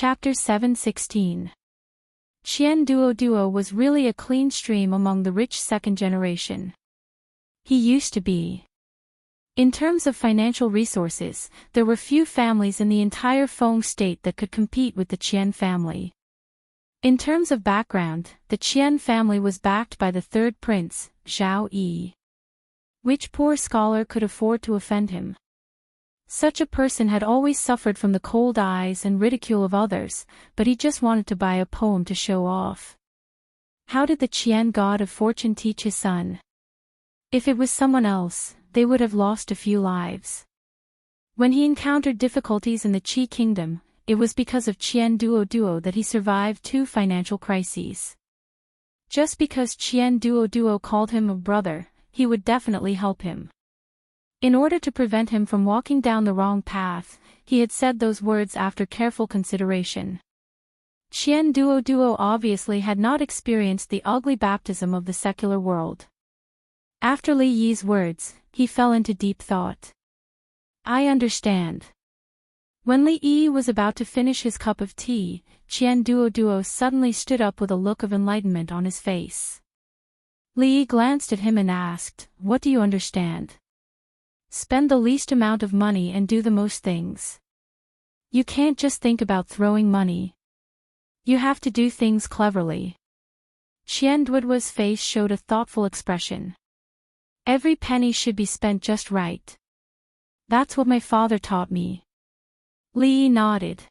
Chapter 7:16. Qian Duo was really a clean stream among the rich second generation. He used to be. In terms of financial resources, there were few families in the entire Feng state that could compete with the Qian family. In terms of background, the Qian family was backed by the third prince, Zhao Yi. Which poor scholar could afford to offend him? Such a person had always suffered from the cold eyes and ridicule of others, but he just wanted to buy a poem to show off. How did the Qian god of fortune teach his son? If it was someone else, they would have lost a few lives. When he encountered difficulties in the Qi kingdom, it was because of Qian Duo that he survived 2 financial crises. Just because Qian Duo called him a brother, he would definitely help him. In order to prevent him from walking down the wrong path, he had said those words after careful consideration. Qian Duo obviously had not experienced the ugly baptism of the secular world. After Li Yi's words, he fell into deep thought. I understand. When Li Yi was about to finish his cup of tea, Qian Duo suddenly stood up with a look of enlightenment on his face. Li Yi glanced at him and asked, "What do you understand?" Spend the least amount of money and do the most things. You can't just think about throwing money. You have to do things cleverly. Qian Duo's face showed a thoughtful expression. Every penny should be spent just right. That's what my father taught me. Li Yi nodded.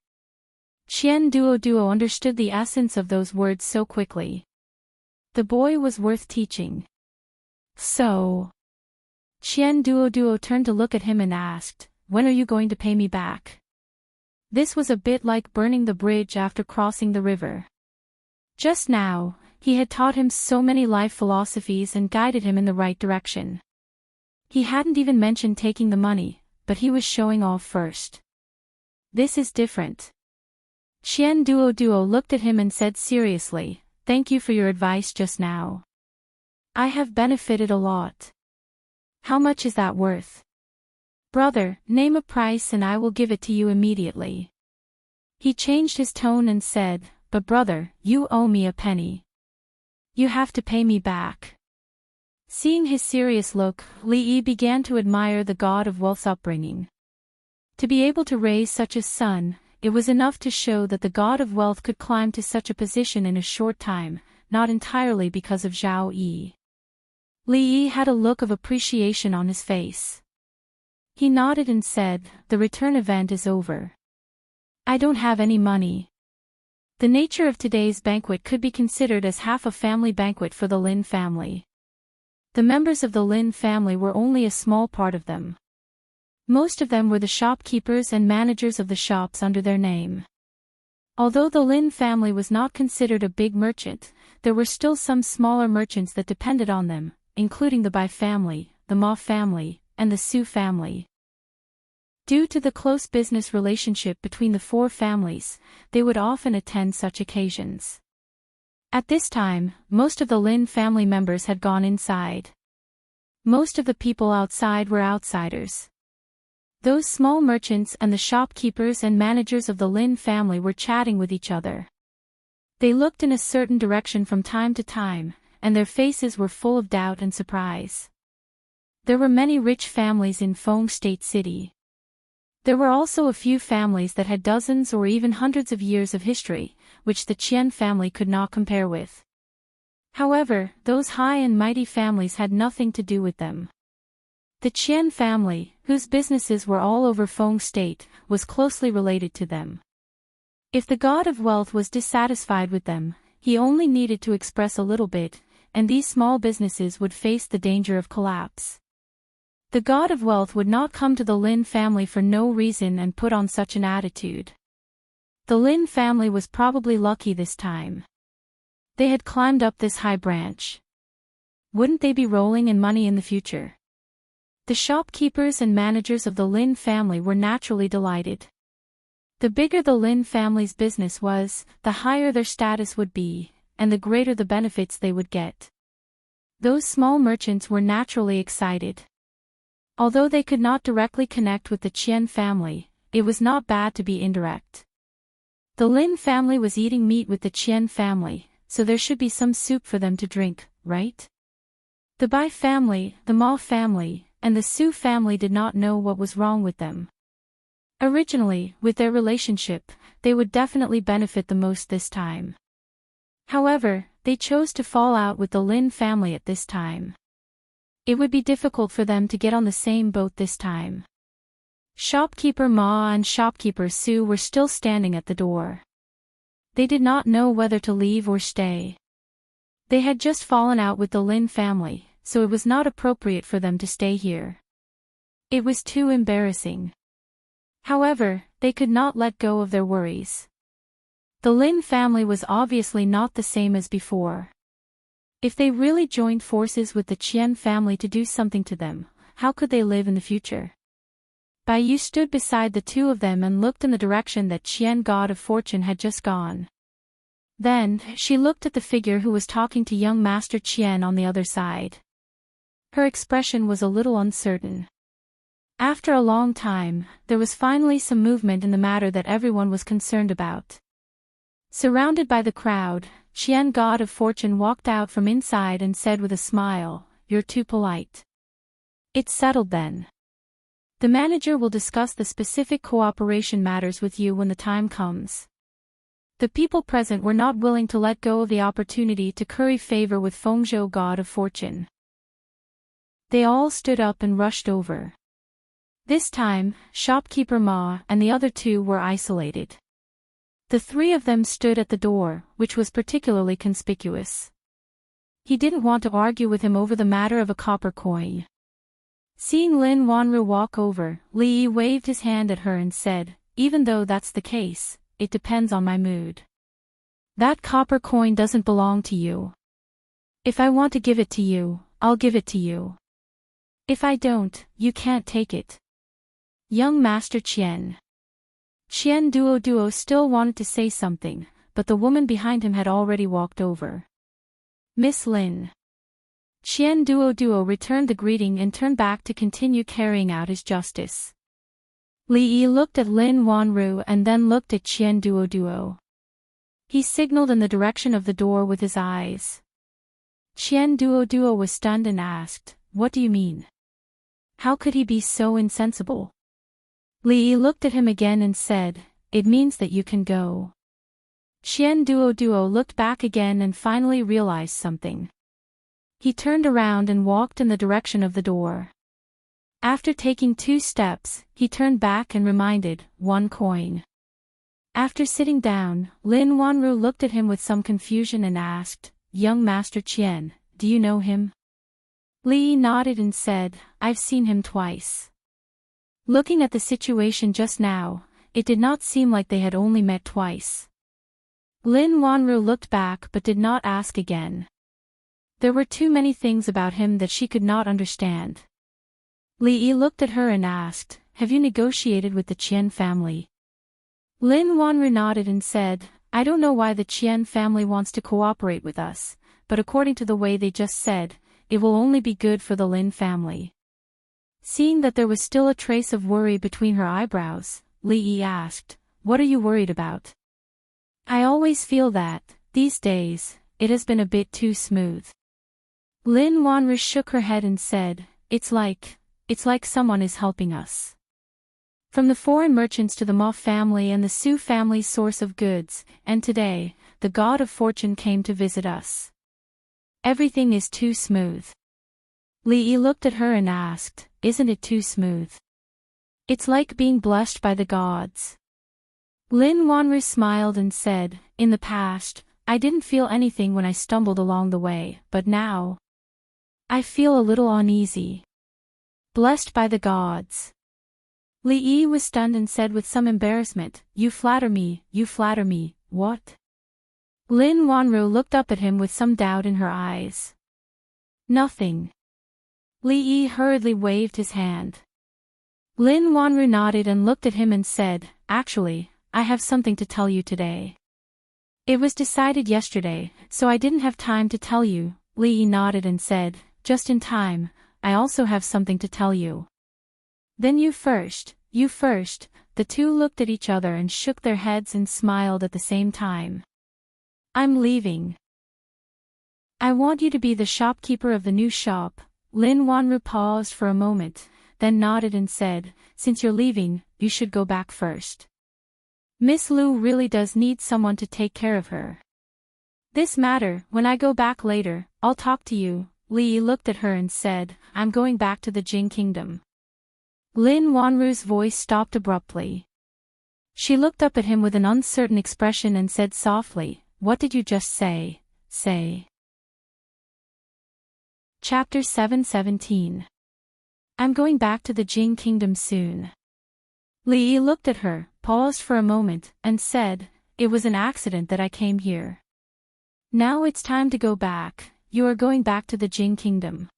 Qian Duo understood the essence of those words so quickly. The boy was worth teaching. So. Qian Duo turned to look at him and asked, "When are you going to pay me back?" This was a bit like burning the bridge after crossing the river. Just now, he had taught him so many life philosophies and guided him in the right direction. He hadn't even mentioned taking the money, but he was showing off first. This is different. Qian Duo looked at him and said seriously, "Thank you for your advice just now. I have benefited a lot." How much is that worth? Brother, name a price and I will give it to you immediately. He changed his tone and said, "But brother, you owe me a penny. You have to pay me back." Seeing his serious look, Li Yi began to admire the god of wealth's upbringing. To be able to raise such a son, it was enough to show that the god of wealth could climb to such a position in a short time, not entirely because of Zhao Yi. Li Yi had a look of appreciation on his face. He nodded and said, "The return event is over. I don't have any money." The nature of today's banquet could be considered as half a family banquet for the Lin family. The members of the Lin family were only a small part of them. Most of them were the shopkeepers and managers of the shops under their name. Although the Lin family was not considered a big merchant, there were still some smaller merchants that depended on them, including the Bai family, the Ma family, and the Su family. Due to the close business relationship between the 4 families, they would often attend such occasions. At this time, most of the Lin family members had gone inside. Most of the people outside were outsiders. Those small merchants and the shopkeepers and managers of the Lin family were chatting with each other. They looked in a certain direction from time to time, and their faces were full of doubt and surprise. There were many rich families in Feng State City. There were also a few families that had dozens or even hundreds of years of history, which the Qian family could not compare with. However, those high and mighty families had nothing to do with them. The Qian family, whose businesses were all over Feng State, was closely related to them. If the god of wealth was dissatisfied with them, he only needed to express a little bit, and these small businesses would face the danger of collapse. The god of wealth would not come to the Lin family for no reason and put on such an attitude. The Lin family was probably lucky this time. They had climbed up this high branch. Wouldn't they be rolling in money in the future? The shopkeepers and managers of the Lin family were naturally delighted. The bigger the Lin family's business was, the higher their status would be, and the greater the benefits they would get. Those small merchants were naturally excited. Although they could not directly connect with the Qian family, it was not bad to be indirect. The Lin family was eating meat with the Qian family, so there should be some soup for them to drink, right? The Bai family, the Ma family, and the Su family did not know what was wrong with them. Originally, with their relationship, they would definitely benefit the most this time. However, they chose to fall out with the Lin family at this time. It would be difficult for them to get on the same boat this time. Shopkeeper Ma and shopkeeper Su were still standing at the door. They did not know whether to leave or stay. They had just fallen out with the Lin family, so it was not appropriate for them to stay here. It was too embarrassing. However, they could not let go of their worries. The Lin family was obviously not the same as before. If they really joined forces with the Qian family to do something to them, how could they live in the future? Bai Yu stood beside the two of them and looked in the direction that Qian God of Fortune had just gone. Then, she looked at the figure who was talking to young Master Qian on the other side. Her expression was a little uncertain. After a long time, there was finally some movement in the matter that everyone was concerned about. Surrounded by the crowd, Qian God of Fortune walked out from inside and said with a smile, "You're too polite." It's settled then. The manager will discuss the specific cooperation matters with you when the time comes. The people present were not willing to let go of the opportunity to curry favor with Fengzhou God of Fortune. They all stood up and rushed over. This time, shopkeeper Ma and the other two were isolated. The three of them stood at the door, which was particularly conspicuous. He didn't want to argue with him over the matter of a copper coin. Seeing Lin Wanru walk over, Li Yi waved his hand at her and said, "Even though that's the case, it depends on my mood. That copper coin doesn't belong to you. If I want to give it to you, I'll give it to you. If I don't, you can't take it." Young Master Qian Duo still wanted to say something, but the woman behind him had already walked over. "Miss Lin." Qian Duo returned the greeting and turned back to continue carrying out his justice. Li Yi looked at Lin Wanru and then looked at Qian Duo. He signaled in the direction of the door with his eyes. Qian Duo was stunned and asked, "What do you mean? How could he be so insensible?" Li Yi looked at him again and said, "It means that you can go." Qian Duo looked back again and finally realized something. He turned around and walked in the direction of the door. After taking 2 steps, he turned back and reminded, "1 coin." After sitting down, Lin Wanru looked at him with some confusion and asked, "Young Master Qian, do you know him?" Li Yi nodded and said, "I've seen him twice." Looking at the situation just now, it did not seem like they had only met twice. Lin Wanru looked back but did not ask again. There were too many things about him that she could not understand. Li Yi looked at her and asked, "Have you negotiated with the Qian family?" Lin Wanru nodded and said, "I don't know why the Qian family wants to cooperate with us, but according to the way they just said, it will only be good for the Lin family." Seeing that there was still a trace of worry between her eyebrows, Li Yi asked, "What are you worried about?" "I always feel that, these days, it has been a bit too smooth." Lin Wanru shook her head and said, It's like someone is helping us. From the foreign merchants to the Ma family and the Su family's source of goods, and today, the God of Fortune came to visit us. Everything is too smooth." Li Yi looked at her and asked, "Isn't it too smooth?" "It's like being blessed by the gods." Lin Wanru smiled and said, "In the past, I didn't feel anything when I stumbled along the way, but now I feel a little uneasy." "Blessed by the gods." Li Yi was stunned and said with some embarrassment, you flatter me, what?" Lin Wanru looked up at him with some doubt in her eyes. "Nothing." Li Yi hurriedly waved his hand. Lin Wanru nodded and looked at him and said, "Actually, I have something to tell you today. It was decided yesterday, so I didn't have time to tell you." Li Yi nodded and said, "Just in time, I also have something to tell you." "Then you first," the two looked at each other and shook their heads and smiled at the same time. I'm leaving. I want you to be the shopkeeper of the new shop. Lin Wanru paused for a moment, then nodded and said, since you're leaving, you should go back first. Miss Lu really does need someone to take care of her. This matter, when I go back later, I'll talk to you. Li Yi looked at her and said, I'm going back to the Jing Kingdom. Lin Wanru's voice stopped abruptly. She looked up at him with an uncertain expression and said softly, what did you just say? Chapter 7:17. I'm going back to the Jing Kingdom soon. Li Yi looked at her, paused for a moment, and said, it was an accident that I came here. Now it's time to go back. You are going back to the Jing Kingdom.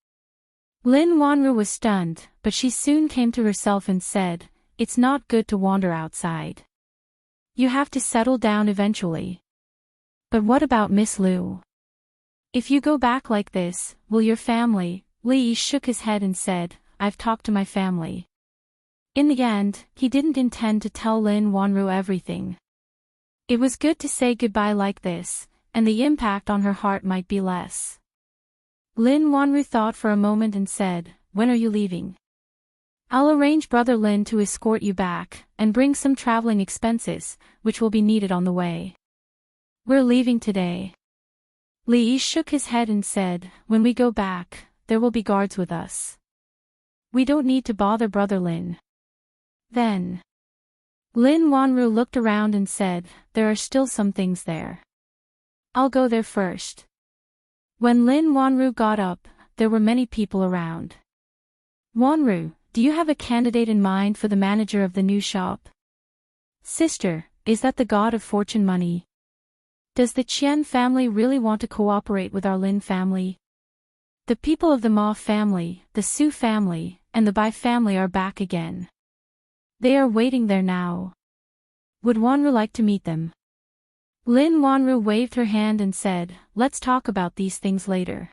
Lin Wanru was stunned, but she soon came to herself and said, it's not good to wander outside. You have to settle down eventually. But what about Miss Lu? If you go back like this, will your family? Li Yi shook his head and said, I've talked to my family. In the end, he didn't intend to tell Lin Wanru everything. It was good to say goodbye like this, and the impact on her heart might be less. Lin Wanru thought for a moment and said, when are you leaving? I'll arrange Brother Lin to escort you back, and bring some traveling expenses, which will be needed on the way. We're leaving today. Li Yi shook his head and said, when we go back, there will be guards with us. We don't need to bother Brother Lin. Then. Lin Wanru looked around and said, there are still some things there. I'll go there first. When Lin Wanru got up, there were many people around. Wanru, do you have a candidate in mind for the manager of the new shop? Sister, is that the god of fortune money? Does the Qian family really want to cooperate with our Lin family? The people of the Ma family, the Su family, and the Bai family are back again. They are waiting there now. Would Wanru like to meet them? Lin Wanru waved her hand and said, let's talk about these things later.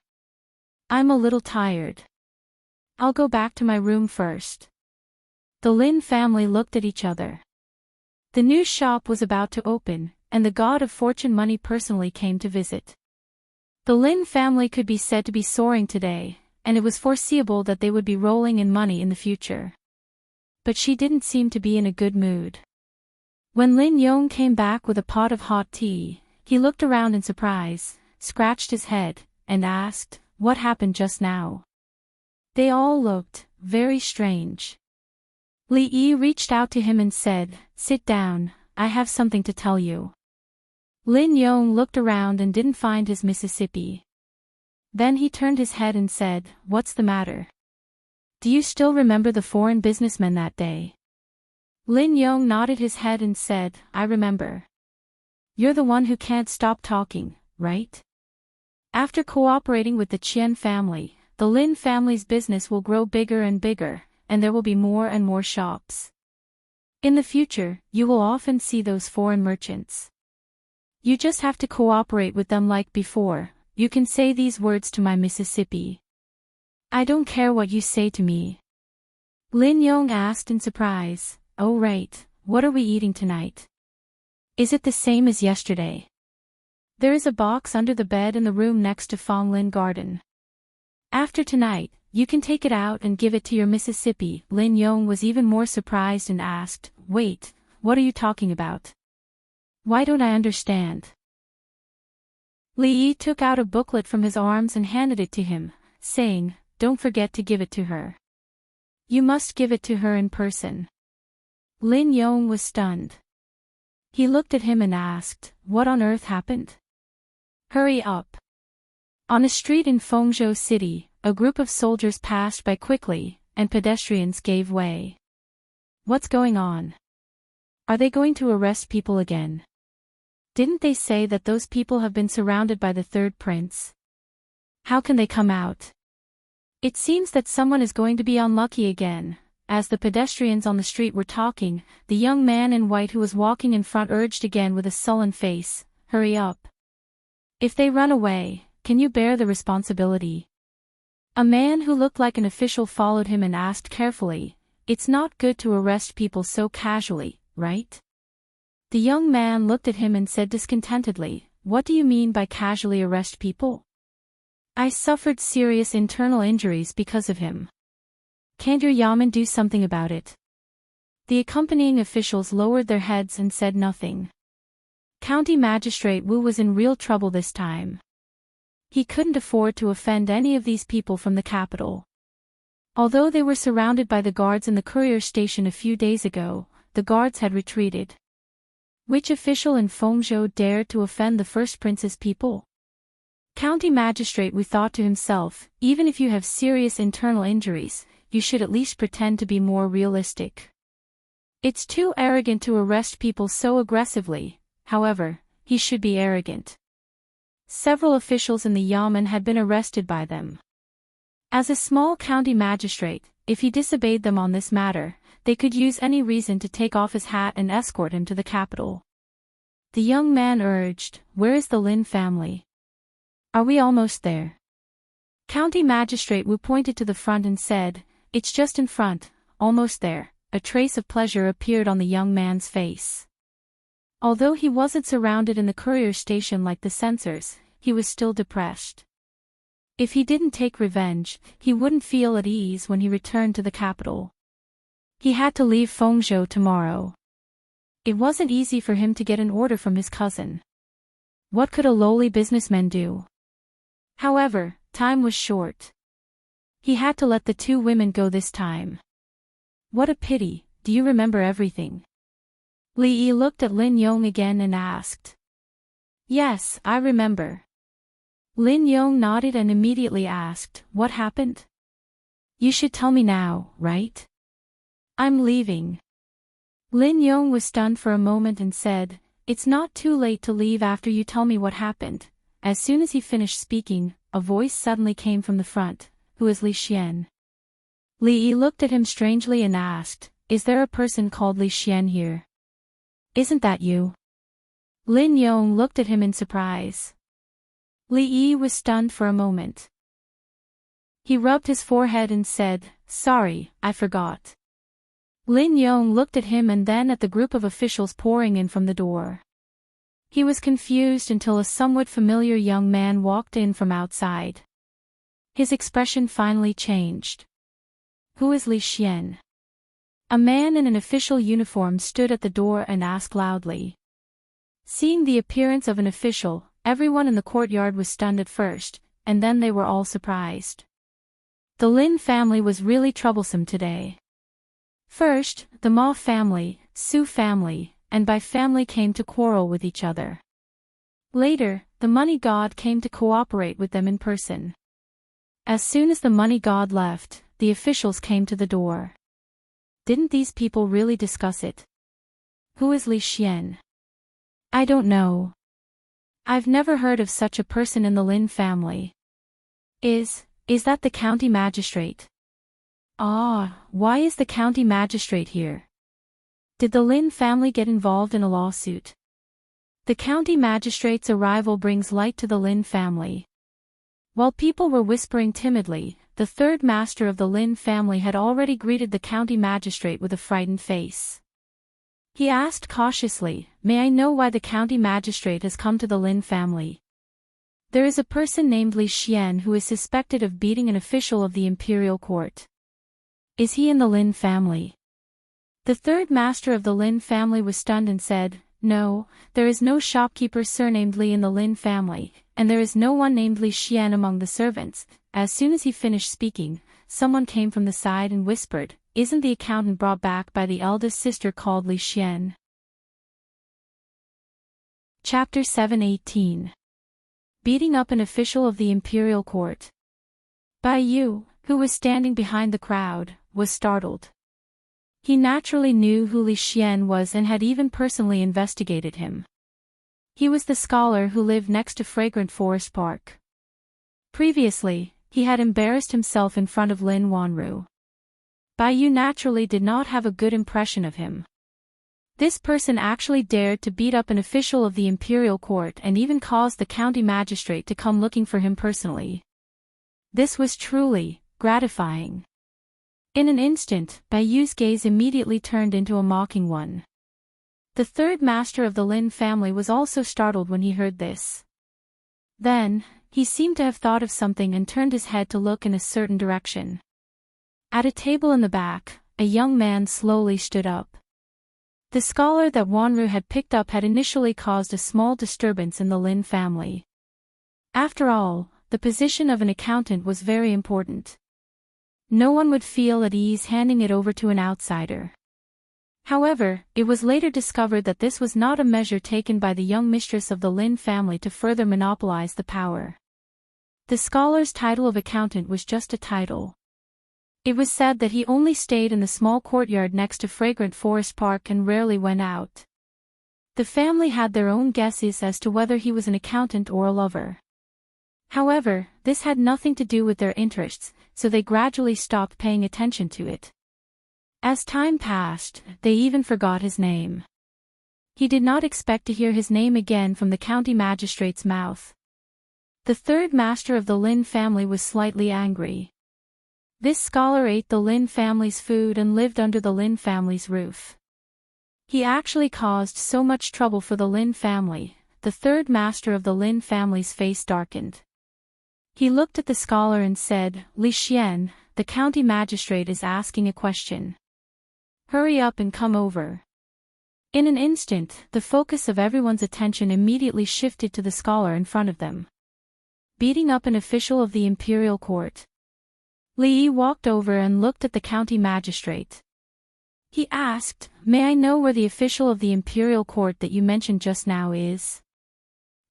I'm a little tired. I'll go back to my room first. The Lin family looked at each other. The new shop was about to open, and the god of fortune money personally came to visit. The Lin family could be said to be soaring today, and it was foreseeable that they would be rolling in money in the future. But she didn't seem to be in a good mood. When Lin Yong came back with a pot of hot tea, he looked around in surprise, scratched his head, and asked, what happened just now? They all looked very strange. Li Yi reached out to him and said, sit down, I have something to tell you. Lin Yong looked around and didn't find his Mississippi. Then he turned his head and said, what's the matter? Do you still remember the foreign businessman that day? Lin Yong nodded his head and said, I remember. You're the one who can't stop talking, right? After cooperating with the Qian family, the Lin family's business will grow bigger and bigger, and there will be more and more shops. In the future, you will often see those foreign merchants. You just have to cooperate with them like before. You can say these words to my Mississippi. I don't care what you say to me. Lin Yong asked in surprise, oh right, what are we eating tonight? Is it the same as yesterday? There is a box under the bed in the room next to Fong Lin Garden. After tonight, you can take it out and give it to your Mississippi. Lin Yong was even more surprised and asked, wait, what are you talking about? Why don't I understand? Li Yi took out a booklet from his arms and handed it to him, saying, don't forget to give it to her. You must give it to her in person. Lin Yong was stunned. He looked at him and asked, what on earth happened? Hurry up. On a street in Fengzhou City, a group of soldiers passed by quickly, and pedestrians gave way. What's going on? Are they going to arrest people again? Didn't they say that those people have been surrounded by the third prince? How can they come out? It seems that someone is going to be unlucky again. As the pedestrians on the street were talking, the young man in white who was walking in front urged again with a sullen face, hurry up. If they run away, can you bear the responsibility? A man who looked like an official followed him and asked carefully, it's not good to arrest people so casually, right? The young man looked at him and said discontentedly, "What do you mean by casually arrest people? I suffered serious internal injuries because of him. Can't your yamen do something about it?" The accompanying officials lowered their heads and said nothing. County Magistrate Wu was in real trouble this time. He couldn't afford to offend any of these people from the capital. Although they were surrounded by the guards in the courier station a few days ago, the guards had retreated. Which official in Fengzhou dared to offend the first prince's people? County Magistrate Wu thought to himself, even if you have serious internal injuries, you should at least pretend to be more realistic. It's too arrogant to arrest people so aggressively. However, he should be arrogant. Several officials in the yamen had been arrested by them. As a small county magistrate, if he disobeyed them on this matter, they could use any reason to take off his hat and escort him to the capital. The young man urged, "Where is the Lin family? Are we almost there?" County Magistrate Wu pointed to the front and said, "It's just in front, almost there." A trace of pleasure appeared on the young man's face. Although he wasn't surrounded in the courier station like the censors, he was still depressed. If he didn't take revenge, he wouldn't feel at ease when he returned to the capital. He had to leave Fengzhou tomorrow. It wasn't easy for him to get an order from his cousin. What could a lowly businessman do? However, time was short. He had to let the two women go this time. What a pity, do you remember everything? Li Yi looked at Lin Yong again and asked. Yes, I remember. Lin Yong nodded and immediately asked, what happened? You should tell me now, right? I'm leaving. Lin Yong was stunned for a moment and said, it's not too late to leave after you tell me what happened. As soon as he finished speaking, a voice suddenly came from the front. Who is Li Xian? Li Yi looked at him strangely and asked, is there a person called Li Xian here? Isn't that you? Lin Yong looked at him in surprise. Li Yi was stunned for a moment. He rubbed his forehead and said, sorry, I forgot. Lin Yong looked at him and then at the group of officials pouring in from the door. He was confused until a somewhat familiar young man walked in from outside. His expression finally changed. Who is Li Xian? A man in an official uniform stood at the door and asked loudly. Seeing the appearance of an official, everyone in the courtyard was stunned at first, and then they were all surprised. The Lin family was really troublesome today. First, the Ma family, Su family, and Bai family came to quarrel with each other. Later, the money god came to cooperate with them in person. As soon as the money god left, the officials came to the door. Didn't these people really discuss it? Who is Li Xian? I don't know. I've never heard of such a person in the Lin family. Is that the county magistrate? Ah, why is the county magistrate here? Did the Lin family get involved in a lawsuit? The county magistrate's arrival brings light to the Lin family. While people were whispering timidly, the third master of the Lin family had already greeted the county magistrate with a frightened face. He asked cautiously, may I know why the county magistrate has come to the Lin family? There is a person named Li Xian who is suspected of beating an official of the imperial court. Is he in the Lin family? The third master of the Lin family was stunned and said, no, there is no shopkeeper surnamed Li in the Lin family, and there is no one named Li Xian among the servants. As soon as he finished speaking, someone came from the side and whispered, isn't the accountant brought back by the eldest sister called Li Xian? Chapter 7:18. Beating up an official of the imperial court. Bai Yu, who was standing behind the crowd, was startled. He naturally knew who Li Xian was and had even personally investigated him. He was the scholar who lived next to Fragrant Forest Park. Previously, he had embarrassed himself in front of Lin Wanru. Bai Yu naturally did not have a good impression of him. This person actually dared to beat up an official of the imperial court and even caused the county magistrate to come looking for him personally. This was truly gratifying. In an instant, Bayu's gaze immediately turned into a mocking one. The third master of the Lin family was also startled when he heard this. Then, he seemed to have thought of something and turned his head to look in a certain direction. At a table in the back, a young man slowly stood up. The scholar that Wanru had picked up had initially caused a small disturbance in the Lin family. After all, the position of an accountant was very important. No one would feel at ease handing it over to an outsider. However, it was later discovered that this was not a measure taken by the young mistress of the Lin family to further monopolize the power. The scholar's title of accountant was just a title. It was said that he only stayed in the small courtyard next to Fragrant Forest Park and rarely went out. The family had their own guesses as to whether he was an accountant or a lover. However, this had nothing to do with their interests, so they gradually stopped paying attention to it. As time passed, they even forgot his name. He did not expect to hear his name again from the county magistrate's mouth. The third master of the Lin family was slightly angry. This scholar ate the Lin family's food and lived under the Lin family's roof. He actually caused so much trouble for the Lin family. The third master of the Lin family's face darkened. He looked at the scholar and said, "Li Xian, the county magistrate is asking a question. Hurry up and come over." In an instant, the focus of everyone's attention immediately shifted to the scholar in front of them. Beating up an official of the imperial court. Li Yi walked over and looked at the county magistrate. He asked, "May I know where the official of the imperial court that you mentioned just now is?"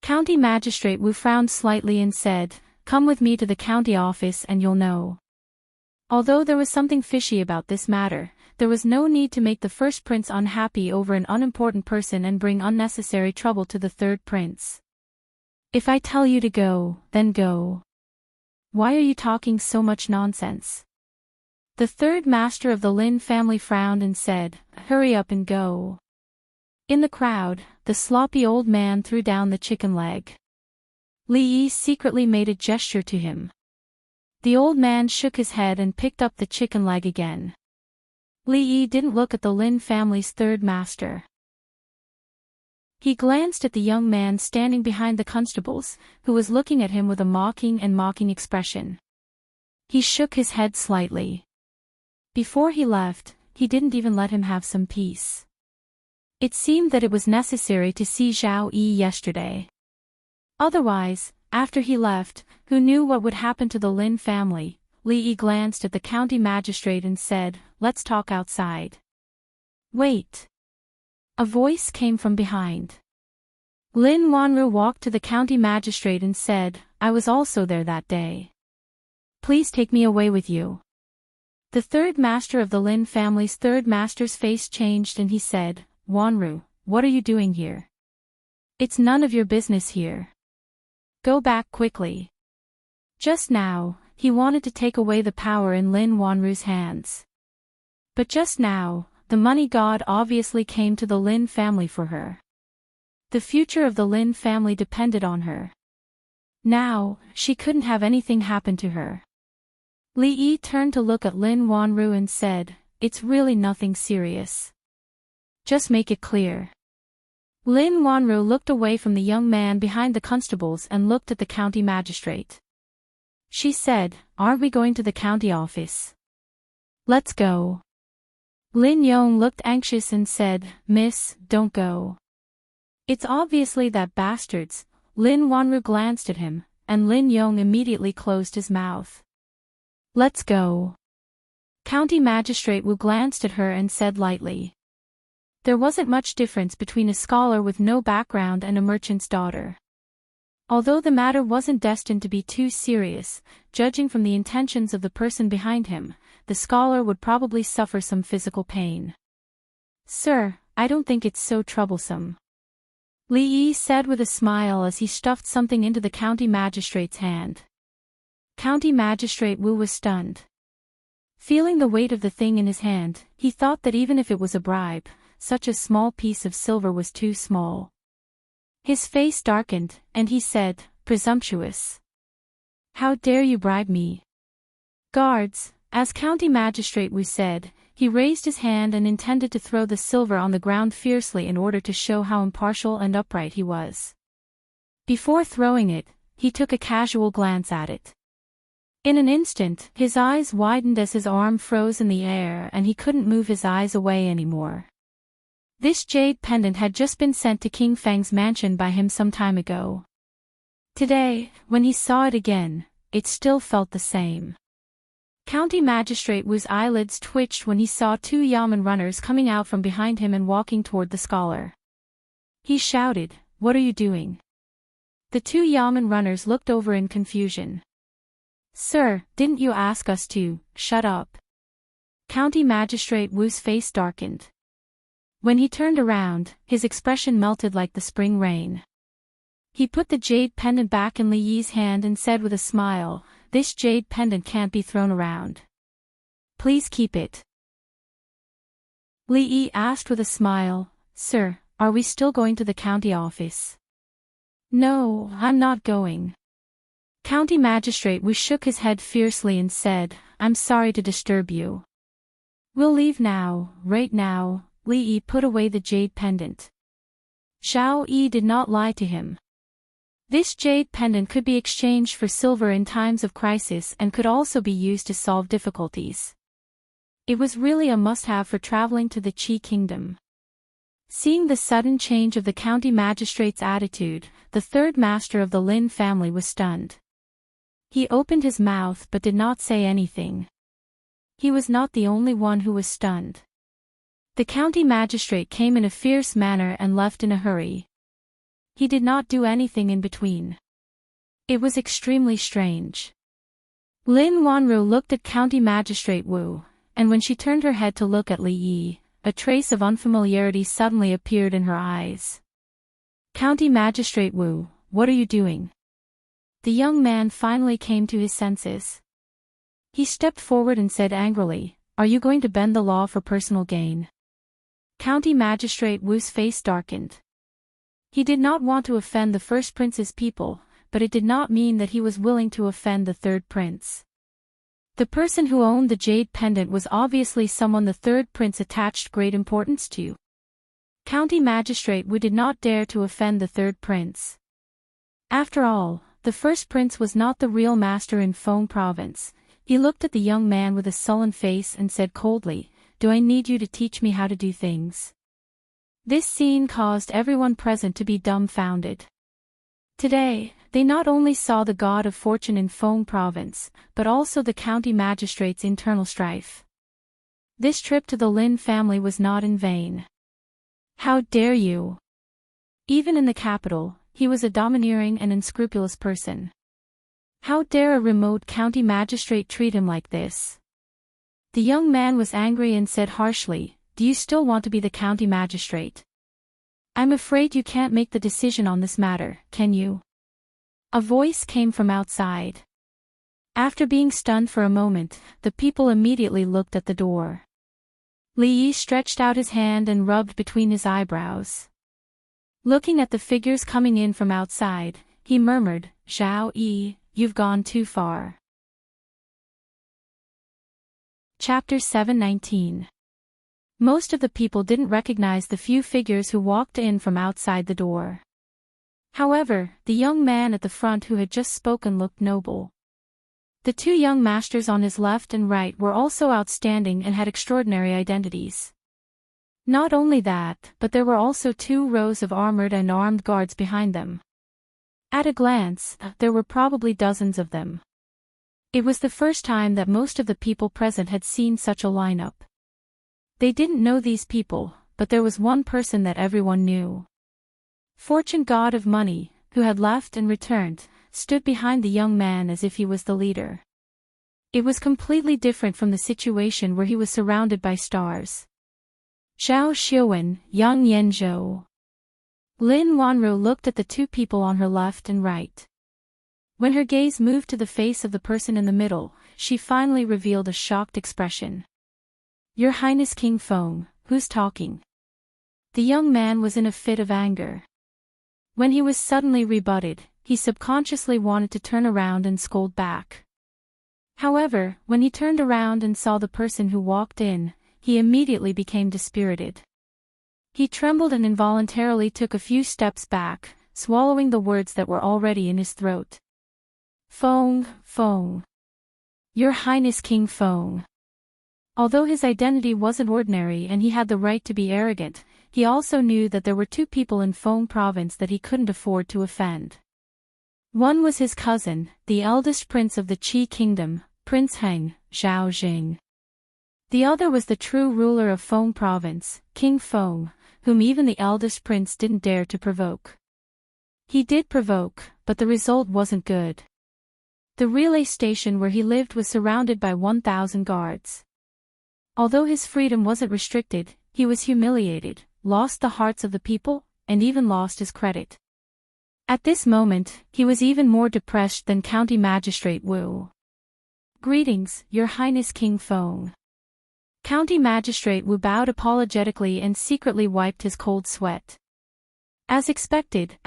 County magistrate Wu frowned slightly and said, "Come with me to the county office and you'll know." Although there was something fishy about this matter, there was no need to make the first prince unhappy over an unimportant person and bring unnecessary trouble to the third prince. "If I tell you to go, then go. Why are you talking so much nonsense?" The third master of the Lin family frowned and said, "Hurry up and go." In the crowd, the sloppy old man threw down the chicken leg. Li Yi secretly made a gesture to him. The old man shook his head and picked up the chicken leg again. Li Yi didn't look at the Lin family's third master. He glanced at the young man standing behind the constables, who was looking at him with a mocking expression. He shook his head slightly. Before he left, he didn't even let him have some peace. It seemed that it was necessary to see Zhao Yi yesterday. Otherwise, after he left, who knew what would happen to the Lin family? Li Yi glanced at the county magistrate and said, "Let's talk outside." "Wait." A voice came from behind. Lin Wanru walked to the county magistrate and said, "I was also there that day. Please take me away with you." The third master of the Lin family's third master's face changed and he said, "Wanru, what are you doing here? It's none of your business here. Go back quickly." Just now, he wanted to take away the power in Lin Wanru's hands. But just now, the money god obviously came to the Lin family for her. The future of the Lin family depended on her. Now, she couldn't have anything happen to her. Li Yi turned to look at Lin Wanru and said, "It's really nothing serious. Just make it clear." Lin Wanru looked away from the young man behind the constables and looked at the county magistrate. She said, "Aren't we going to the county office? Let's go." Lin Yong looked anxious and said, "Miss, don't go. It's obviously that bastards." Lin Wanru glanced at him, and Lin Yong immediately closed his mouth. "Let's go." County Magistrate Wu glanced at her and said lightly. There wasn't much difference between a scholar with no background and a merchant's daughter. Although the matter wasn't destined to be too serious, judging from the intentions of the person behind him, the scholar would probably suffer some physical pain. "Sir, I don't think it's so troublesome," Li Yi said with a smile as he stuffed something into the county magistrate's hand. County Magistrate Wu was stunned. Feeling the weight of the thing in his hand, he thought that even if it was a bribe, such a small piece of silver was too small. His face darkened, and he said, "Presumptuous. How dare you bribe me?" "Guards, As County Magistrate Wu said, he raised his hand and intended to throw the silver on the ground fiercely in order to show how impartial and upright he was. Before throwing it, he took a casual glance at it. In an instant, his eyes widened as his arm froze in the air and he couldn't move his eyes away anymore. This jade pendant had just been sent to King Feng's mansion by him some time ago. Today, when he saw it again, it still felt the same. County Magistrate Wu's eyelids twitched when he saw two yamen runners coming out from behind him and walking toward the scholar. He shouted, "What are you doing?" The two yamen runners looked over in confusion. "Sir, didn't you ask us to shut up?" County Magistrate Wu's face darkened. When he turned around, his expression melted like the spring rain. He put the jade pendant back in Li Yi's hand and said with a smile, "This jade pendant can't be thrown around. Please keep it." Li Yi asked with a smile, "Sir, are we still going to the county office?" "No, I'm not going." County Magistrate Wu shook his head fiercely and said, "I'm sorry to disturb you. We'll leave now, right now." Li Yi put away the jade pendant. Xiao Yi did not lie to him. This jade pendant could be exchanged for silver in times of crisis and could also be used to solve difficulties. It was really a must-have for traveling to the Qi Kingdom. Seeing the sudden change of the county magistrate's attitude, the third master of the Lin family was stunned. He opened his mouth but did not say anything. He was not the only one who was stunned. The county magistrate came in a fierce manner and left in a hurry. He did not do anything in between. It was extremely strange. Lin Wanru looked at County Magistrate Wu, and when she turned her head to look at Li Yi, a trace of unfamiliarity suddenly appeared in her eyes. "County Magistrate Wu, what are you doing?" The young man finally came to his senses. He stepped forward and said angrily, "Are you going to bend the law for personal gain?" County Magistrate Wu's face darkened. He did not want to offend the first prince's people, but it did not mean that he was willing to offend the third prince. The person who owned the jade pendant was obviously someone the third prince attached great importance to. County Magistrate Wu did not dare to offend the third prince. After all, the first prince was not the real master in Feng province. He looked at the young man with a sullen face and said coldly, "Do I need you to teach me how to do things?" This scene caused everyone present to be dumbfounded. Today, they not only saw the god of fortune in Feng province, but also the county magistrate's internal strife. This trip to the Lin family was not in vain. How dare you! Even in the capital, he was a domineering and unscrupulous person. How dare a remote county magistrate treat him like this? The young man was angry and said harshly, "Do you still want to be the county magistrate? I'm afraid you can't make the decision on this matter, can you?" A voice came from outside. After being stunned for a moment, the people immediately looked at the door. Li Yi stretched out his hand and rubbed between his eyebrows. Looking at the figures coming in from outside, he murmured, "Xiao Yi, you've gone too far." Chapter 719. Most of the people didn't recognize the few figures who walked in from outside the door. However, the young man at the front who had just spoken looked noble. The two young masters on his left and right were also outstanding and had extraordinary identities. Not only that, but there were also 2 rows of armored and armed guards behind them. At a glance, there were probably dozens of them. It was the first time that most of the people present had seen such a lineup. They didn't know these people, but there was one person that everyone knew. Fortune God of Money, who had left and returned, stood behind the young man as if he was the leader. It was completely different from the situation where he was surrounded by stars. Zhao Xiuwen, Yang Yanzhou. Lin Wanru looked at the 2 people on her left and right. When her gaze moved to the face of the person in the middle, she finally revealed a shocked expression. "Your Highness King Feng, who's talking?" The young man was in a fit of anger. When he was suddenly rebutted, he subconsciously wanted to turn around and scold back. However, when he turned around and saw the person who walked in, he immediately became dispirited. He trembled and involuntarily took a few steps back, swallowing the words that were already in his throat. Feng, Feng. Your Highness King Feng. Although his identity wasn't ordinary and he had the right to be arrogant, he also knew that there were two people in Feng province that he couldn't afford to offend. One was his cousin, the eldest prince of the Qi kingdom, Prince Heng, Zhao Jing. The other was the true ruler of Feng province, King Feng, whom even the eldest prince didn't dare to provoke. He did provoke, but the result wasn't good. The relay station where he lived was surrounded by 1,000 guards. Although his freedom wasn't restricted, he was humiliated, lost the hearts of the people, and even lost his credit. At this moment, he was even more depressed than County Magistrate Wu. Greetings, Your Highness King Feng. County Magistrate Wu bowed apologetically and secretly wiped his cold sweat. As expected,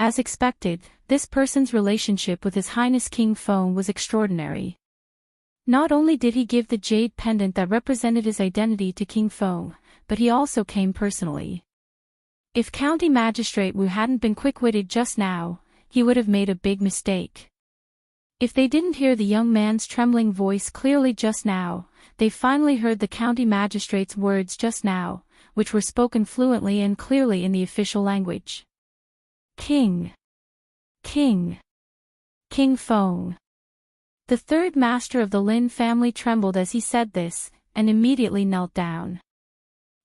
this person's relationship with His Highness King Feng was extraordinary. Not only did he give the jade pendant that represented his identity to King Feng, but he also came personally. If County Magistrate Wu hadn't been quick-witted just now, he would have made a big mistake. If they didn't hear the young man's trembling voice clearly just now, they finally heard the county magistrate's words just now, which were spoken fluently and clearly in the official language. King Feng. The third master of the Lin family trembled as he said this, and immediately knelt down.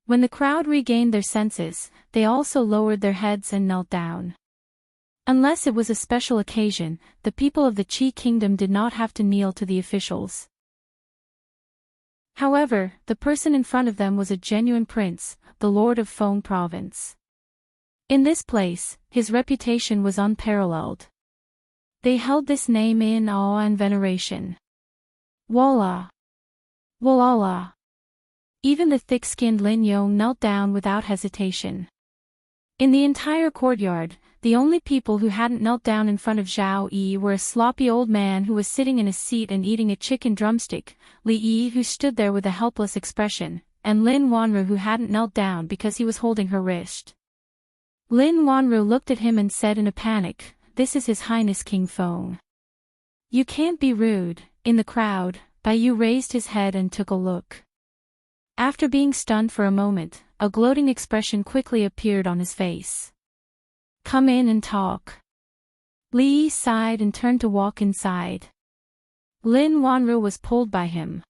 When the crowd regained their senses, they also lowered their heads and knelt down. Unless it was a special occasion, the people of the Qi kingdom did not have to kneel to the officials. However, the person in front of them was a genuine prince, the lord of Feng province. In this place, his reputation was unparalleled. They held this name in awe and veneration. Wallah! Wallah! Even the thick-skinned Lin Yong knelt down without hesitation. In the entire courtyard, the only people who hadn't knelt down in front of Zhao Yi were a sloppy old man who was sitting in a seat and eating a chicken drumstick, Li Yi who stood there with a helpless expression, and Lin Wanru who hadn't knelt down because he was holding her wrist. Lin Wanru looked at him and said in a panic, "This is His Highness King Feng." "You can't be rude." In the crowd, Baiyu raised his head and took a look. After being stunned for a moment, a gloating expression quickly appeared on his face. "Come in and talk." Li Yi sighed and turned to walk inside. Lin Wanru was pulled by him.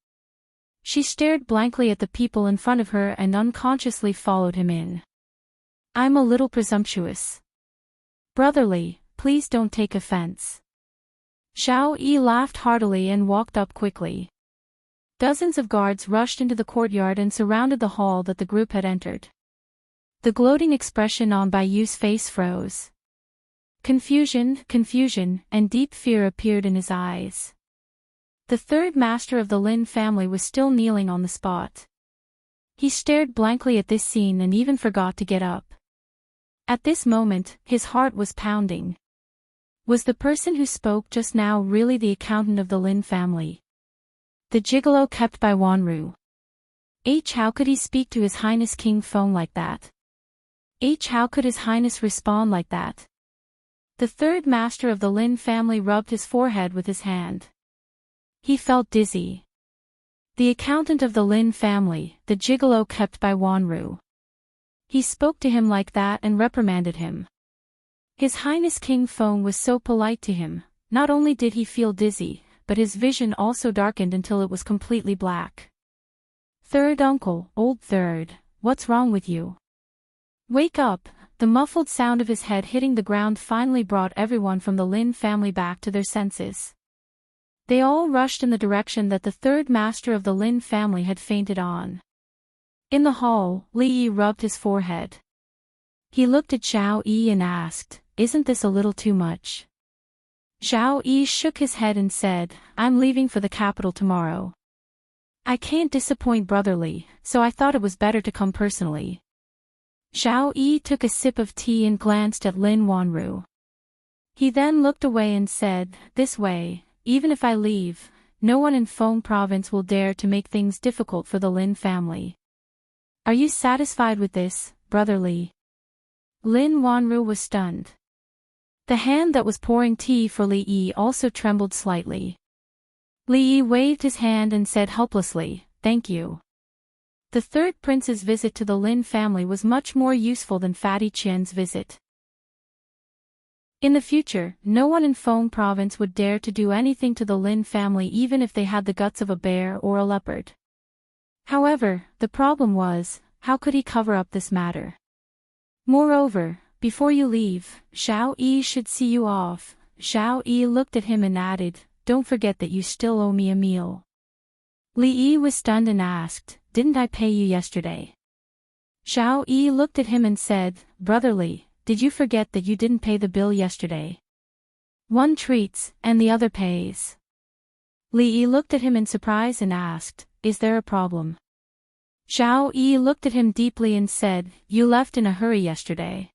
She stared blankly at the people in front of her and unconsciously followed him in. "I'm a little presumptuous. Brotherly, please don't take offense." Zhao Yi laughed heartily and walked up quickly. Dozens of guards rushed into the courtyard and surrounded the hall that the group had entered. The gloating expression on Baiyu's face froze. Confusion, and deep fear appeared in his eyes. The third master of the Lin family was still kneeling on the spot. He stared blankly at this scene and even forgot to get up. At this moment, his heart was pounding. Was the person who spoke just now really the accountant of the Lin family? The gigolo kept by Wanru? How could he speak to His Highness King Feng like that? How could His Highness respond like that? The third master of the Lin family rubbed his forehead with his hand. He felt dizzy. The accountant of the Lin family, the gigolo kept by Wanru. He spoke to him like that and reprimanded him. His Highness King Feng was so polite to him. Not only did he feel dizzy, but his vision also darkened until it was completely black. "Third uncle, old third, what's wrong with you? Wake up!" The muffled sound of his head hitting the ground finally brought everyone from the Lin family back to their senses. They all rushed in the direction that the third master of the Lin family had fainted on. In the hall, Li Yi rubbed his forehead. He looked at Zhao Yi and asked, "Isn't this a little too much?" Zhao Yi shook his head and said, "I'm leaving for the capital tomorrow. I can't disappoint brotherly, so I thought it was better to come personally." Zhao Yi took a sip of tea and glanced at Lin Wanru. He then looked away and said, "This way, even if I leave, no one in Feng province will dare to make things difficult for the Lin family. Are you satisfied with this, Brother Li? Lin Wanru was stunned. The hand that was pouring tea for Li Yi also trembled slightly. Li Yi waved his hand and said helplessly, "Thank you." The third prince's visit to the Lin family was much more useful than Fatty Qian's visit. In the future, no one in Feng province would dare to do anything to the Lin family even if they had the guts of a bear or a leopard. However, the problem was, how could he cover up this matter? Moreover, before you leave, Xiao Yi should see you off. Xiao Yi looked at him and added, "Don't forget that you still owe me a meal." Li Yi was stunned and asked, "Didn't I pay you yesterday?" Xiao Yi looked at him and said, "Brother Li, did you forget that you didn't pay the bill yesterday? One treats, and the other pays." Li Yi looked at him in surprise and asked, "Is there a problem?" Xiao Yi looked at him deeply and said, "You left in a hurry yesterday.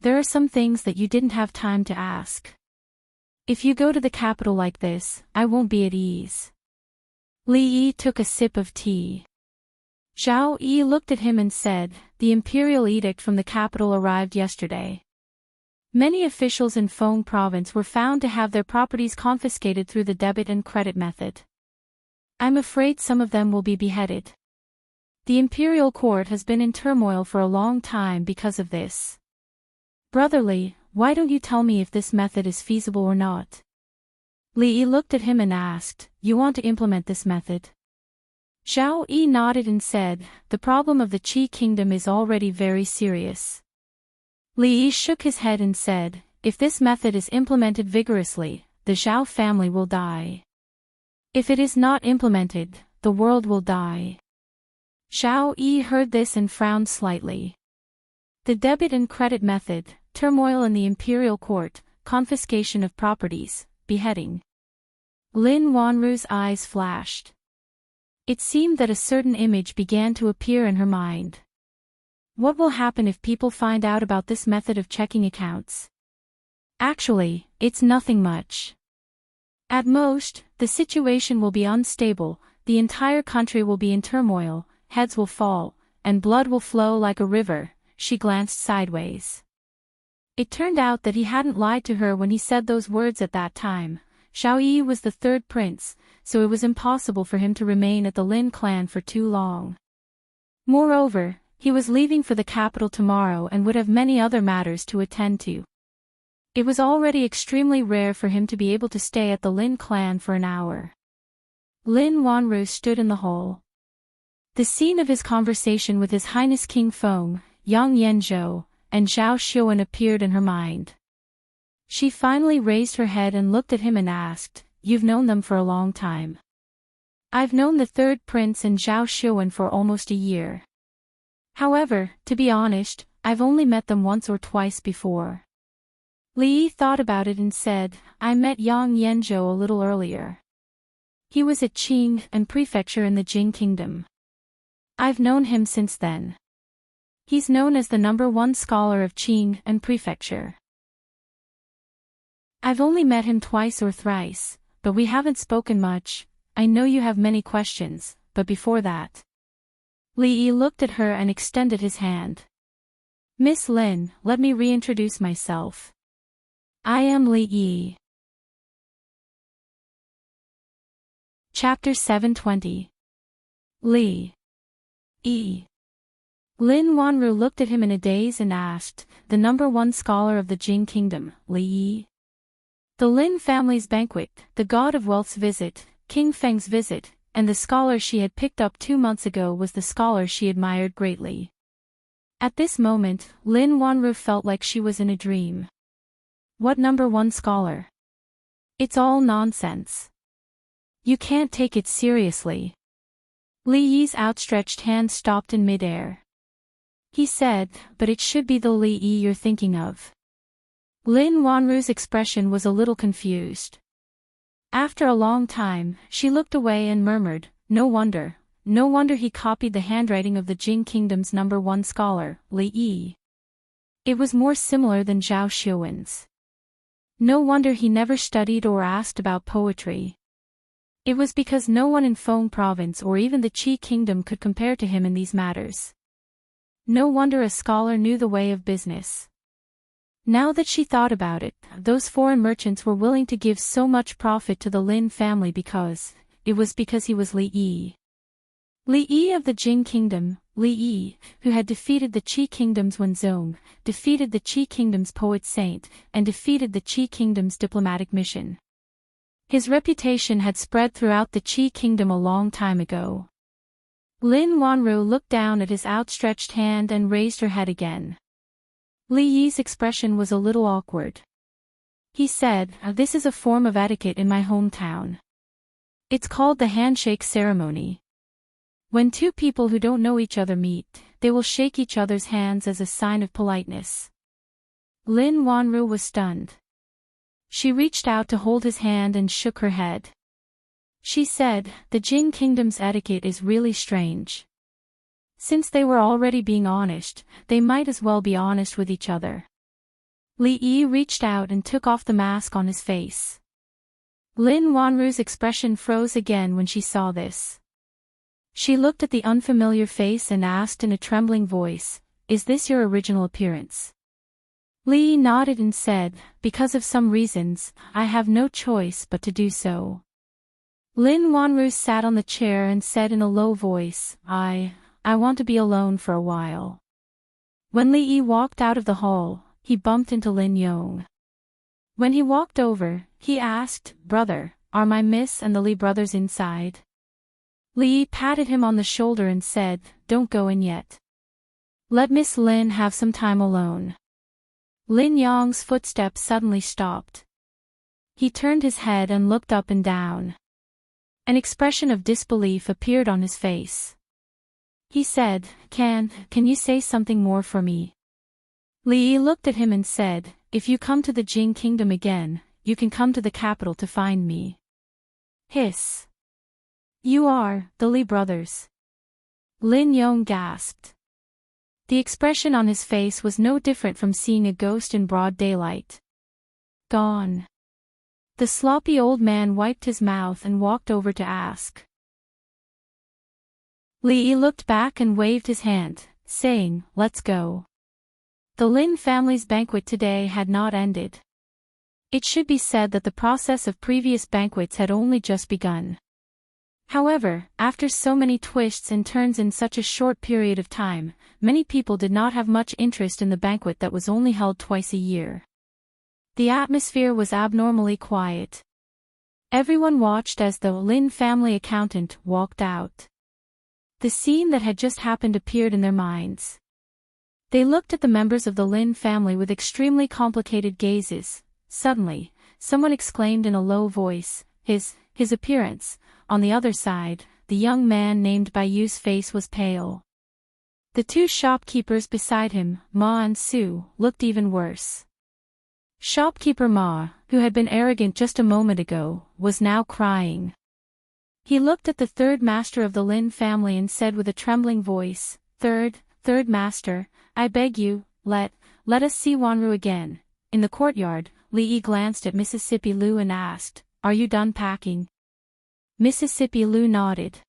There are some things that you didn't have time to ask. If you go to the capital like this, I won't be at ease." Li Yi took a sip of tea. Xiao Yi looked at him and said, "The imperial edict from the capital arrived yesterday. Many officials in Feng province were found to have their properties confiscated through the debit and credit method. I'm afraid some of them will be beheaded. The imperial court has been in turmoil for a long time because of this. Brother Li, why don't you tell me if this method is feasible or not?" Li Yi looked at him and asked, "You want to implement this method?" Xiao Yi nodded and said, "The problem of the Qi kingdom is already very serious." Li Yi shook his head and said, "If this method is implemented vigorously, the Zhao family will die. If it is not implemented, the world will die." Xiao Yi heard this and frowned slightly. The debit and credit method, turmoil in the imperial court, confiscation of properties, beheading. Lin Wanru's eyes flashed. It seemed that a certain image began to appear in her mind. What will happen if people find out about this method of checking accounts? Actually, it's nothing much. At most, the situation will be unstable, the entire country will be in turmoil, heads will fall, and blood will flow like a river. She glanced sideways. It turned out that he hadn't lied to her when he said those words at that time. Xiao Yi was the third prince, so it was impossible for him to remain at the Lin clan for too long. Moreover, he was leaving for the capital tomorrow and would have many other matters to attend to. It was already extremely rare for him to be able to stay at the Lin clan for an hour. Lin Wanru stood in the hall. The scene of his conversation with His Highness King Feng, Yang Yanzhou, and Zhao Xuan appeared in her mind. She finally raised her head and looked at him and asked, "You've known them for a long time?" "I've known the third prince and Zhao Xuan for almost a year. However, to be honest, I've only met them once or twice before." Li Yi thought about it and said, "I met Yang Yanzhou a little earlier. He was at Qing and prefecture in the Jing kingdom. I've known him since then. He's known as the #1 scholar of Qing and prefecture. I've only met him twice or thrice, but we haven't spoken much. I know you have many questions, but before that." Li Yi looked at her and extended his hand. "Miss Lin, let me reintroduce myself. I am Li Yi." Chapter 720. Li Yi. Lin Wanru looked at him in a daze and asked, "The #1 scholar of the Jing kingdom, Li Yi?" The Lin family's banquet, the god of wealth's visit, King Feng's visit, and the scholar she had picked up 2 months ago was the scholar she admired greatly. At this moment, Lin Wanru felt like she was in a dream. What #1 scholar? It's all nonsense. You can't take it seriously. Li Yi's outstretched hand stopped in midair. He said, "But it should be the Li Yi you're thinking of." Lin Wanru's expression was a little confused. After a long time, she looked away and murmured, no wonder he copied the handwriting of the Jing kingdom's #1 scholar, Li Yi. It was more similar than Zhao Xuan's. No wonder he never studied or asked about poetry. It was because no one in Feng province or even the Qi kingdom could compare to him in these matters. No wonder a scholar knew the way of business. Now that she thought about it, those foreign merchants were willing to give so much profit to the Lin family because he was Li Yi. Li Yi of the Jing kingdom, Li Yi, who had defeated the Qi kingdom's Wenzong, defeated the Qi kingdom's poet saint, and defeated the Qi kingdom's diplomatic mission. His reputation had spread throughout the Qi kingdom a long time ago. Lin Wanru looked down at his outstretched hand and raised her head again. Li Yi's expression was a little awkward. He said, "This is a form of etiquette in my hometown. It's called the handshake ceremony. When two people who don't know each other meet, they will shake each other's hands as a sign of politeness." Lin Wanru was stunned. She reached out to hold his hand and shook her head. She said, "The Jing kingdom's etiquette is really strange. Since they were already being honest, they might as well be honest with each other." Li Yi reached out and took off the mask on his face. Lin Wanru's expression froze again when she saw this. She looked at the unfamiliar face and asked in a trembling voice, "Is this your original appearance?" Li Yi nodded and said, "Because of some reasons, I have no choice but to do so." Lin Wanru sat on the chair and said in a low voice, I want to be alone for a while." When Li Yi walked out of the hall, he bumped into Lin Yong. When he walked over, he asked, "Brother, are my Miss and the Li brothers inside?" Li Yi patted him on the shoulder and said, "Don't go in yet. Let Miss Lin have some time alone." Lin Yong's footsteps suddenly stopped. He turned his head and looked up and down. An expression of disbelief appeared on his face. He said, Can you say something more for me?" Li Yi looked at him and said, "If you come to the Jing kingdom again, you can come to the capital to find me." Hiss. "You are the Li brothers?" Lin Yong gasped. The expression on his face was no different from seeing a ghost in broad daylight. "Gone." The sloppy old man wiped his mouth and walked over to ask. Li Yi looked back and waved his hand, saying, "Let's go." The Lin family's banquet today had not ended. It should be said that the process of previous banquets had only just begun. However, after so many twists and turns in such a short period of time, many people did not have much interest in the banquet that was only held twice a year. The atmosphere was abnormally quiet. Everyone watched as the Lin family accountant walked out. The scene that had just happened appeared in their minds. They looked at the members of the Lin family with extremely complicated gazes. Suddenly, someone exclaimed in a low voice, His appearance. On the other side, the young man named Baiyu's face was pale. The two shopkeepers beside him, Ma and Su, looked even worse. Shopkeeper Ma, who had been arrogant just a moment ago, was now crying. He looked at the third master of the Lin family and said with a trembling voice, Third master, I beg you, let us see Wanru again." In the courtyard, Li Yi glanced at Mississippi Lu and asked, "Are you done packing?" Mississippi Lu nodded.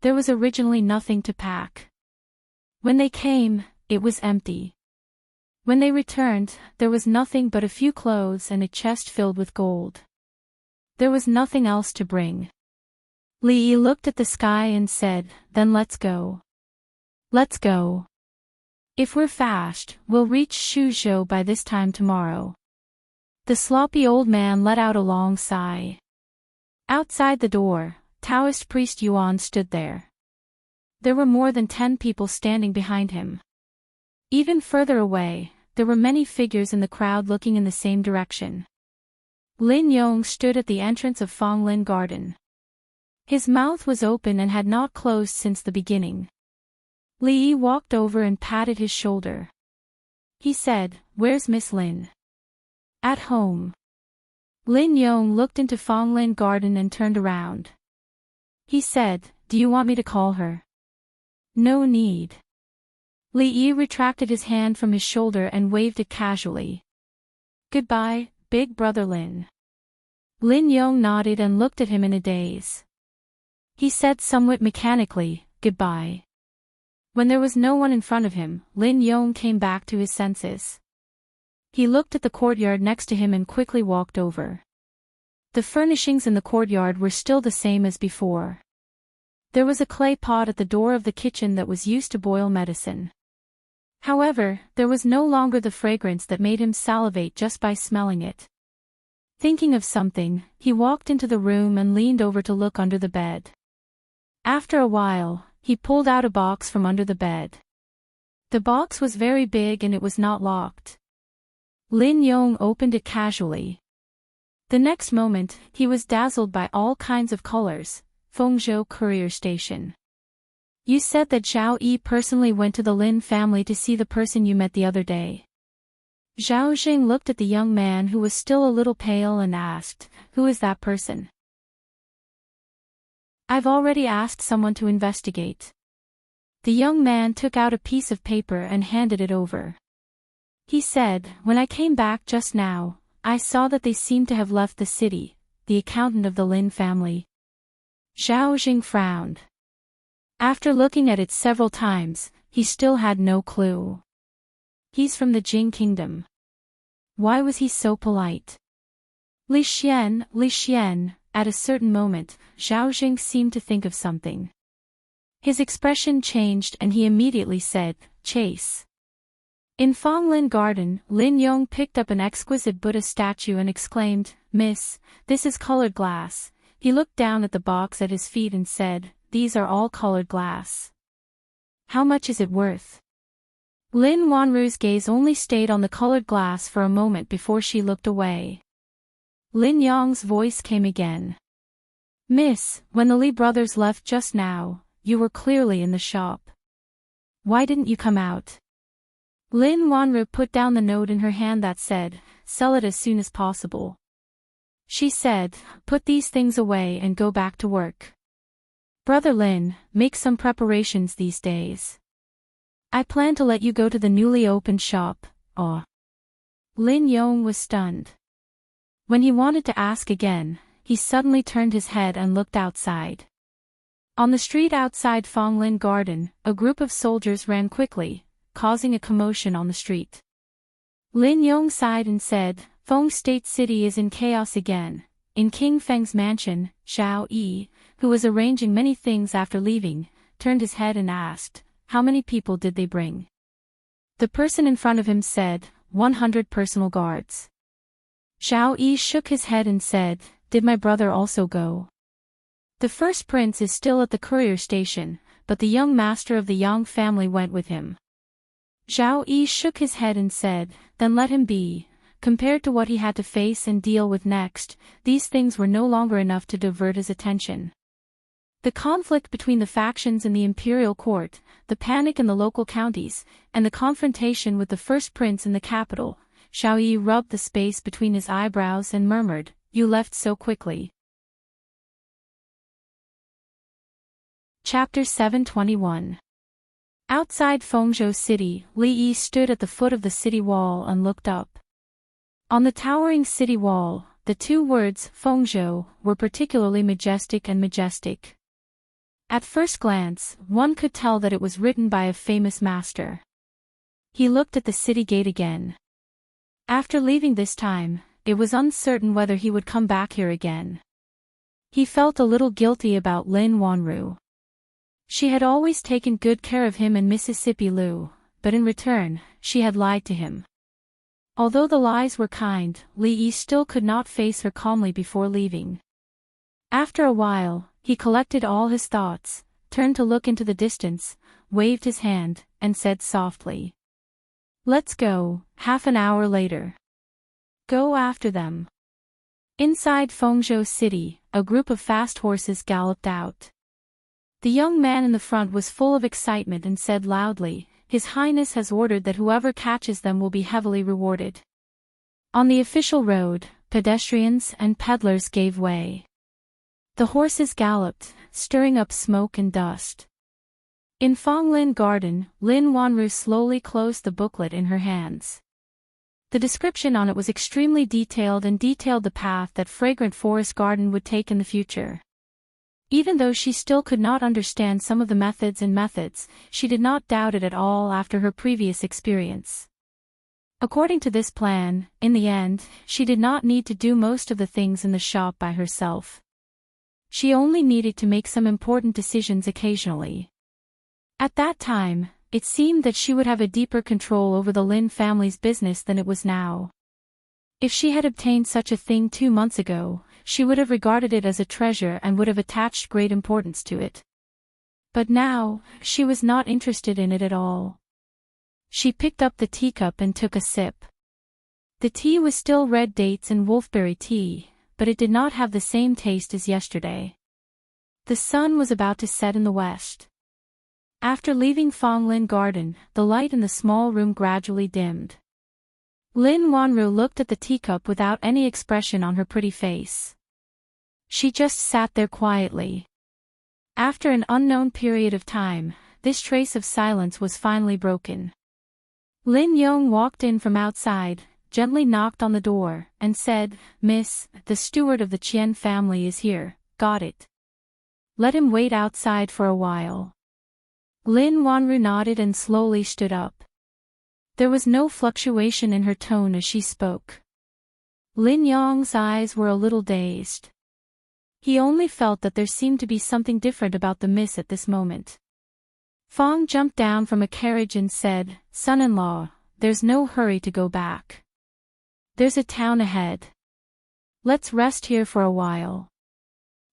There was originally nothing to pack. When they came, it was empty. When they returned, there was nothing but a few clothes and a chest filled with gold. There was nothing else to bring. Li Yi looked at the sky and said, "Then let's go. Let's go. If we're fast, we'll reach Shuzhou by this time tomorrow." The sloppy old man let out a long sigh. Outside the door, Taoist priest Yuan stood there. There were more than 10 people standing behind him. Even further away, there were many figures in the crowd looking in the same direction. Lin Yong stood at the entrance of Fonglin Garden. His mouth was open and had not closed since the beginning. Li Yi walked over and patted his shoulder. He said, "Where's Miss Lin?" "At home." Lin Yong looked into Fonglin Garden and turned around. He said, "Do you want me to call her?" "No need." Li Yi retracted his hand from his shoulder and waved it casually. "Goodbye, big brother Lin." Lin Yong nodded and looked at him in a daze. He said somewhat mechanically, "Goodbye." When there was no one in front of him, Lin Yong came back to his senses. He looked at the courtyard next to him and quickly walked over. The furnishings in the courtyard were still the same as before. There was a clay pot at the door of the kitchen that was used to boil medicine. However, there was no longer the fragrance that made him salivate just by smelling it. Thinking of something, he walked into the room and leaned over to look under the bed. After a while, he pulled out a box from under the bed. The box was very big and it was not locked. Lin Yong opened it casually. The next moment, he was dazzled by all kinds of colors. Fengzhou Courier Station. You said that Zhao Yi personally went to the Lin family to see the person you met the other day. Zhao Jing looked at the young man who was still a little pale and asked, "Who is that person?" "I've already asked someone to investigate." The young man took out a piece of paper and handed it over. He said, "When I came back just now, I saw that they seemed to have left the city, the accountant of the Lin family." Zhao Jing frowned. After looking at it several times, he still had no clue. He's from the Jing kingdom. Why was he so polite? Li Xian, at a certain moment, Zhao Jing seemed to think of something. His expression changed and he immediately said, "Chase." In Fonglin Garden, Lin Yong picked up an exquisite Buddha statue and exclaimed, "Miss, this is colored glass." He looked down at the box at his feet and said, "These are all colored glass. How much is it worth?" Lin Wanru's gaze only stayed on the colored glass for a moment before she looked away. Lin Yong's voice came again. "Miss, when the Li brothers left just now, you were clearly in the shop. Why didn't you come out?" Lin Wanru put down the note in her hand that said, "Sell it as soon as possible." She said, "Put these things away and go back to work. Brother Lin, make some preparations these days. I plan to let you go to the newly opened shop." Oh. Lin Yong was stunned. When he wanted to ask again, he suddenly turned his head and looked outside. On the street outside Fonglin Garden, a group of soldiers ran quickly, causing a commotion on the street. Lin Yong sighed and said, "Feng State City is in chaos again." In King Feng's mansion, Zhao Yi, who was arranging many things after leaving, turned his head and asked, "How many people did they bring?" The person in front of him said, 100 personal guards. Zhao Yi shook his head and said, "Did my brother also go?" "The first prince is still at the courier station, but the young master of the Yang family went with him." Zhao Yi shook his head and said, "Then let him be." Compared to what he had to face and deal with next, these things were no longer enough to divert his attention. The conflict between the factions in the imperial court, the panic in the local counties, and the confrontation with the first prince in the capital, Zhao Yi rubbed the space between his eyebrows and murmured, "You left so quickly." Chapter 721. Outside Fengzhou City, Li Yi stood at the foot of the city wall and looked up. On the towering city wall, the two words, Fengzhou, were particularly majestic and majestic. At first glance, one could tell that it was written by a famous master. He looked at the city gate again. After leaving this time, it was uncertain whether he would come back here again. He felt a little guilty about Lin Wanru. She had always taken good care of him and Mississippi Lu, but in return, she had lied to him. Although the lies were kind, Li Yi still could not face her calmly before leaving. After a while, he collected all his thoughts, turned to look into the distance, waved his hand, and said softly, "Let's go." Half an hour later. Go after them. Inside Fengzhou City, a group of fast horses galloped out. The young man in the front was full of excitement and said loudly, "His Highness has ordered that whoever catches them will be heavily rewarded." On the official road, pedestrians and peddlers gave way. The horses galloped, stirring up smoke and dust. In Fonglin Garden, Lin Wanru slowly closed the booklet in her hands. The description on it was extremely detailed and detailed the path that fragrant forest garden would take in the future. Even though she still could not understand some of the methods, she did not doubt it at all after her previous experience. According to this plan, in the end, she did not need to do most of the things in the shop by herself. She only needed to make some important decisions occasionally. At that time, it seemed that she would have a deeper control over the Lin family's business than it was now. If she had obtained such a thing 2 months ago, she would have regarded it as a treasure and would have attached great importance to it. But now, she was not interested in it at all. She picked up the teacup and took a sip. The tea was still red dates and wolfberry tea, but it did not have the same taste as yesterday. The sun was about to set in the west. After leaving Fonglin Garden, the light in the small room gradually dimmed. Lin Wanru looked at the teacup without any expression on her pretty face. She just sat there quietly. After an unknown period of time, this trace of silence was finally broken. Lin Yong walked in from outside, gently knocked on the door, and said, "Miss, the steward of the Qian family is here, got it. Let him wait outside for a while." Lin Wanru nodded and slowly stood up. There was no fluctuation in her tone as she spoke. Lin Yong's eyes were a little dazed. He only felt that there seemed to be something different about the miss at this moment. Fong jumped down from a carriage and said, "Son-in-law, there's no hurry to go back. There's a town ahead. Let's rest here for a while.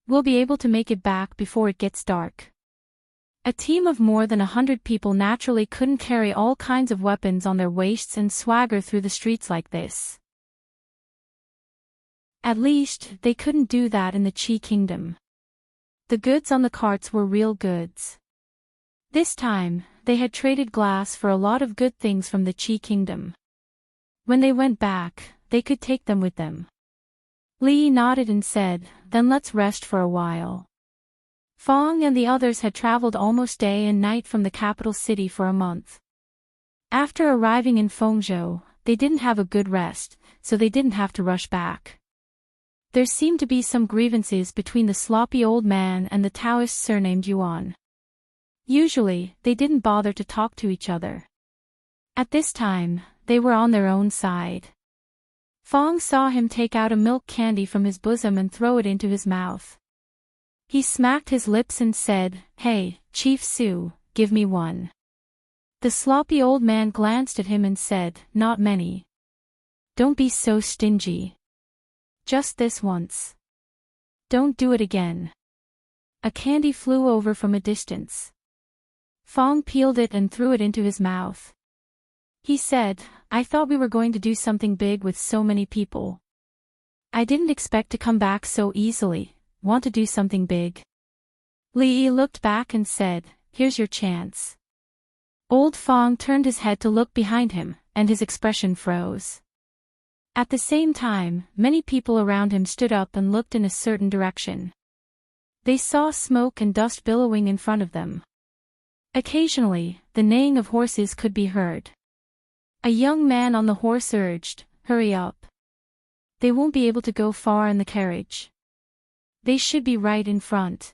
We'll be able to make it back before it gets dark." A team of more than 100 people naturally couldn't carry all kinds of weapons on their waists and swagger through the streets like this. At least, they couldn't do that in the Qi Kingdom. The goods on the carts were real goods. This time, they had traded glass for a lot of good things from the Qi Kingdom. When they went back, they could take them with them. Li nodded and said, "Then let's rest for a while." Fong and the others had traveled almost day and night from the capital city for a month. After arriving in Fengzhou, they didn't have a good rest, so they didn't have to rush back. There seemed to be some grievances between the sloppy old man and the Taoist surnamed Yuan. Usually, they didn't bother to talk to each other. At this time, they were on their own side. Fong saw him take out a milk candy from his bosom and throw it into his mouth. He smacked his lips and said, "Hey, Chief Su, give me one." The sloppy old man glanced at him and said, "Not many. Don't be so stingy. Just this once. Don't do it again." A candy flew over from a distance. Fong peeled it and threw it into his mouth. He said, "I thought we were going to do something big with so many people. I didn't expect to come back so easily. Want to do something big?" Li looked back and said, "Here's your chance." Old Fong turned his head to look behind him, and his expression froze. At the same time, many people around him stood up and looked in a certain direction. They saw smoke and dust billowing in front of them. Occasionally, the neighing of horses could be heard. A young man on the horse urged, "Hurry up. They won't be able to go far in the carriage. They should be right in front."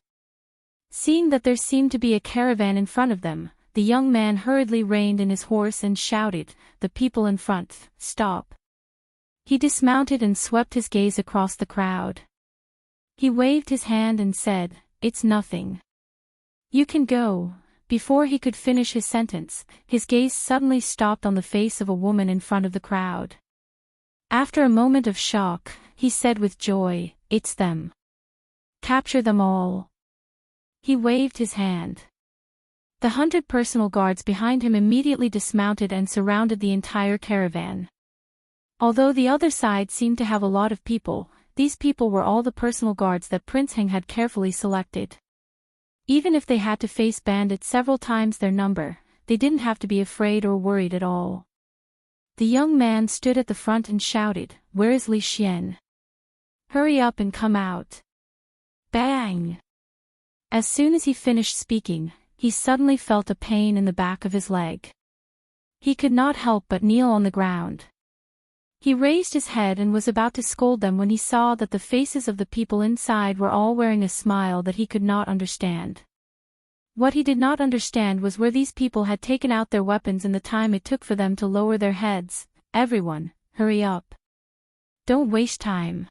Seeing that there seemed to be a caravan in front of them, the young man hurriedly reined in his horse and shouted, "The people in front, stop." He dismounted and swept his gaze across the crowd. He waved his hand and said, "It's nothing. You can go." Before he could finish his sentence, his gaze suddenly stopped on the face of a woman in front of the crowd. After a moment of shock, he said with joy, "It's them. Capture them all." He waved his hand. The 100 personal guards behind him immediately dismounted and surrounded the entire caravan. Although the other side seemed to have a lot of people, these people were all the personal guards that Prince Heng had carefully selected. Even if they had to face bandits several times their number, they didn't have to be afraid or worried at all. The young man stood at the front and shouted, "Where is Li Xian? Hurry up and come out." Bang! As soon as he finished speaking, he suddenly felt a pain in the back of his leg. He could not help but kneel on the ground. He raised his head and was about to scold them when he saw that the faces of the people inside were all wearing a smile that he could not understand. What he did not understand was where these people had taken out their weapons and the time it took for them to lower their heads. Everyone, hurry up. Don't waste time.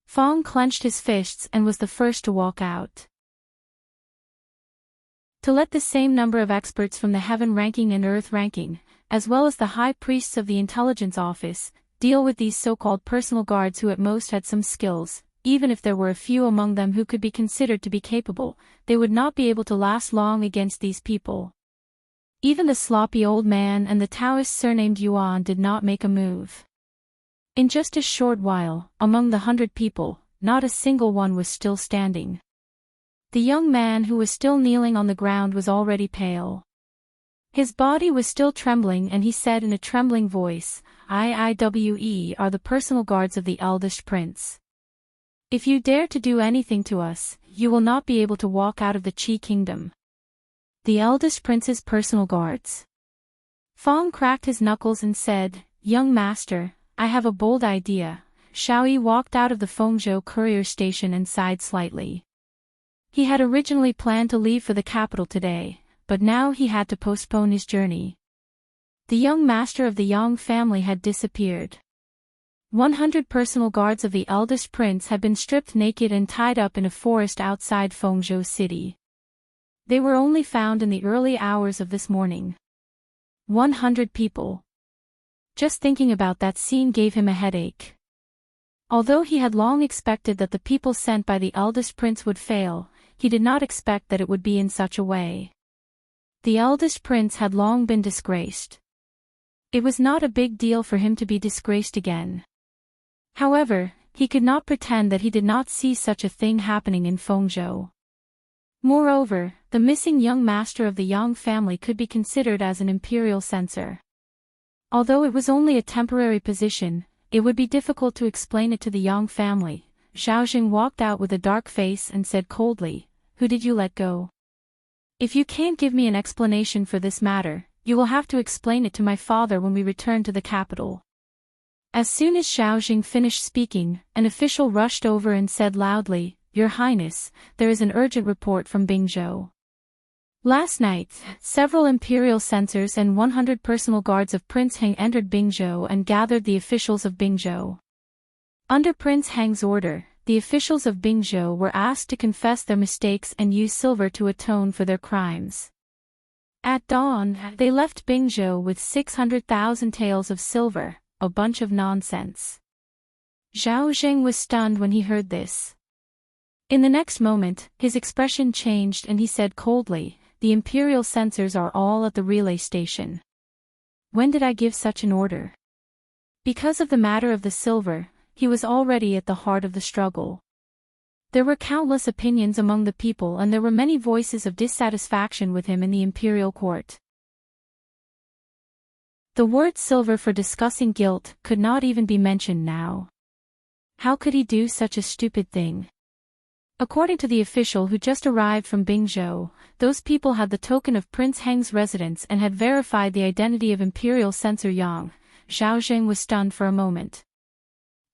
Fong clenched his fists and was the first to walk out. To let the same number of experts from the Heaven ranking and Earth ranking, as well as the high priests of the intelligence office, deal with these so-called personal guards who at most had some skills, even if there were a few among them who could be considered to be capable, they would not be able to last long against these people. Even the sloppy old man and the Taoist surnamed Yuan did not make a move. In just a short while, among the 100 people, not a single one was still standing. The young man who was still kneeling on the ground was already pale. His body was still trembling and he said in a trembling voice, "IIWE are the personal guards of the eldest prince. If you dare to do anything to us, you will not be able to walk out of the Qi kingdom." The eldest prince's personal guards. Fong cracked his knuckles and said, "Young master, I have a bold idea." Xiaoyi walked out of the Fengzhou courier station and sighed slightly. He had originally planned to leave for the capital today, but now he had to postpone his journey. The young master of the Yang family had disappeared. 100 personal guards of the eldest prince had been stripped naked and tied up in a forest outside Fengzhou city. They were only found in the early hours of this morning. 100 people. Just thinking about that scene gave him a headache. Although he had long expected that the people sent by the eldest prince would fail, he did not expect that it would be in such a way. The eldest prince had long been disgraced. It was not a big deal for him to be disgraced again. However, he could not pretend that he did not see such a thing happening in Fengzhou. Moreover, the missing young master of the Yang family could be considered as an imperial censor. Although it was only a temporary position, it would be difficult to explain it to the Yang family. Zhao walked out with a dark face and said coldly, "Who did you let go? If you can't give me an explanation for this matter, you will have to explain it to my father when we return to the capital." As soon as Zhao finished speaking, an official rushed over and said loudly, "Your Highness, there is an urgent report from Bingzhou. Last night, several imperial censors and 100 personal guards of Prince Heng entered Bingzhou and gathered the officials of Bingzhou. Under Prince Heng's order, the officials of Bingzhou were asked to confess their mistakes and use silver to atone for their crimes. At dawn, they left Bingzhou with 600,000 taels of silver, a bunch of nonsense." Zhao Zheng was stunned when he heard this. In the next moment, his expression changed and he said coldly, "The imperial censors are all at the relay station. When did I give such an order?" Because of the matter of the silver, he was already at the heart of the struggle. There were countless opinions among the people and there were many voices of dissatisfaction with him in the imperial court. The word silver for discussing guilt could not even be mentioned now. How could he do such a stupid thing? According to the official who just arrived from Bingzhou, those people had the token of Prince Heng's residence and had verified the identity of Imperial Censor Yang. Zhao Zheng was stunned for a moment.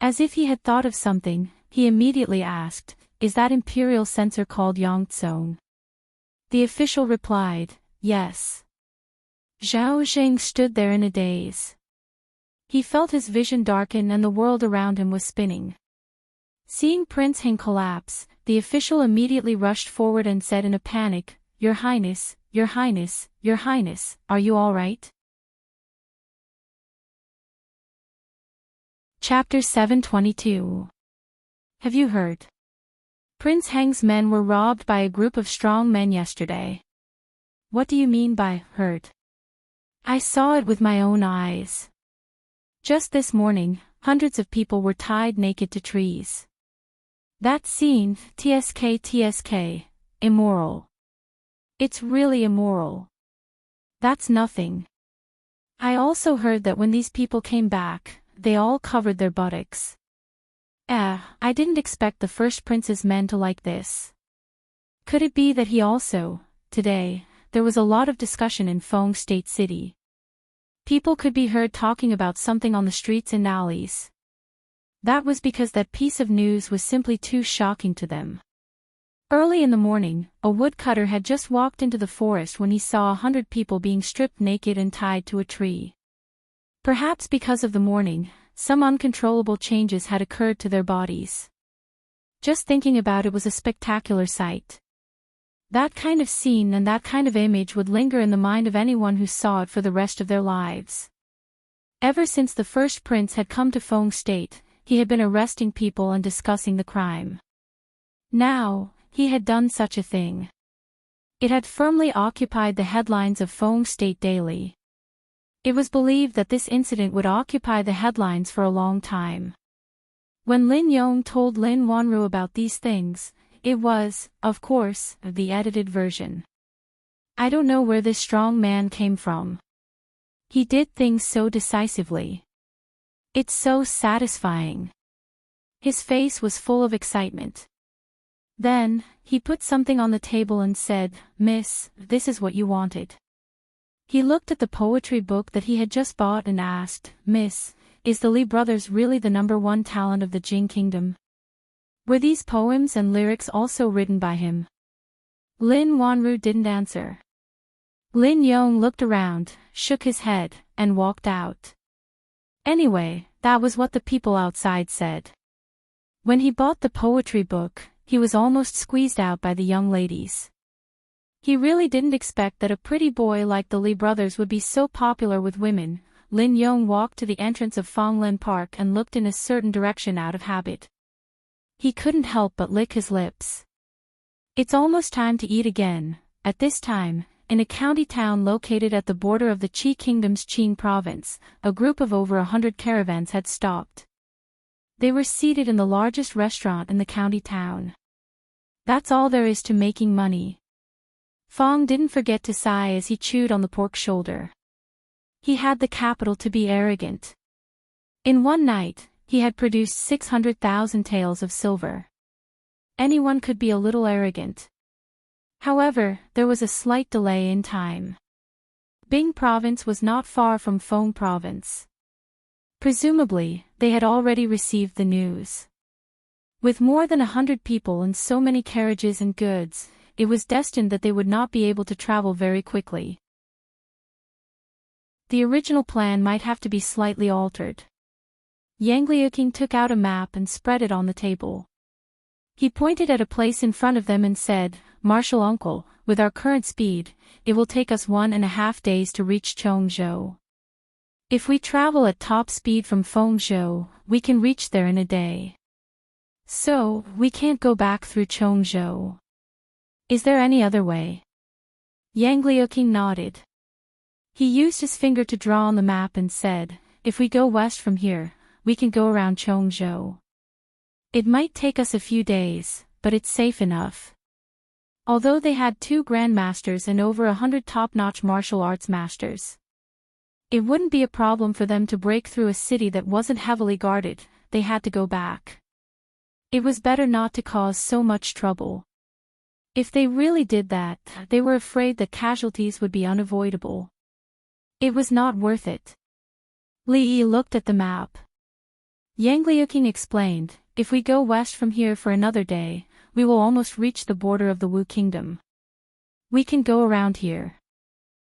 As if he had thought of something, he immediately asked, "Is that Imperial Censor called Yang Tsong?" The official replied, "Yes." Zhao Zheng stood there in a daze. He felt his vision darken and the world around him was spinning. Seeing Prince Heng collapse, the official immediately rushed forward and said in a panic, "Your Highness, Your Highness, Your Highness, are you all right?" Chapter 722. Have you heard? Prince Heng's men were robbed by a group of strong men yesterday. What do you mean by heard? I saw it with my own eyes. Just this morning, hundreds of people were tied naked to trees. That scene, TSK, immoral. It's really immoral. That's nothing. I also heard that when these people came back, they all covered their buttocks. I didn't expect the first prince's men to like this. Could it be that he also, today, there was a lot of discussion in Feng State City. People could be heard talking about something on the streets and alleys. That was because that piece of news was simply too shocking to them. Early in the morning, a woodcutter had just walked into the forest when he saw 100 people being stripped naked and tied to a tree. Perhaps because of the morning, some uncontrollable changes had occurred to their bodies. Just thinking about it was a spectacular sight. That kind of scene and that kind of image would linger in the mind of anyone who saw it for the rest of their lives. Ever since the first prince had come to Feng State, he had been arresting people and discussing the crime. Now, he had done such a thing. It had firmly occupied the headlines of Feng State daily. It was believed that this incident would occupy the headlines for a long time. When Lin Yong told Lin Wanru about these things, it was, of course, the edited version. I don't know where this strong man came from. He did things so decisively. It's so satisfying. His face was full of excitement. Then, he put something on the table and said, "Miss, this is what you wanted." He looked at the poetry book that he had just bought and asked, "Miss, is the Li brothers really the #1 talent of the Jing Kingdom? Were these poems and lyrics also written by him?" Lin Wanru didn't answer. Lin Yong looked around, shook his head, and walked out. Anyway, that was what the people outside said. When he bought the poetry book, he was almost squeezed out by the young ladies. He really didn't expect that a pretty boy like the Li brothers would be so popular with women. Lin Yong walked to the entrance of Fonglin Park and looked in a certain direction out of habit. He couldn't help but lick his lips. It's almost time to eat again. At this time, in a county town located at the border of the Qi Kingdom's Qing province, a group of over 100 caravans had stopped. They were seated in the largest restaurant in the county town. That's all there is to making money. Fong didn't forget to sigh as he chewed on the pork shoulder. He had the capital to be arrogant. In one night, he had produced 600,000 taels of silver. Anyone could be a little arrogant. However, there was a slight delay in time. Bing province was not far from Feng province. Presumably, they had already received the news. With more than 100 people and so many carriages and goods, it was destined that they would not be able to travel very quickly. The original plan might have to be slightly altered. Yang Liuqing took out a map and spread it on the table. He pointed at a place in front of them and said, "Marshal Uncle, with our current speed, it will take us 1.5 days to reach Chongzhou. If we travel at top speed from Fengzhou, we can reach there in a day. So, we can't go back through Chongzhou. Is there any other way?" Yang Liuqing nodded. He used his finger to draw on the map and said, "If we go west from here, we can go around Chongzhou. It might take us a few days, but it's safe enough." Although they had 2 grandmasters and over 100 top-notch martial arts masters, it wouldn't be a problem for them to break through a city that wasn't heavily guarded. They had to go back. It was better not to cause so much trouble. If they really did that, they were afraid that casualties would be unavoidable. It was not worth it. Li Yi looked at the map. Yang Liuqing explained, "If we go west from here for another day, we will almost reach the border of the Wu Kingdom. We can go around here.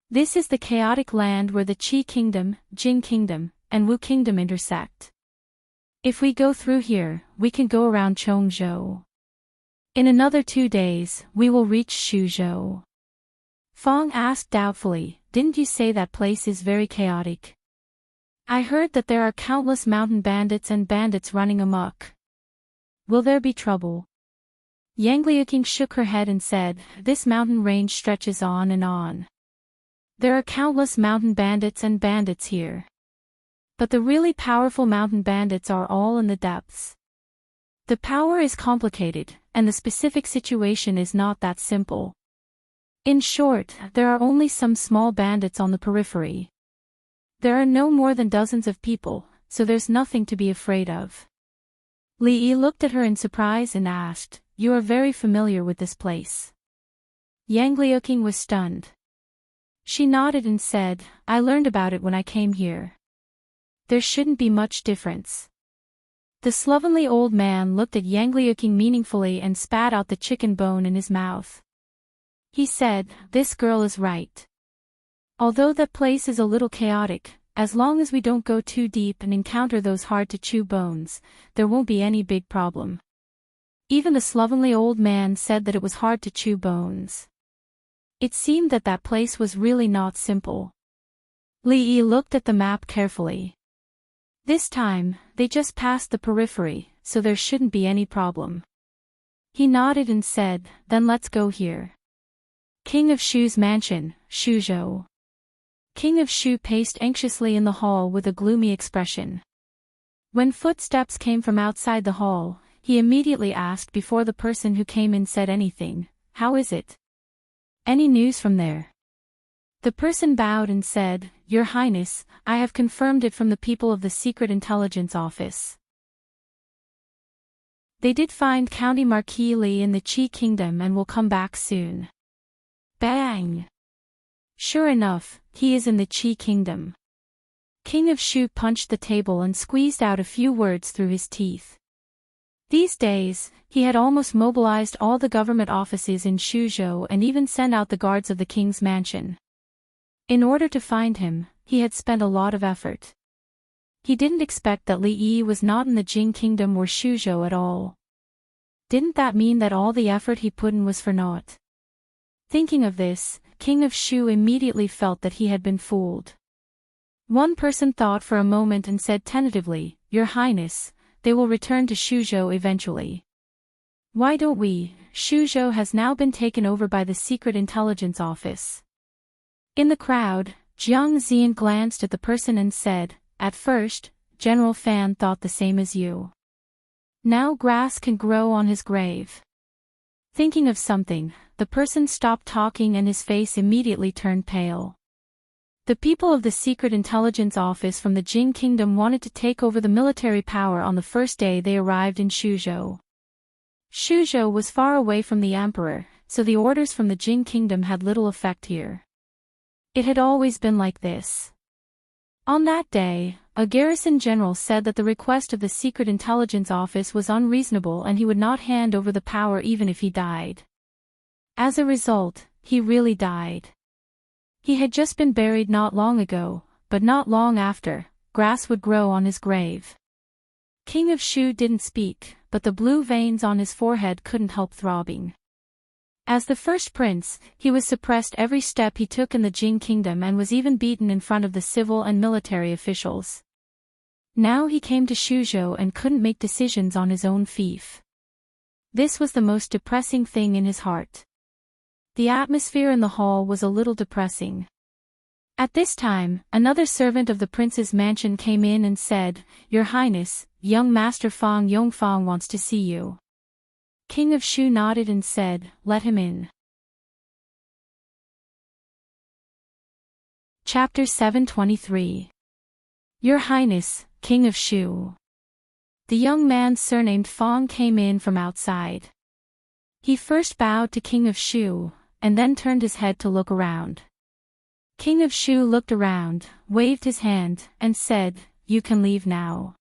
This is the chaotic land where the Qi Kingdom, Jing Kingdom, and Wu Kingdom intersect. If we go through here, we can go around Chongzhou. In another 2 days, we will reach Shuzhou." Fong asked doubtfully, "Didn't you say that place is very chaotic? I heard that there are countless mountain bandits and bandits running amok. Will there be trouble?" Yang Liuqing shook her head and said, "This mountain range stretches on and on. There are countless mountain bandits and bandits here. But the really powerful mountain bandits are all in the depths. The power is complicated, and the specific situation is not that simple. In short, there are only some small bandits on the periphery. There are no more than dozens of people, so there's nothing to be afraid of." Li Yi looked at her in surprise and asked, "You are very familiar with this place?" Yang Liuqing was stunned. She nodded and said, I learned about it when I came here. There shouldn't be much difference. The slovenly old man looked at Yang Liuqing meaningfully and spat out the chicken bone in his mouth. He said, this girl is right. Although that place is a little chaotic, as long as we don't go too deep and encounter those hard-to-chew bones, there won't be any big problem. Even the slovenly old man said that it was hard to chew bones. It seemed that that place was really not simple. Li Yi looked at the map carefully. This time, they just passed the periphery, so there shouldn't be any problem. He nodded and said, then let's go here. King of Shu's mansion, Shuzhou. King of Shu paced anxiously in the hall with a gloomy expression. When footsteps came from outside the hall, he immediately asked before the person who came in said anything, how is it? Any news from there? The person bowed and said, Your Highness, I have confirmed it from the people of the Secret Intelligence Office. They did find County Marquis Li in the Qi Kingdom and will come back soon. Bang! Sure enough, he is in the Qi Kingdom. King of Shu punched the table and squeezed out a few words through his teeth. These days, he had almost mobilized all the government offices in Shuzhou and even sent out the guards of the king's mansion. In order to find him, he had spent a lot of effort. He didn't expect that Li Yi was not in the Jing Kingdom or Shuzhou at all. Didn't that mean that all the effort he put in was for naught? Thinking of this, King of Shu immediately felt that he had been fooled. One person thought for a moment and said tentatively, Your Highness, they will return to Shuzhou eventually. Why don't we? Shuzhou has now been taken over by the Secret Intelligence Office. In the crowd, Jiang Zian glanced at the person and said, At first, General Fan thought the same as you. Now grass can grow on his grave. Thinking of something, the person stopped talking and his face immediately turned pale. The people of the Secret Intelligence Office from the Jing Kingdom wanted to take over the military power on the first day they arrived in Shuzhou. Shuzhou was far away from the emperor, so the orders from the Jing Kingdom had little effect here. It had always been like this. On that day, a garrison general said that the request of the Secret Intelligence Office was unreasonable and he would not hand over the power even if he died. As a result, he really died. He had just been buried not long ago, but not long after, grass would grow on his grave. King of Shu didn't speak, but the blue veins on his forehead couldn't help throbbing. As the first prince, he was suppressed every step he took in the Jing Kingdom and was even beaten in front of the civil and military officials. Now he came to Shuzhou and couldn't make decisions on his own fief. This was the most depressing thing in his heart. The atmosphere in the hall was a little depressing. At this time, another servant of the prince's mansion came in and said, Your Highness, young Master Fang Yongfang wants to see you. King of Shu nodded and said, Let him in. Chapter 723. Your Highness, King of Shu. The young man surnamed Fang came in from outside. He first bowed to King of Shu, and then turned his head to look around. King of Shu looked around, waved his hand, and said, You can leave now.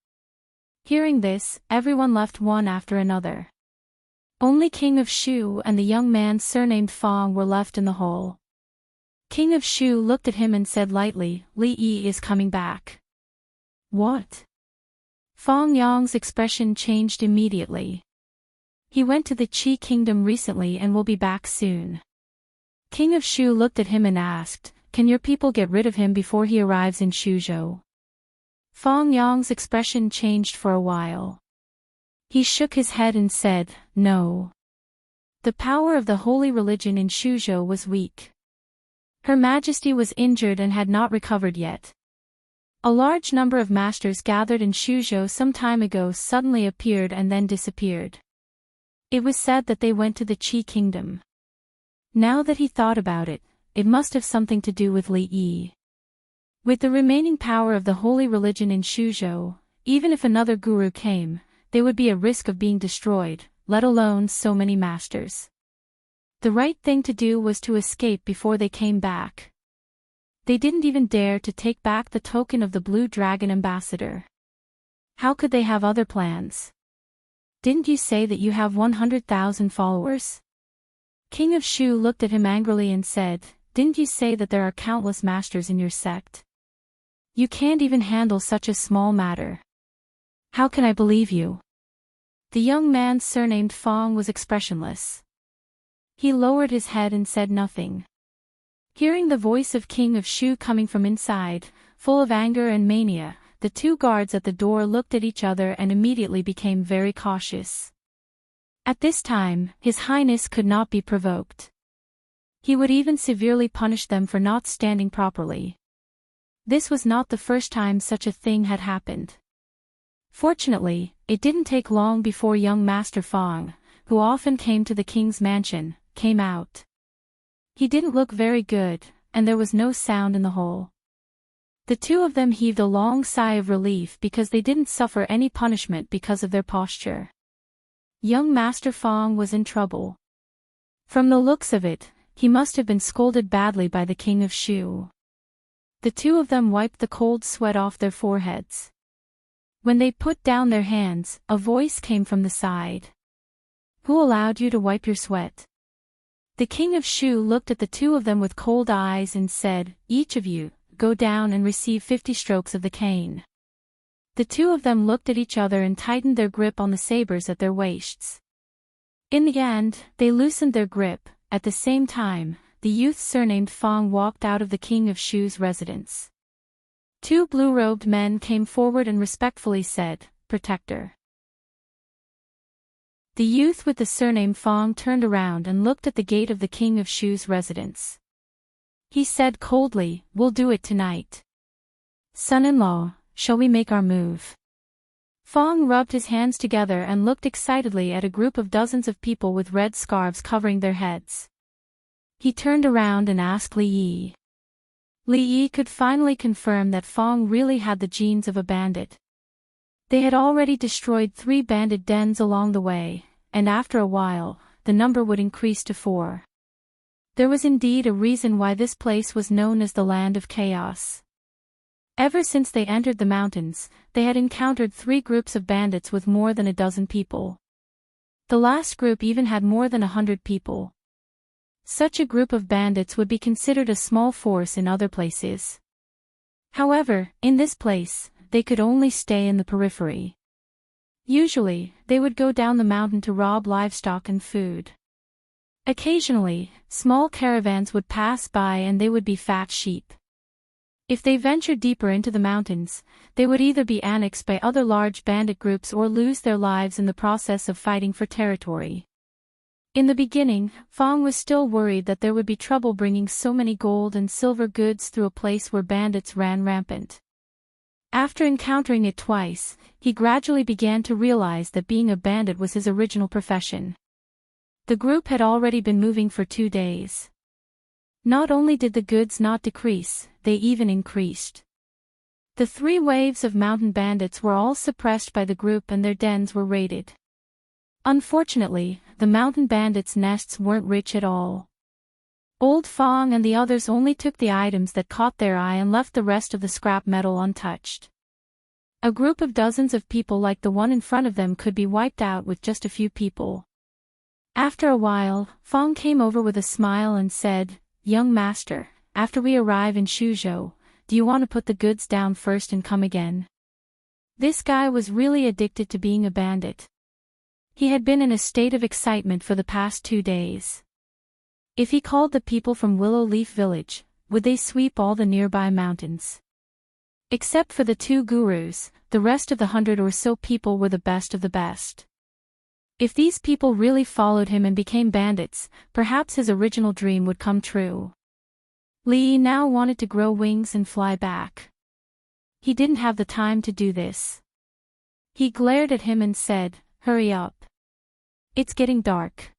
Hearing this, everyone left one after another. Only King of Shu and the young man surnamed Fang were left in the hall. King of Shu looked at him and said lightly, Li Yi is coming back. What? Fang Yang's expression changed immediately. He went to the Qi Kingdom recently and will be back soon. King of Shu looked at him and asked, Can your people get rid of him before he arrives in Shuzhou? Fang Yang's expression changed for a while. He shook his head and said, No. The power of the holy religion in Shuzhou was weak. Her Majesty was injured and had not recovered yet. A large number of masters gathered in Shuzhou some time ago suddenly appeared and then disappeared. It was said that they went to the Qi Kingdom. Now that he thought about it, it must have something to do with Li Yi. With the remaining power of the holy religion in Shuzhou, even if another guru came, they would be at risk of being destroyed, let alone so many masters. The right thing to do was to escape before they came back. They didn't even dare to take back the token of the Blue Dragon ambassador. How could they have other plans? Didn't you say that you have 100,000 followers? King of Shu looked at him angrily and said, didn't you say that there are countless masters in your sect? You can't even handle such a small matter. How can I believe you? The young man surnamed Fong was expressionless. He lowered his head and said nothing. Hearing the voice of King of Shu coming from inside, full of anger and mania, the two guards at the door looked at each other and immediately became very cautious. At this time, His Highness could not be provoked. He would even severely punish them for not standing properly. This was not the first time such a thing had happened. Fortunately, it didn't take long before young Master Fong, who often came to the king's mansion, came out. He didn't look very good, and there was no sound in the hole. The two of them heaved a long sigh of relief because they didn't suffer any punishment because of their posture. Young Master Fong was in trouble. From the looks of it, he must have been scolded badly by the King of Shu. The two of them wiped the cold sweat off their foreheads. When they put down their hands, a voice came from the side. Who allowed you to wipe your sweat? The King of Shu looked at the two of them with cold eyes and said, each of you, go down and receive 50 strokes of the cane. The two of them looked at each other and tightened their grip on the sabers at their waists. In the end, they loosened their grip. At the same time, the youth surnamed Fong walked out of the King of Shu's residence. Two blue-robed men came forward and respectfully said, Protector. The youth with the surname Fong turned around and looked at the gate of the King of Shu's residence. He said coldly, we'll do it tonight. Son-in-law, shall we make our move? Fong rubbed his hands together and looked excitedly at a group of dozens of people with red scarves covering their heads. He turned around and asked Li Yi. Li Yi could finally confirm that Fong really had the genes of a bandit. They had already destroyed 3 bandit dens along the way, and after a while, the number would increase to 4. There was indeed a reason why this place was known as the Land of Chaos. Ever since they entered the mountains, they had encountered 3 groups of bandits with more than a dozen people. The last group even had more than 100 people. Such a group of bandits would be considered a small force in other places. However, in this place, they could only stay in the periphery. Usually, they would go down the mountain to rob livestock and food. Occasionally, small caravans would pass by and they would be fat sheep. If they ventured deeper into the mountains, they would either be annexed by other large bandit groups or lose their lives in the process of fighting for territory. In the beginning, Fong was still worried that there would be trouble bringing so many gold and silver goods through a place where bandits ran rampant. After encountering it twice, he gradually began to realize that being a bandit was his original profession. The group had already been moving for 2 days. Not only did the goods not decrease, they even increased. The 3 waves of mountain bandits were all suppressed by the group and their dens were raided. Unfortunately, the mountain bandits' nests weren't rich at all. Old Fong and the others only took the items that caught their eye and left the rest of the scrap metal untouched. A group of dozens of people like the one in front of them could be wiped out with just a few people. After a while, Fong came over with a smile and said, Young master, after we arrive in Shuzhou, do you want to put the goods down first and come again? This guy was really addicted to being a bandit. He had been in a state of excitement for the past 2 days. If he called the people from Willow Leaf Village, would they sweep all the nearby mountains? Except for the 2 gurus, the rest of the 100 or so people were the best of the best. If these people really followed him and became bandits, perhaps his original dream would come true. Li now wanted to grow wings and fly back. He didn't have the time to do this. He glared at him and said, Hurry up. It's getting dark.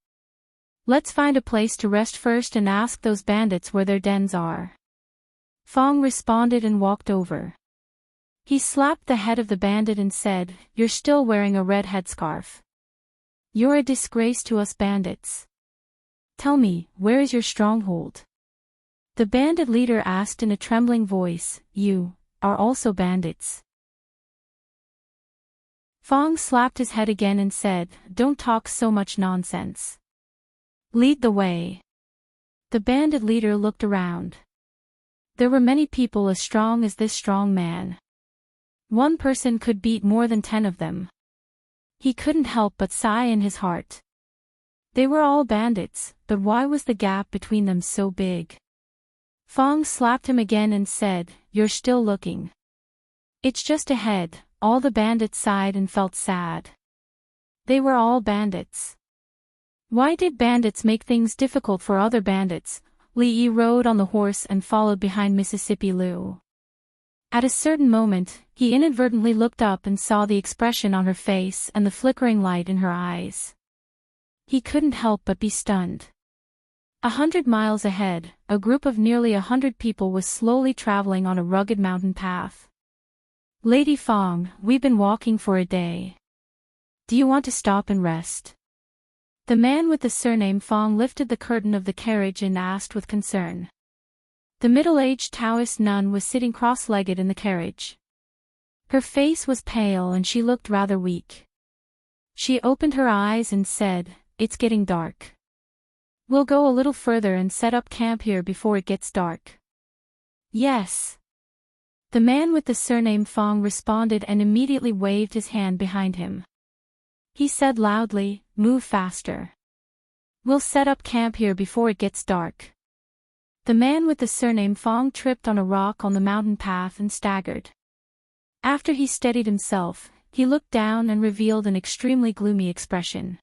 Let's find a place to rest first and ask those bandits where their dens are. Fong responded and walked over. He slapped the head of the bandit and said, You're still wearing a red headscarf. You're a disgrace to us bandits. Tell me, where is your stronghold? The bandit leader asked in a trembling voice, "You are also bandits?" Fong slapped his head again and said, "Don't talk so much nonsense. Lead the way." The bandit leader looked around. There were many people as strong as this strong man. One person could beat more than 10 of them. He couldn't help but sigh in his heart. They were all bandits, but why was the gap between them so big? Fong slapped him again and said, "You're still looking. It's just ahead." All the bandits sighed and felt sad. They were all bandits. Why did bandits make things difficult for other bandits? Li Yi rode on the horse and followed behind Mississippi Liu. At a certain moment, he inadvertently looked up and saw the expression on her face and the flickering light in her eyes. He couldn't help but be stunned. 100 miles ahead, a group of nearly 100 people was slowly traveling on a rugged mountain path. "Lady Fong, we've been walking for a day. Do you want to stop and rest?" The man with the surname Fong lifted the curtain of the carriage and asked with concern. The middle-aged Taoist nun was sitting cross-legged in the carriage. Her face was pale and she looked rather weak. She opened her eyes and said, "It's getting dark. We'll go a little further and set up camp here before it gets dark." "Yes." The man with the surname Fong responded and immediately waved his hand behind him. He said loudly, "Move faster. We'll set up camp here before it gets dark." The man with the surname Fong tripped on a rock on the mountain path and staggered. After he steadied himself, he looked down and revealed an extremely gloomy expression.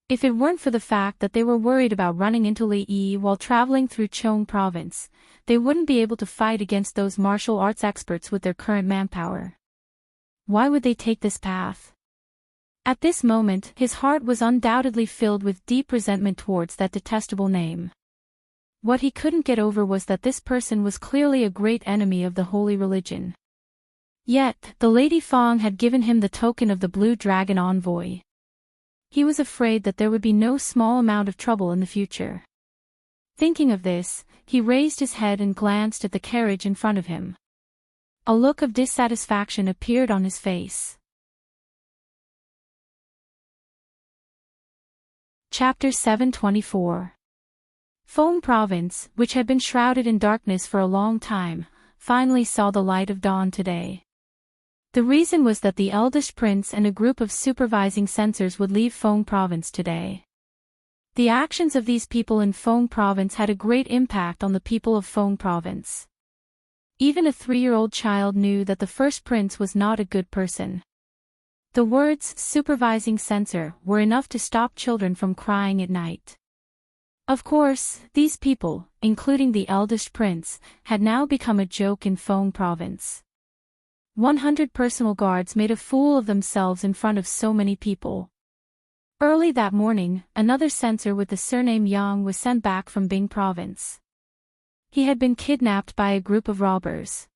If it weren't for the fact that they were worried about running into Li Yi while traveling through Chong province, they wouldn't be able to fight against those martial arts experts with their current manpower. Why would they take this path? At this moment, his heart was undoubtedly filled with deep resentment towards that detestable name. What he couldn't get over was that this person was clearly a great enemy of the holy religion. Yet, the Lady Fong had given him the token of the Blue Dragon envoy. He was afraid that there would be no small amount of trouble in the future. Thinking of this, he raised his head and glanced at the carriage in front of him. A look of dissatisfaction appeared on his face. Chapter 724. Fong Province, which had been shrouded in darkness for a long time, finally saw the light of dawn today. The reason was that the eldest prince and a group of supervising censors would leave Fong Province today. The actions of these people in Fong Province had a great impact on the people of Fong Province. Even a 3-year-old child knew that the first prince was not a good person. The words "supervising censor" were enough to stop children from crying at night. Of course, these people, including the eldest prince, had now become a joke in Fong Province. 100 personal guards made a fool of themselves in front of so many people. Early that morning, another censor with the surname Yang was sent back from Bing Province. He had been kidnapped by a group of robbers.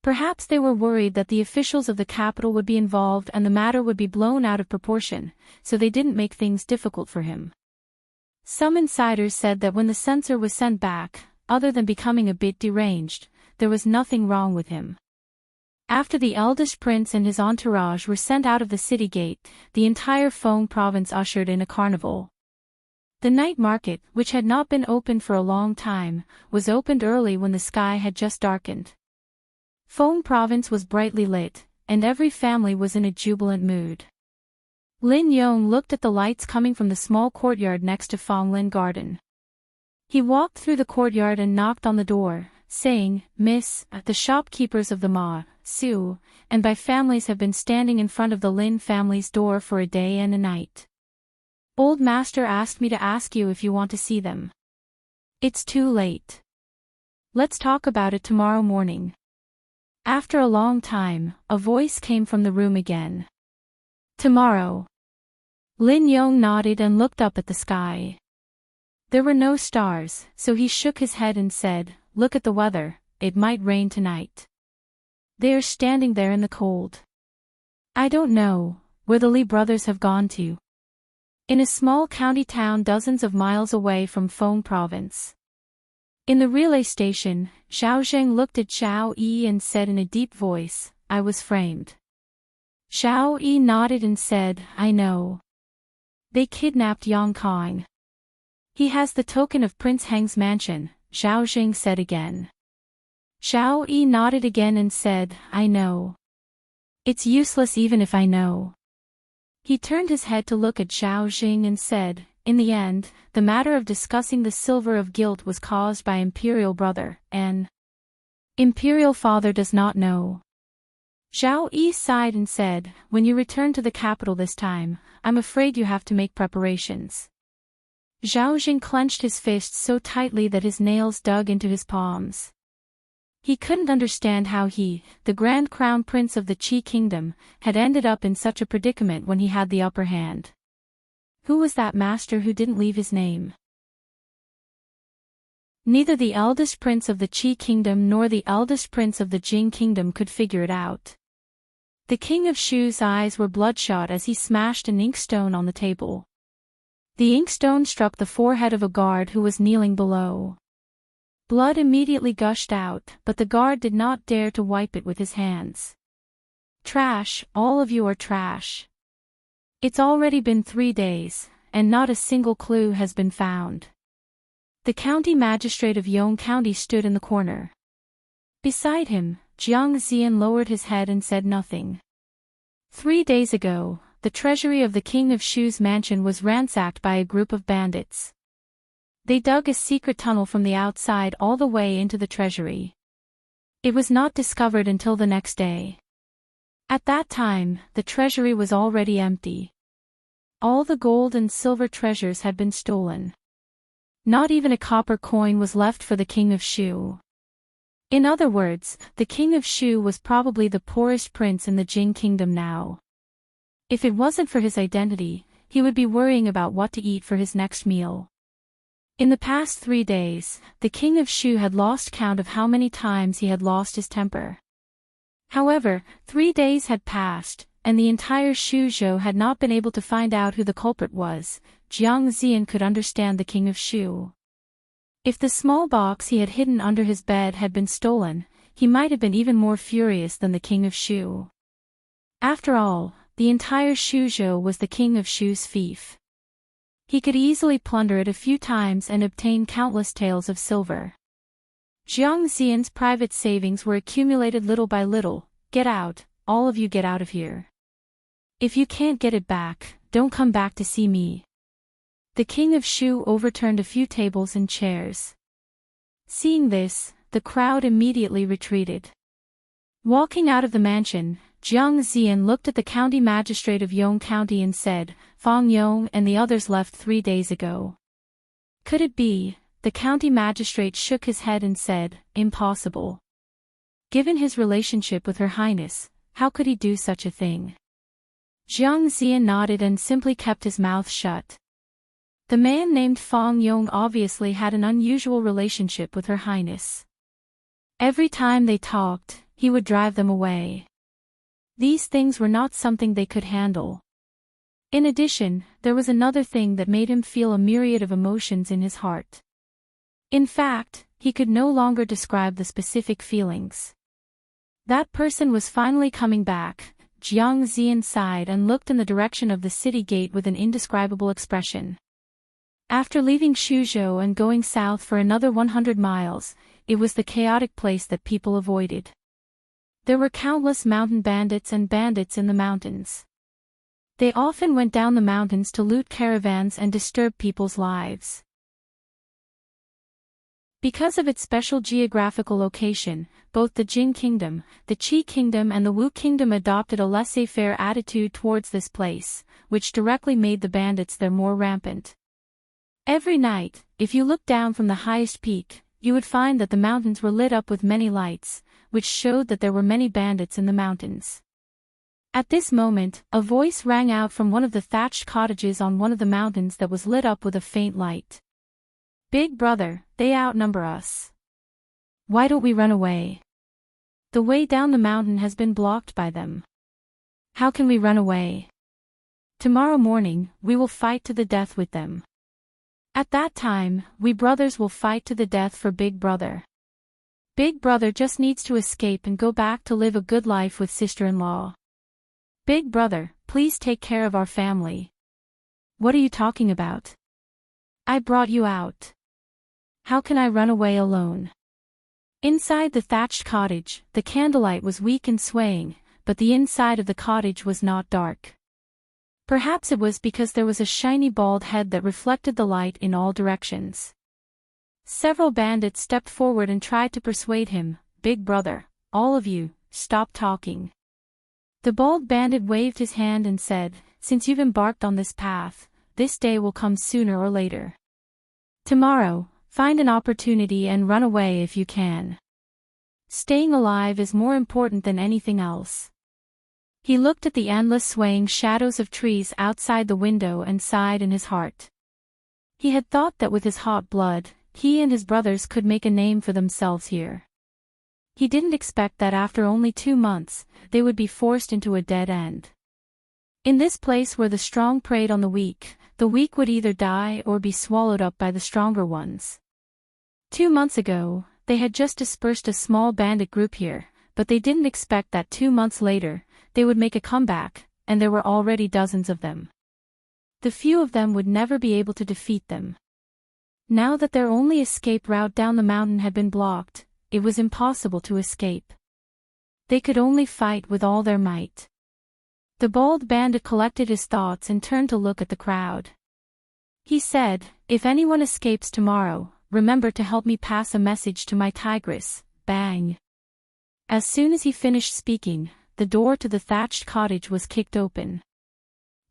Perhaps they were worried that the officials of the capital would be involved and the matter would be blown out of proportion, so they didn't make things difficult for him. Some insiders said that when the censor was sent back, other than becoming a bit deranged, there was nothing wrong with him. After the eldest prince and his entourage were sent out of the city gate, the entire Fong province ushered in a carnival. The night market, which had not been opened for a long time, was opened early when the sky had just darkened. Fong province was brightly lit, and every family was in a jubilant mood. Lin Yong looked at the lights coming from the small courtyard next to Fong Lin Garden. He walked through the courtyard and knocked on the door, saying, "Miss, the shopkeepers of the Ma, Su, and by families have been standing in front of the Lin family's door for a day and a night. Old master asked me to ask you if you want to see them. It's too late. Let's talk about it tomorrow morning." After a long time, a voice came from the room again. "Tomorrow." Lin Yong nodded and looked up at the sky. There were no stars, so he shook his head and said, "Look at the weather, it might rain tonight." They are standing there in the cold. I don't know where the Li brothers have gone to. In a small county town dozens of miles away from Fong province. In the relay station, Xiao Zheng looked at Xiao Yi and said in a deep voice, "I was framed." Xiao Yi nodded and said, "I know. They kidnapped Yang Kong." "He has the token of Prince Heng's mansion," Xiao Zheng said again. Xiao Yi nodded again and said, "I know. It's useless even if I know." He turned his head to look at Xiao Zheng and said, "In the end, the matter of discussing the silver of guilt was caused by Imperial brother, and Imperial father does not know." Xiao Yi sighed and said, "When you return to the capital this time, I'm afraid you have to make preparations." Xiao Zheng clenched his fists so tightly that his nails dug into his palms. He couldn't understand how he, the Grand Crown Prince of the Qi Kingdom, had ended up in such a predicament when he had the upper hand. Who was that master who didn't leave his name? Neither the eldest prince of the Qi Kingdom nor the eldest prince of the Jing Kingdom could figure it out. The King of Shu's eyes were bloodshot as he smashed an inkstone on the table. The inkstone struck the forehead of a guard who was kneeling below. Blood immediately gushed out, but the guard did not dare to wipe it with his hands. "Trash, all of you are trash. It's already been 3 days, and not a single clue has been found." The county magistrate of Yong County stood in the corner. Beside him, Jiang Zian lowered his head and said nothing. 3 days ago, the treasury of the King of Shu's mansion was ransacked by a group of bandits. They dug a secret tunnel from the outside all the way into the treasury. It was not discovered until the next day. At that time, the treasury was already empty. All the gold and silver treasures had been stolen. Not even a copper coin was left for the King of Shu. In other words, the King of Shu was probably the poorest prince in the Jing Kingdom now. If it wasn't for his identity, he would be worrying about what to eat for his next meal. In the past 3 days, the King of Shu had lost count of how many times he had lost his temper. However, 3 days had passed, and the entire Shuzhou had not been able to find out who the culprit was. Jiang Zian could understand the King of Shu. If the small box he had hidden under his bed had been stolen, he might have been even more furious than the King of Shu. After all, the entire Shuzhou was the King of Shu's fief. He could easily plunder it a few times and obtain countless taels of silver. Jiang Zian's private savings were accumulated little by little. "Get out, all of you, get out of here. If you can't get it back, don't come back to see me." The King of Shu overturned a few tables and chairs. Seeing this, the crowd immediately retreated. Walking out of the mansion, Jiang Zian looked at the county magistrate of Yong County and said, "Fang Yong and the others left 3 days ago." Could it be? The county magistrate shook his head and said, "Impossible. Given his relationship with Her Highness, how could he do such a thing?" Jiang Zian nodded and simply kept his mouth shut. The man named Fang Yong obviously had an unusual relationship with Her Highness. Every time they talked, he would drive them away. These things were not something they could handle. In addition, there was another thing that made him feel a myriad of emotions in his heart. In fact, he could no longer describe the specific feelings. That person was finally coming back. Jiang Zian sighed and looked in the direction of the city gate with an indescribable expression. After leaving Shuzhou and going south for another 100 miles, it was the chaotic place that people avoided. There were countless mountain bandits and bandits in the mountains. They often went down the mountains to loot caravans and disturb people's lives. Because of its special geographical location, both the Jing Kingdom, the Qi Kingdom and the Wu Kingdom adopted a laissez-faire attitude towards this place, which directly made the bandits there more rampant. Every night, if you looked down from the highest peak, you would find that the mountains were lit up with many lights, which showed that there were many bandits in the mountains. At this moment, a voice rang out from one of the thatched cottages on one of the mountains that was lit up with a faint light. "Big brother, they outnumber us. Why don't we run away? The way down the mountain has been blocked by them. How can we run away? Tomorrow morning, we will fight to the death with them." At that time, we brothers will fight to the death for Big Brother. Big Brother just needs to escape and go back to live a good life with sister-in-law. Big Brother, please take care of our family. What are you talking about? I brought you out. How can I run away alone? Inside the thatched cottage, the candlelight was weak and swaying, but the inside of the cottage was not dark. Perhaps it was because there was a shiny bald head that reflected the light in all directions. Several bandits stepped forward and tried to persuade him, Big Brother, all of you, stop talking. The bald bandit waved his hand and said, since you've embarked on this path, this day will come sooner or later. Tomorrow, find an opportunity and run away if you can. Staying alive is more important than anything else. He looked at the endless swaying shadows of trees outside the window and sighed in his heart. He had thought that with his hot blood, he and his brothers could make a name for themselves here. He didn't expect that after only 2 months, they would be forced into a dead end. In this place where the strong preyed on the weak would either die or be swallowed up by the stronger ones. 2 months ago, they had just dispersed a small bandit group here, but they didn't expect that 2 months later, they would make a comeback, and there were already dozens of them. The few of them would never be able to defeat them. Now that their only escape route down the mountain had been blocked, it was impossible to escape. They could only fight with all their might. The bald bandit collected his thoughts and turned to look at the crowd. He said, if anyone escapes tomorrow, remember to help me pass a message to my tigress, bang. As soon as he finished speaking, the door to the thatched cottage was kicked open.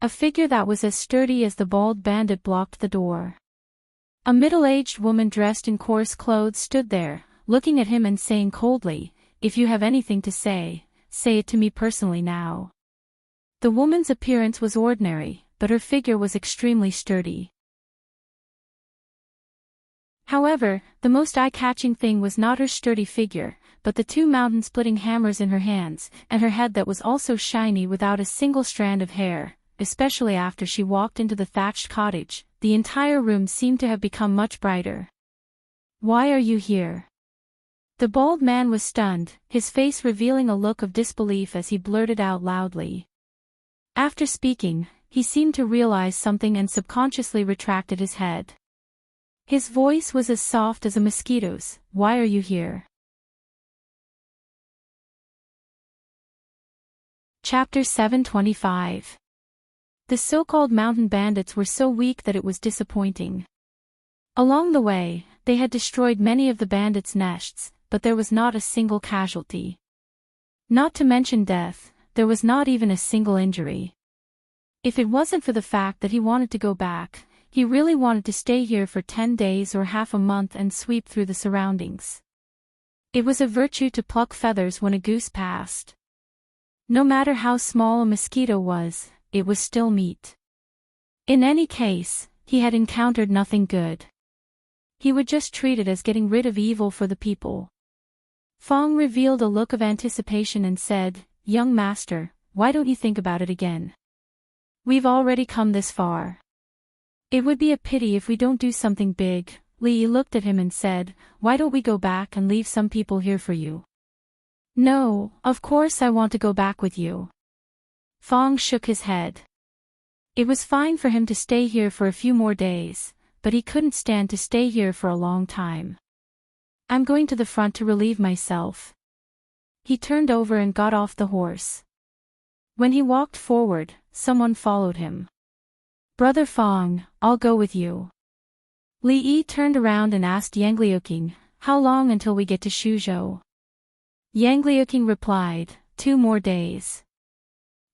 A figure that was as sturdy as the bald bandit blocked the door. A middle-aged woman dressed in coarse clothes stood there, looking at him and saying coldly, if you have anything to say it to me personally now. The woman's appearance was ordinary, but her figure was extremely sturdy. However, the most eye-catching thing was not her sturdy figure, but the 2 mountain-splitting hammers in her hands, and her head that was also shiny without a single strand of hair. Especially after she walked into the thatched cottage, the entire room seemed to have become much brighter. Why are you here? The bald man was stunned, his face revealing a look of disbelief as he blurted out loudly. After speaking, he seemed to realize something and subconsciously retracted his head. His voice was as soft as a mosquito's, why are you here? Chapter 725. The so-called mountain bandits were so weak that it was disappointing. Along the way, they had destroyed many of the bandits' nests, but there was not a single casualty. Not to mention death, there was not even a single injury. If it wasn't for the fact that he wanted to go back, he really wanted to stay here for 10 days or half a month and sweep through the surroundings. It was a virtue to pluck feathers when a goose passed. No matter how small a mosquito was, it was still meat. In any case, he had encountered nothing good. He would just treat it as getting rid of evil for the people. Fong revealed a look of anticipation and said, young master, why don't you think about it again? We've already come this far. It would be a pity if we don't do something big. Li looked at him and said, why don't we go back and leave some people here for you? No, of course I want to go back with you. Fong shook his head. It was fine for him to stay here for a few more days, but he couldn't stand to stay here for a long time. I'm going to the front to relieve myself. He turned over and got off the horse. When he walked forward, someone followed him. Brother Fong, I'll go with you. Li Yi turned around and asked Yang Liuqing, how long until we get to Shuzhou? Yang Liuqing replied, 2 more days.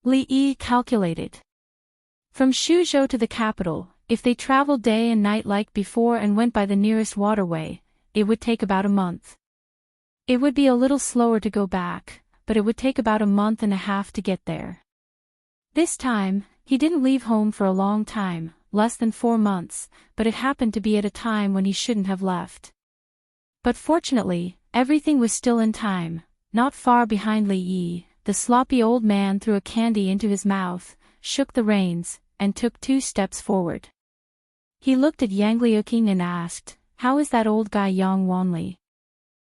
Li Yi calculated. From Shuzhou to the capital, if they traveled day and night like before and went by the nearest waterway, it would take about a month. It would be a little slower to go back, but it would take about a month and a half to get there. This time, he didn't leave home for a long time, less than 4 months, but it happened to be at a time when he shouldn't have left. But fortunately, everything was still in time. Not far behind Li Yi, the sloppy old man threw a candy into his mouth, shook the reins, and took 2 steps forward. He looked at Yang Liuqing and asked, "How is that old guy Yang Wanli?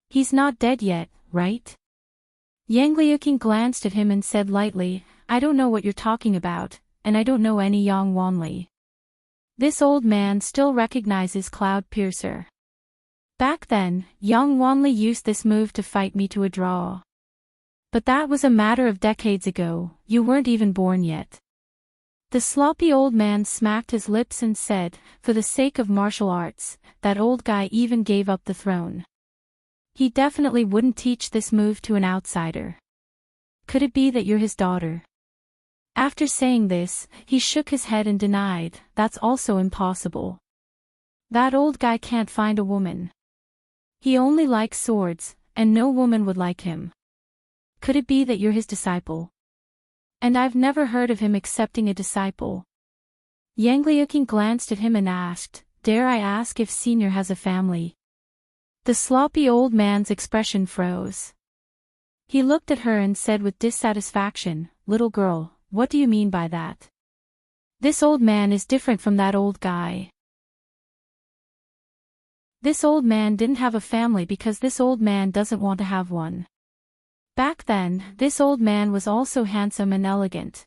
He's not dead yet, right?" Yang Liuqing glanced at him and said lightly, "I don't know what you're talking about, and I don't know any Yang Wanli." This old man still recognizes Cloud Piercer. Back then, Yang Wanli used this move to fight me to a draw. But that was a matter of decades ago, you weren't even born yet. The sloppy old man smacked his lips and said, "For the sake of martial arts, that old guy even gave up the throne. He definitely wouldn't teach this move to an outsider. Could it be that you're his daughter?" After saying this, he shook his head and denied, "That's also impossible. That old guy can't find a woman. He only likes swords, and no woman would like him. Could it be that you're his disciple? And I've never heard of him accepting a disciple." Yang Liuqing glanced at him and asked, "Dare I ask if Senior has a family?" The sloppy old man's expression froze. He looked at her and said with dissatisfaction, "Little girl, what do you mean by that? This old man is different from that old guy. This old man didn't have a family because this old man doesn't want to have one. Back then, this old man was also handsome and elegant.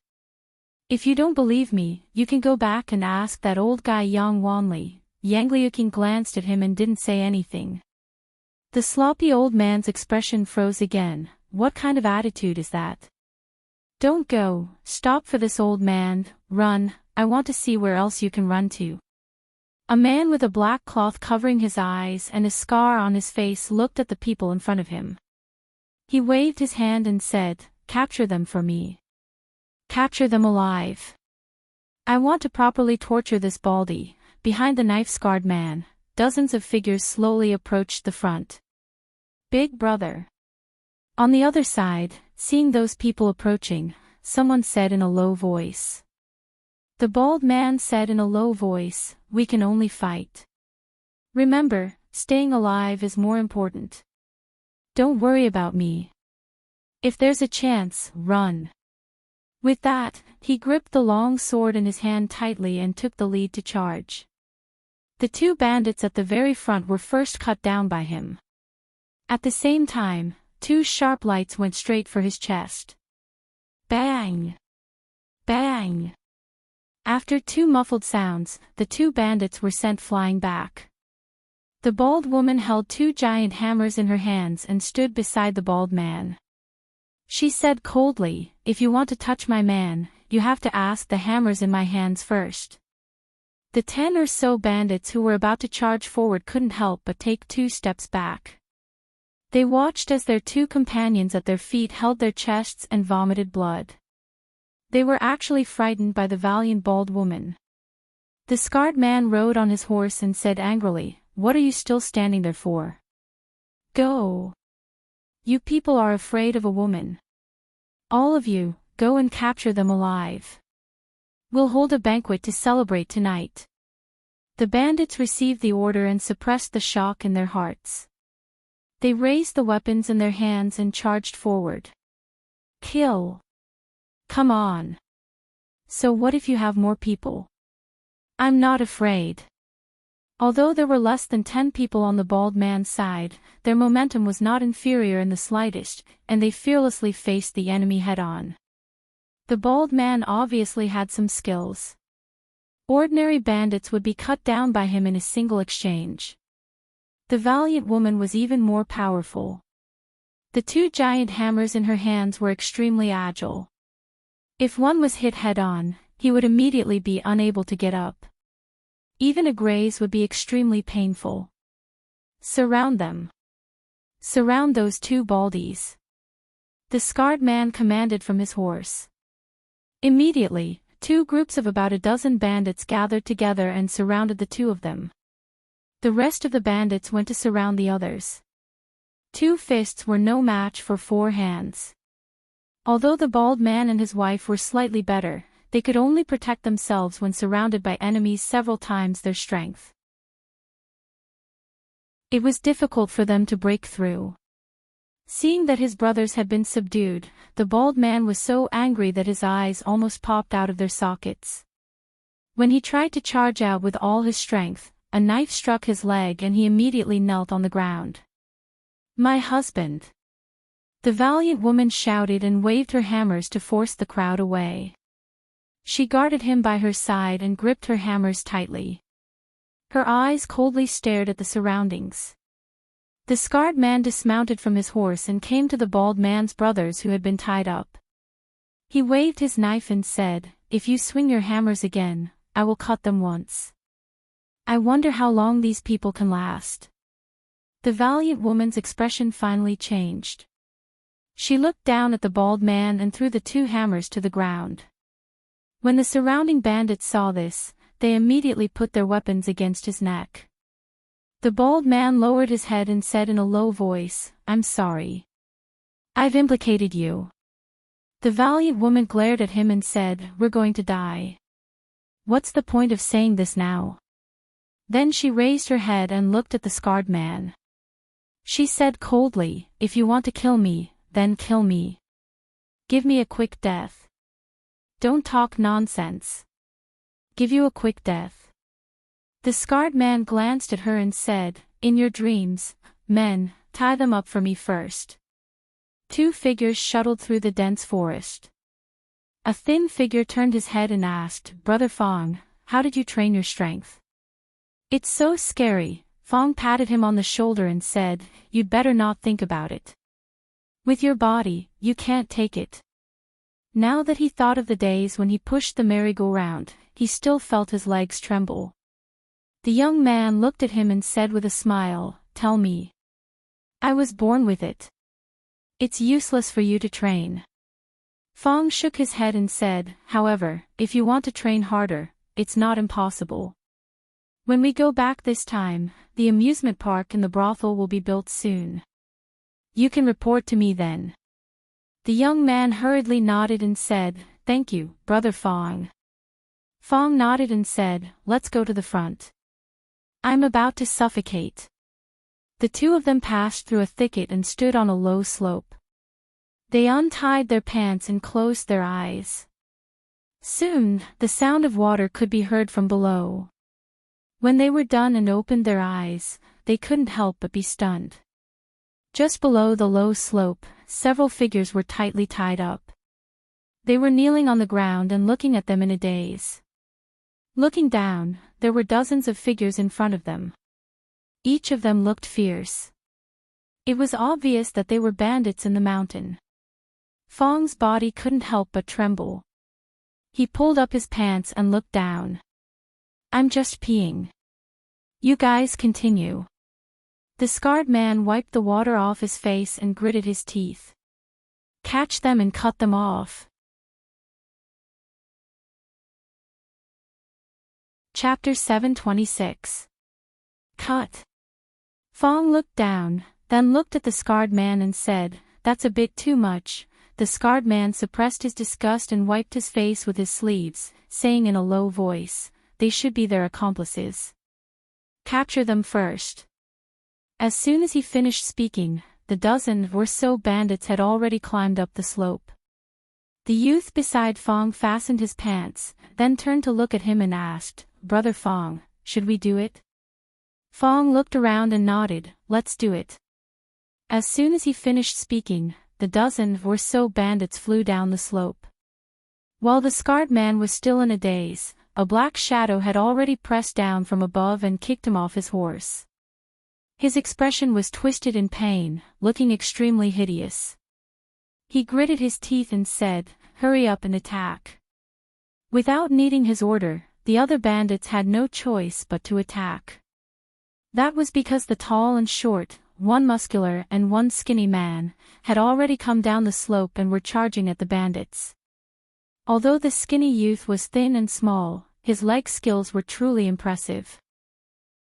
If you don't believe me, you can go back and ask that old guy Yang Wanli." Yang Liuqing glanced at him and didn't say anything. The sloppy old man's expression froze again. What kind of attitude is that? "Don't go, stop for this old man, run, I want to see where else you can run to." A man with a black cloth covering his eyes and a scar on his face looked at the people in front of him. He waved his hand and said, "Capture them for me. Capture them alive. I want to properly torture this baldy." Behind the knife-scarred man, dozens of figures slowly approached the front. "Big brother." On the other side, seeing those people approaching, someone said in a low voice. The bald man said in a low voice, "We can only fight. Remember, staying alive is more important. Don't worry about me. If there's a chance, run." With that, he gripped the long sword in his hand tightly and took the lead to charge. The two bandits at the very front were first cut down by him. At the same time, two sharp lights went straight for his chest. Bang! Bang! After two muffled sounds, the two bandits were sent flying back. The bald woman held two giant hammers in her hands and stood beside the bald man. She said coldly, "If you want to touch my man, you have to ask the hammers in my hands first." The 10 or so bandits who were about to charge forward couldn't help but take 2 steps back. They watched as their 2 companions at their feet held their chests and vomited blood. They were actually frightened by the valiant bald woman. The scarred man rode on his horse and said angrily, "What are you still standing there for? Go! You people are afraid of a woman. All of you, go and capture them alive. We'll hold a banquet to celebrate tonight." The bandits received the order and suppressed the shock in their hearts. They raised the weapons in their hands and charged forward. Kill! Come on! So what if you have more people? I'm not afraid. Although there were less than 10 people on the bald man's side, their momentum was not inferior in the slightest, and they fearlessly faced the enemy head-on. The bald man obviously had some skills. Ordinary bandits would be cut down by him in a single exchange. The valiant woman was even more powerful. The 2 giant hammers in her hands were extremely agile. If one was hit head-on, he would immediately be unable to get up. Even a graze would be extremely painful. Surround them. Surround those 2 baldies. The scarred man commanded from his horse. Immediately, 2 groups of about a dozen bandits gathered together and surrounded the 2 of them. The rest of the bandits went to surround the others. 2 fists were no match for 4 hands. Although the bald man and his wife were slightly better, they could only protect themselves when surrounded by enemies several times their strength. It was difficult for them to break through. Seeing that his brothers had been subdued, the bald man was so angry that his eyes almost popped out of their sockets. When he tried to charge out with all his strength, a knife struck his leg and he immediately knelt on the ground. "My husband!" The valiant woman shouted and waved her hammers to force the crowd away. She guarded him by her side and gripped her hammers tightly. Her eyes coldly stared at the surroundings. The scarred man dismounted from his horse and came to the bald man's brothers who had been tied up. He waved his knife and said, "If you swing your hammers again, I will cut them once. I wonder how long these people can last." The valiant woman's expression finally changed. She looked down at the bald man and threw the 2 hammers to the ground. When the surrounding bandits saw this, they immediately put their weapons against his neck. The bald man lowered his head and said in a low voice, "I'm sorry. I've implicated you." The valiant woman glared at him and said, "We're going to die. What's the point of saying this now?" Then she raised her head and looked at the scarred man. She said coldly, "If you want to kill me, then kill me. Give me a quick death. Don't talk nonsense. Give you a quick death." The scarred man glanced at her and said, "In your dreams, men, tie them up for me first." 2 figures shuttled through the dense forest. A thin figure turned his head and asked, "Brother Fong, how did you train your strength?" "It's so scary." Fong patted him on the shoulder and said, "You'd better not think about it. With your body, you can't take it." Now that he thought of the days when he pushed the merry-go-round, he still felt his legs tremble. The young man looked at him and said with a smile, "Tell me. I was born with it. It's useless for you to train." Fong shook his head and said, "However, if you want to train harder, it's not impossible. When we go back this time, the amusement park and the brothel will be built soon. You can report to me then." The young man hurriedly nodded and said, "Thank you, Brother Fong." Fong nodded and said, "Let's go to the front. I'm about to suffocate." The 2 of them passed through a thicket and stood on a low slope. They untied their pants and closed their eyes. Soon, the sound of water could be heard from below. When they were done and opened their eyes, they couldn't help but be stunned. Just below the low slope, several figures were tightly tied up. They were kneeling on the ground and looking at them in a daze. Looking down, there were dozens of figures in front of them. Each of them looked fierce. It was obvious that they were bandits in the mountain. Fong's body couldn't help but tremble. He pulled up his pants and looked down. "I'm just peeing. You guys continue." The scarred man wiped the water off his face and gritted his teeth. "Catch them and cut them off." Chapter 726. Cut. Fong looked down, then looked at the scarred man and said, "That's a bit too much." The scarred man suppressed his disgust and wiped his face with his sleeves, saying in a low voice, "They should be their accomplices. Capture them first." As soon as he finished speaking, the dozen or so bandits had already climbed up the slope. The youth beside Fong fastened his pants, then turned to look at him and asked, "Brother Fong, should we do it?" Fong looked around and nodded, "Let's do it." As soon as he finished speaking, the dozen or so bandits flew down the slope. While the scarred man was still in a daze, a black shadow had already pressed down from above and kicked him off his horse. His expression was twisted in pain, looking extremely hideous. He gritted his teeth and said, "Hurry up and attack." Without needing his order, the other bandits had no choice but to attack. That was because the tall and short, one muscular and one skinny man, had already come down the slope and were charging at the bandits. Although the skinny youth was thin and small, his leg skills were truly impressive.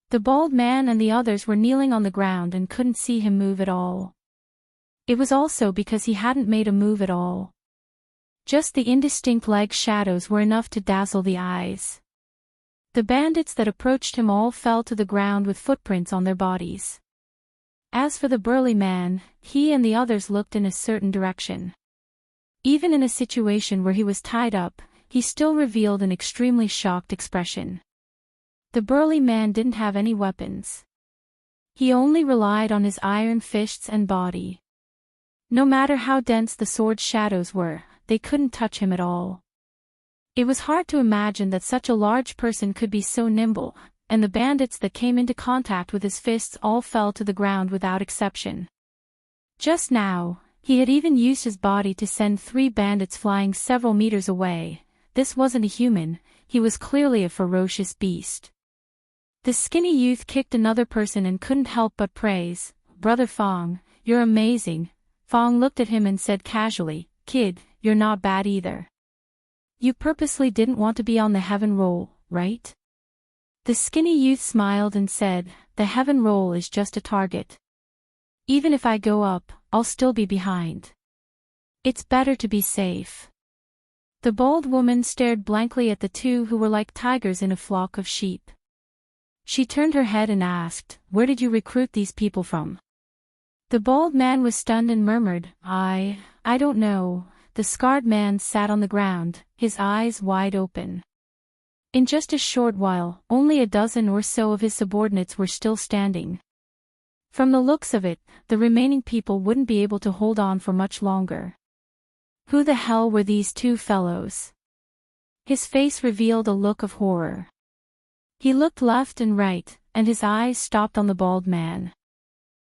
The bald man and the others were kneeling on the ground and couldn't see him move at all. It was also because he hadn't made a move at all. Just the indistinct leg shadows were enough to dazzle the eyes. The bandits that approached him all fell to the ground with footprints on their bodies. As for the burly man, he and the others looked in a certain direction. Even in a situation where he was tied up, he still revealed an extremely shocked expression. The burly man didn't have any weapons. He only relied on his iron fists and body. No matter how dense the sword's shadows were, they couldn't touch him at all. It was hard to imagine that such a large person could be so nimble, and the bandits that came into contact with his fists all fell to the ground without exception. Just now, he had even used his body to send 3 bandits flying several meters away. This wasn't a human, he was clearly a ferocious beast. The skinny youth kicked another person and couldn't help but praise, "Brother Fong, you're amazing." Fong looked at him and said casually, "Kid, you're not bad either. You purposely didn't want to be on the heaven roll, right?" The skinny youth smiled and said, "The heaven roll is just a target. Even if I go up, I'll still be behind. It's better to be safe." The bald woman stared blankly at the two who were like tigers in a flock of sheep. She turned her head and asked, "Where did you recruit these people from?" The bald man was stunned and murmured, I don't know." The scarred man sat on the ground, his eyes wide open. In just a short while, only a dozen or so of his subordinates were still standing. From the looks of it, the remaining people wouldn't be able to hold on for much longer. Who the hell were these 2 fellows? His face revealed a look of horror. He looked left and right, and his eyes stopped on the bald man.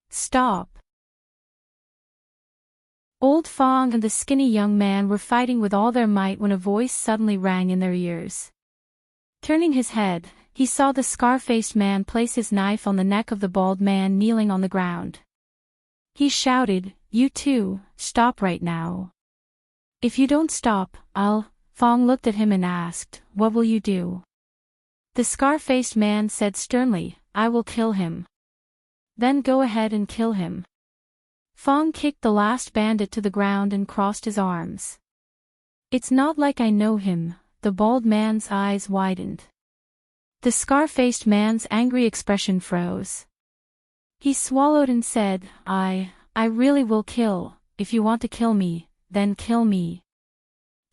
"Stop!" Old Fong and the skinny young man were fighting with all their might when a voice suddenly rang in their ears. Turning his head, he saw the scar-faced man place his knife on the neck of the bald man kneeling on the ground. He shouted, "You two, stop right now. If you don't stop, I'll..." Fong looked at him and asked, "What will you do?" The scar-faced man said sternly, "I will kill him." "Then go ahead and kill him." Fong kicked the last bandit to the ground and crossed his arms. "It's not like I know him." The bald man's eyes widened. The scar-faced man's angry expression froze. He swallowed and said, I really will kill. If you want to kill me, then kill me."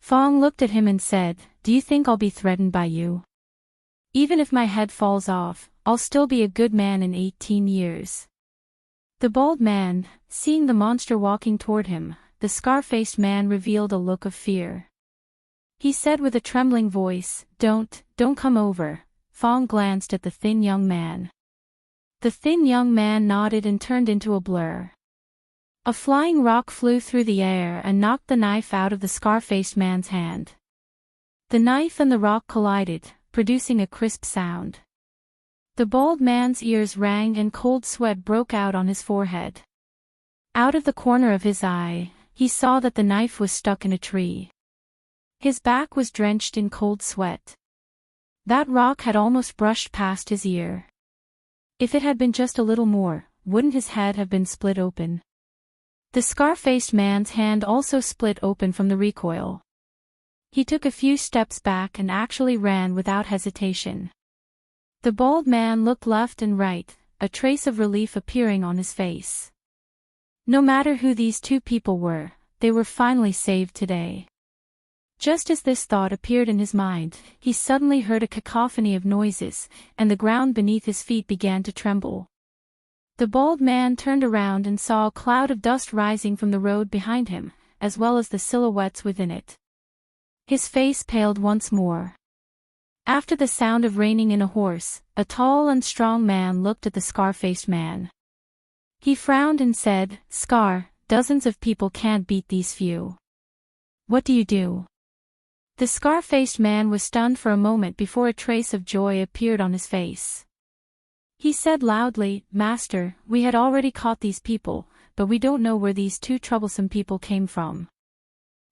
Fong looked at him and said, "Do you think I'll be threatened by you? Even if my head falls off, I'll still be a good man in 18 years. The bald man, seeing the monster walking toward him, the scar-faced man revealed a look of fear. He said with a trembling voice, Don't come over." Fong glanced at the thin young man. The thin young man nodded and turned into a blur. A flying rock flew through the air and knocked the knife out of the scar-faced man's hand. The knife and the rock collided, producing a crisp sound. The bald man's ears rang and cold sweat broke out on his forehead. Out of the corner of his eye, he saw that the knife was stuck in a tree. His back was drenched in cold sweat. That rock had almost brushed past his ear. If it had been just a little more, wouldn't his head have been split open? The scar-faced man's hand also split open from the recoil. He took a few steps back and actually ran without hesitation. The bald man looked left and right, a trace of relief appearing on his face. No matter who these 2 people were, they were finally saved today. Just as this thought appeared in his mind, he suddenly heard a cacophony of noises, and the ground beneath his feet began to tremble. The bald man turned around and saw a cloud of dust rising from the road behind him, as well as the silhouettes within it. His face paled once more. After the sound of reining in a horse, a tall and strong man looked at the scar-faced man. He frowned and said, "Scar, dozens of people can't beat these few. What do you do?" The scar-faced man was stunned for a moment before a trace of joy appeared on his face. He said loudly, "Master, we had already caught these people, but we don't know where these 2 troublesome people came from."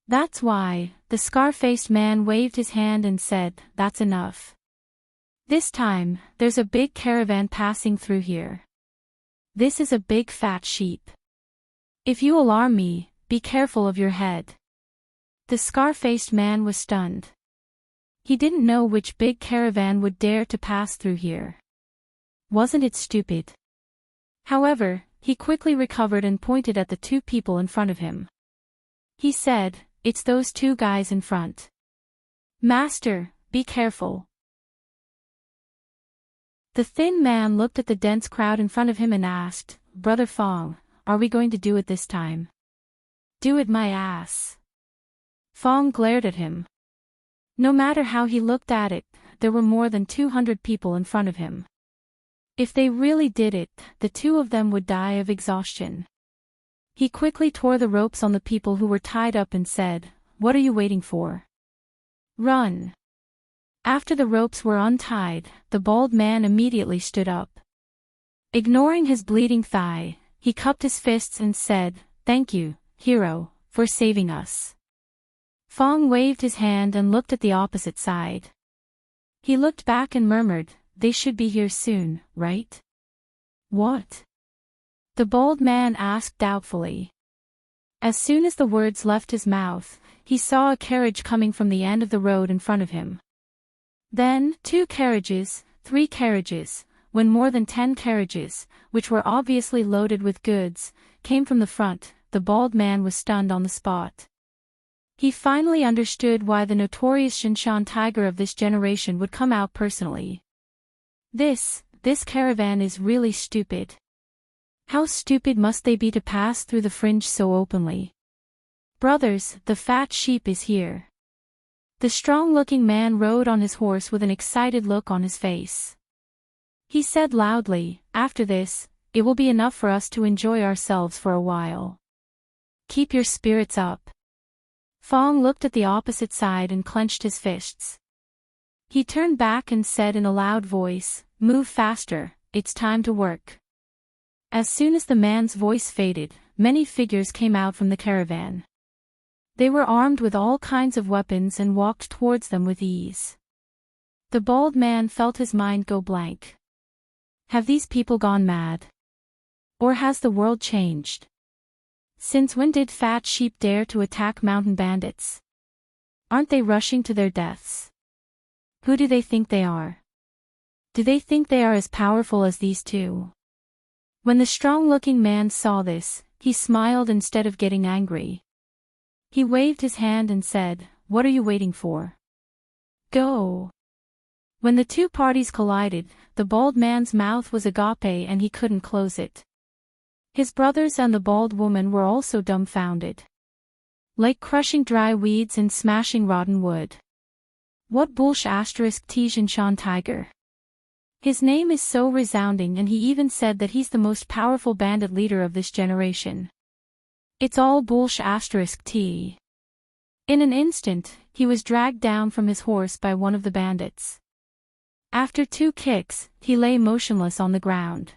"That's why." The scar-faced man waved his hand and said, "That's enough. This time, there's a big caravan passing through here. This is a big fat sheep. If you alarm me, be careful of your head." The scar-faced man was stunned. He didn't know which big caravan would dare to pass through here. Wasn't it stupid? However, he quickly recovered and pointed at the 2 people in front of him. He said, "It's those 2 guys in front. Master, be careful. The thin man looked at the dense crowd in front of him and asked, Brother Fong, are we going to do it this time? Do it my ass. Fong glared at him. No matter how he looked at it, there were more than 200 people in front of him. If they really did it, the two of them would die of exhaustion. He quickly tore the ropes on the people who were tied up and said, What are you waiting for? Run. After the ropes were untied, the bald man immediately stood up. Ignoring his bleeding thigh, he cupped his fists and said, Thank you, hero, for saving us. Fong waved his hand and looked at the opposite side. He looked back and murmured, They should be here soon, right? What? The bald man asked doubtfully. As soon as the words left his mouth, he saw a carriage coming from the end of the road in front of him. Then, 2 carriages, 3 carriages, when more than 10 carriages, which were obviously loaded with goods, came from the front. The bald man was stunned on the spot. He finally understood why the notorious Shinshan tiger of this generation would come out personally. This caravan is really stupid. How stupid must they be to pass through the fringe so openly? Brothers, the fat sheep is here. The strong-looking man rode on his horse with an excited look on his face. He said loudly, After this, it will be enough for us to enjoy ourselves for a while. Keep your spirits up. Fong looked at the opposite side and clenched his fists. He turned back and said in a loud voice, Move faster, it's time to work. As soon as the man's voice faded, many figures came out from the caravan. They were armed with all kinds of weapons and walked towards them with ease. The bald man felt his mind go blank. Have these people gone mad? Or has the world changed? Since when did fat sheep dare to attack mountain bandits? Aren't they rushing to their deaths? Who do they think they are? Do they think they are as powerful as these two? When the strong-looking man saw this, he smiled instead of getting angry. He waved his hand and said, What are you waiting for? Go! When the two parties collided, the bald man's mouth was agape and he couldn't close it. His brothers and the bald woman were also dumbfounded. Like crushing dry weeds and smashing rotten wood. What bullsh asterisk Tijanshan tiger? His name is so resounding, and he even said that he's the most powerful bandit leader of this generation. It's all bullsh asterisk T. In an instant, he was dragged down from his horse by one of the bandits. After 2 kicks, he lay motionless on the ground.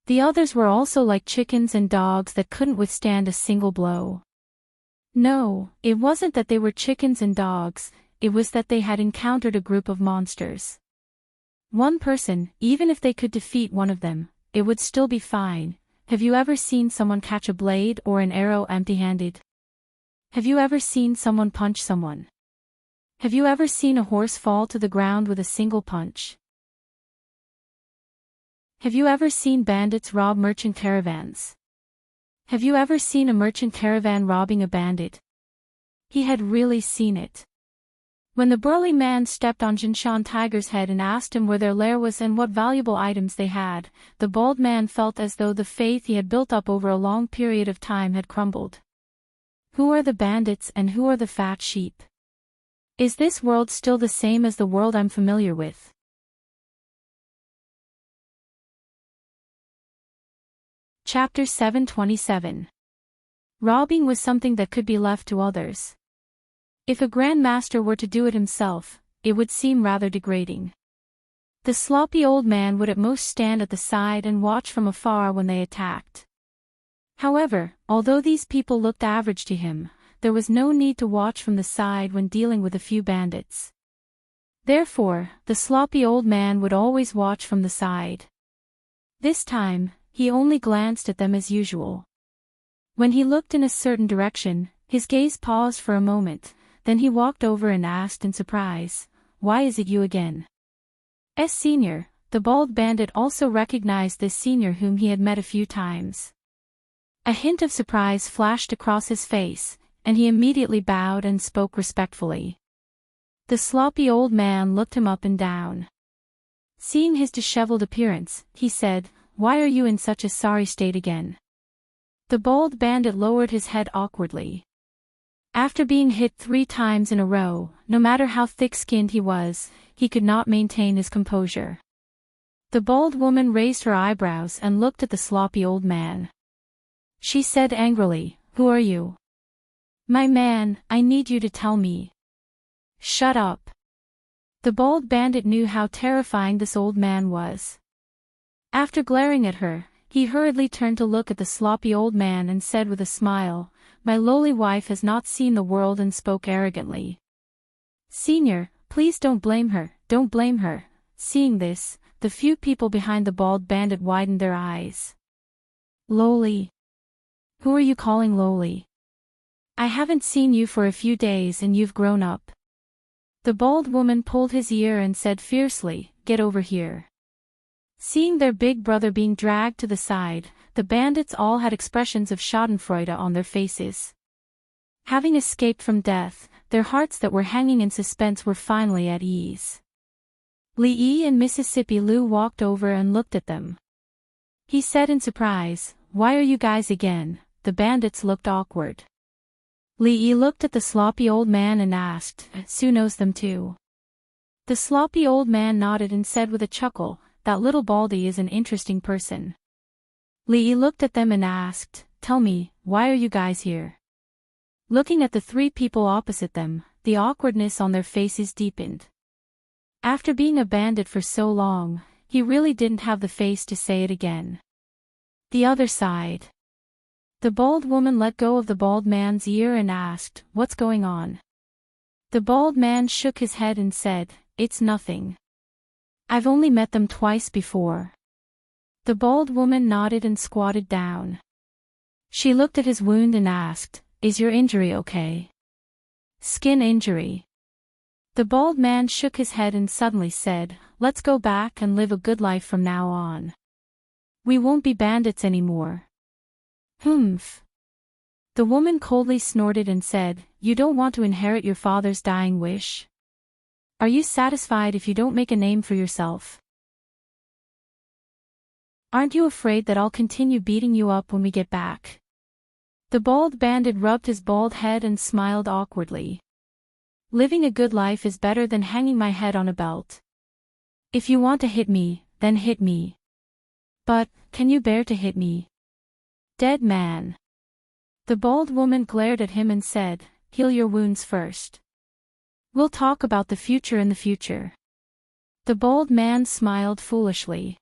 The others were also like chickens and dogs that couldn't withstand a single blow. No, it wasn't that they were chickens and dogs, it was that they had encountered a group of monsters. One person, even if they could defeat one of them, it would still be fine. Have you ever seen someone catch a blade or an arrow empty-handed? Have you ever seen someone punch someone? Have you ever seen a horse fall to the ground with a single punch? Have you ever seen bandits rob merchant caravans? Have you ever seen a merchant caravan robbing a bandit? He had really seen it. When the burly man stepped on Jinshan Tiger's head and asked him where their lair was and what valuable items they had, the bald man felt as though the faith he had built up over a long period of time had crumbled. Who are the bandits and who are the fat sheep? Is this world still the same as the world I'm familiar with? Chapter 727. Robbing was something that could be left to others. If a grandmaster were to do it himself, it would seem rather degrading. The sloppy old man would at most stand at the side and watch from afar when they attacked. However, although these people looked average to him, there was no need to watch from the side when dealing with a few bandits. Therefore, the sloppy old man would always watch from the side. This time, he only glanced at them as usual. When he looked in a certain direction, his gaze paused for a moment. Then he walked over and asked in surprise, Why is it you again? Senior, the bald bandit also recognized this senior whom he had met a few times. A hint of surprise flashed across his face, and he immediately bowed and spoke respectfully. The sloppy old man looked him up and down. Seeing his disheveled appearance, he said, "Why are you in such a sorry state again?" The bald bandit lowered his head awkwardly. After being hit 3 times in a row, no matter how thick-skinned he was, he could not maintain his composure. The bald woman raised her eyebrows and looked at the sloppy old man. She said angrily, "Who are you?" "My man, I need you to tell me." "Shut up." The bald bandit knew how terrifying this old man was. After glaring at her, he hurriedly turned to look at the sloppy old man and said with a smile, "My lowly wife has not seen the world," and spoke arrogantly. "Senior, please don't blame her, don't blame her." Seeing this, the few people behind the bald bandit widened their eyes. "Lowly? Who are you calling lowly? I haven't seen you for a few days and you've grown up." The bald woman pulled his ear and said fiercely, "Get over here." Seeing their big brother being dragged to the side, the bandits all had expressions of schadenfreude on their faces. Having escaped from death, their hearts that were hanging in suspense were finally at ease. Lee and Mississippi Lou walked over and looked at them. He said in surprise, "Why are you guys again?" The bandits looked awkward. Lee looked at the sloppy old man and asked, "Sue knows them too?" The sloppy old man nodded and said with a chuckle, "That little baldy is an interesting person." Lee looked at them and asked, "Tell me, why are you guys here?" Looking at the 3 people opposite them, the awkwardness on their faces deepened. After being a bandit for so long, he really didn't have the face to say it again. The other side. The bald woman let go of the bald man's ear and asked, "What's going on?" The bald man shook his head and said, "It's nothing. I've only met them twice before." The bald woman nodded and squatted down. She looked at his wound and asked, "Is your injury okay?" "Skin injury." The bald man shook his head and suddenly said, "Let's go back and live a good life from now on. We won't be bandits anymore." "Humph." The woman coldly snorted and said, "You don't want to inherit your father's dying wish? Are you satisfied if you don't make a name for yourself? Aren't you afraid that I'll continue beating you up when we get back?" The bald bandit rubbed his bald head and smiled awkwardly. "Living a good life is better than hanging my head on a belt. If you want to hit me, then hit me. But, can you bear to hit me? Dead man." The bald woman glared at him and said, "Heal your wounds first. We'll talk about the future in the future." The bald man smiled foolishly.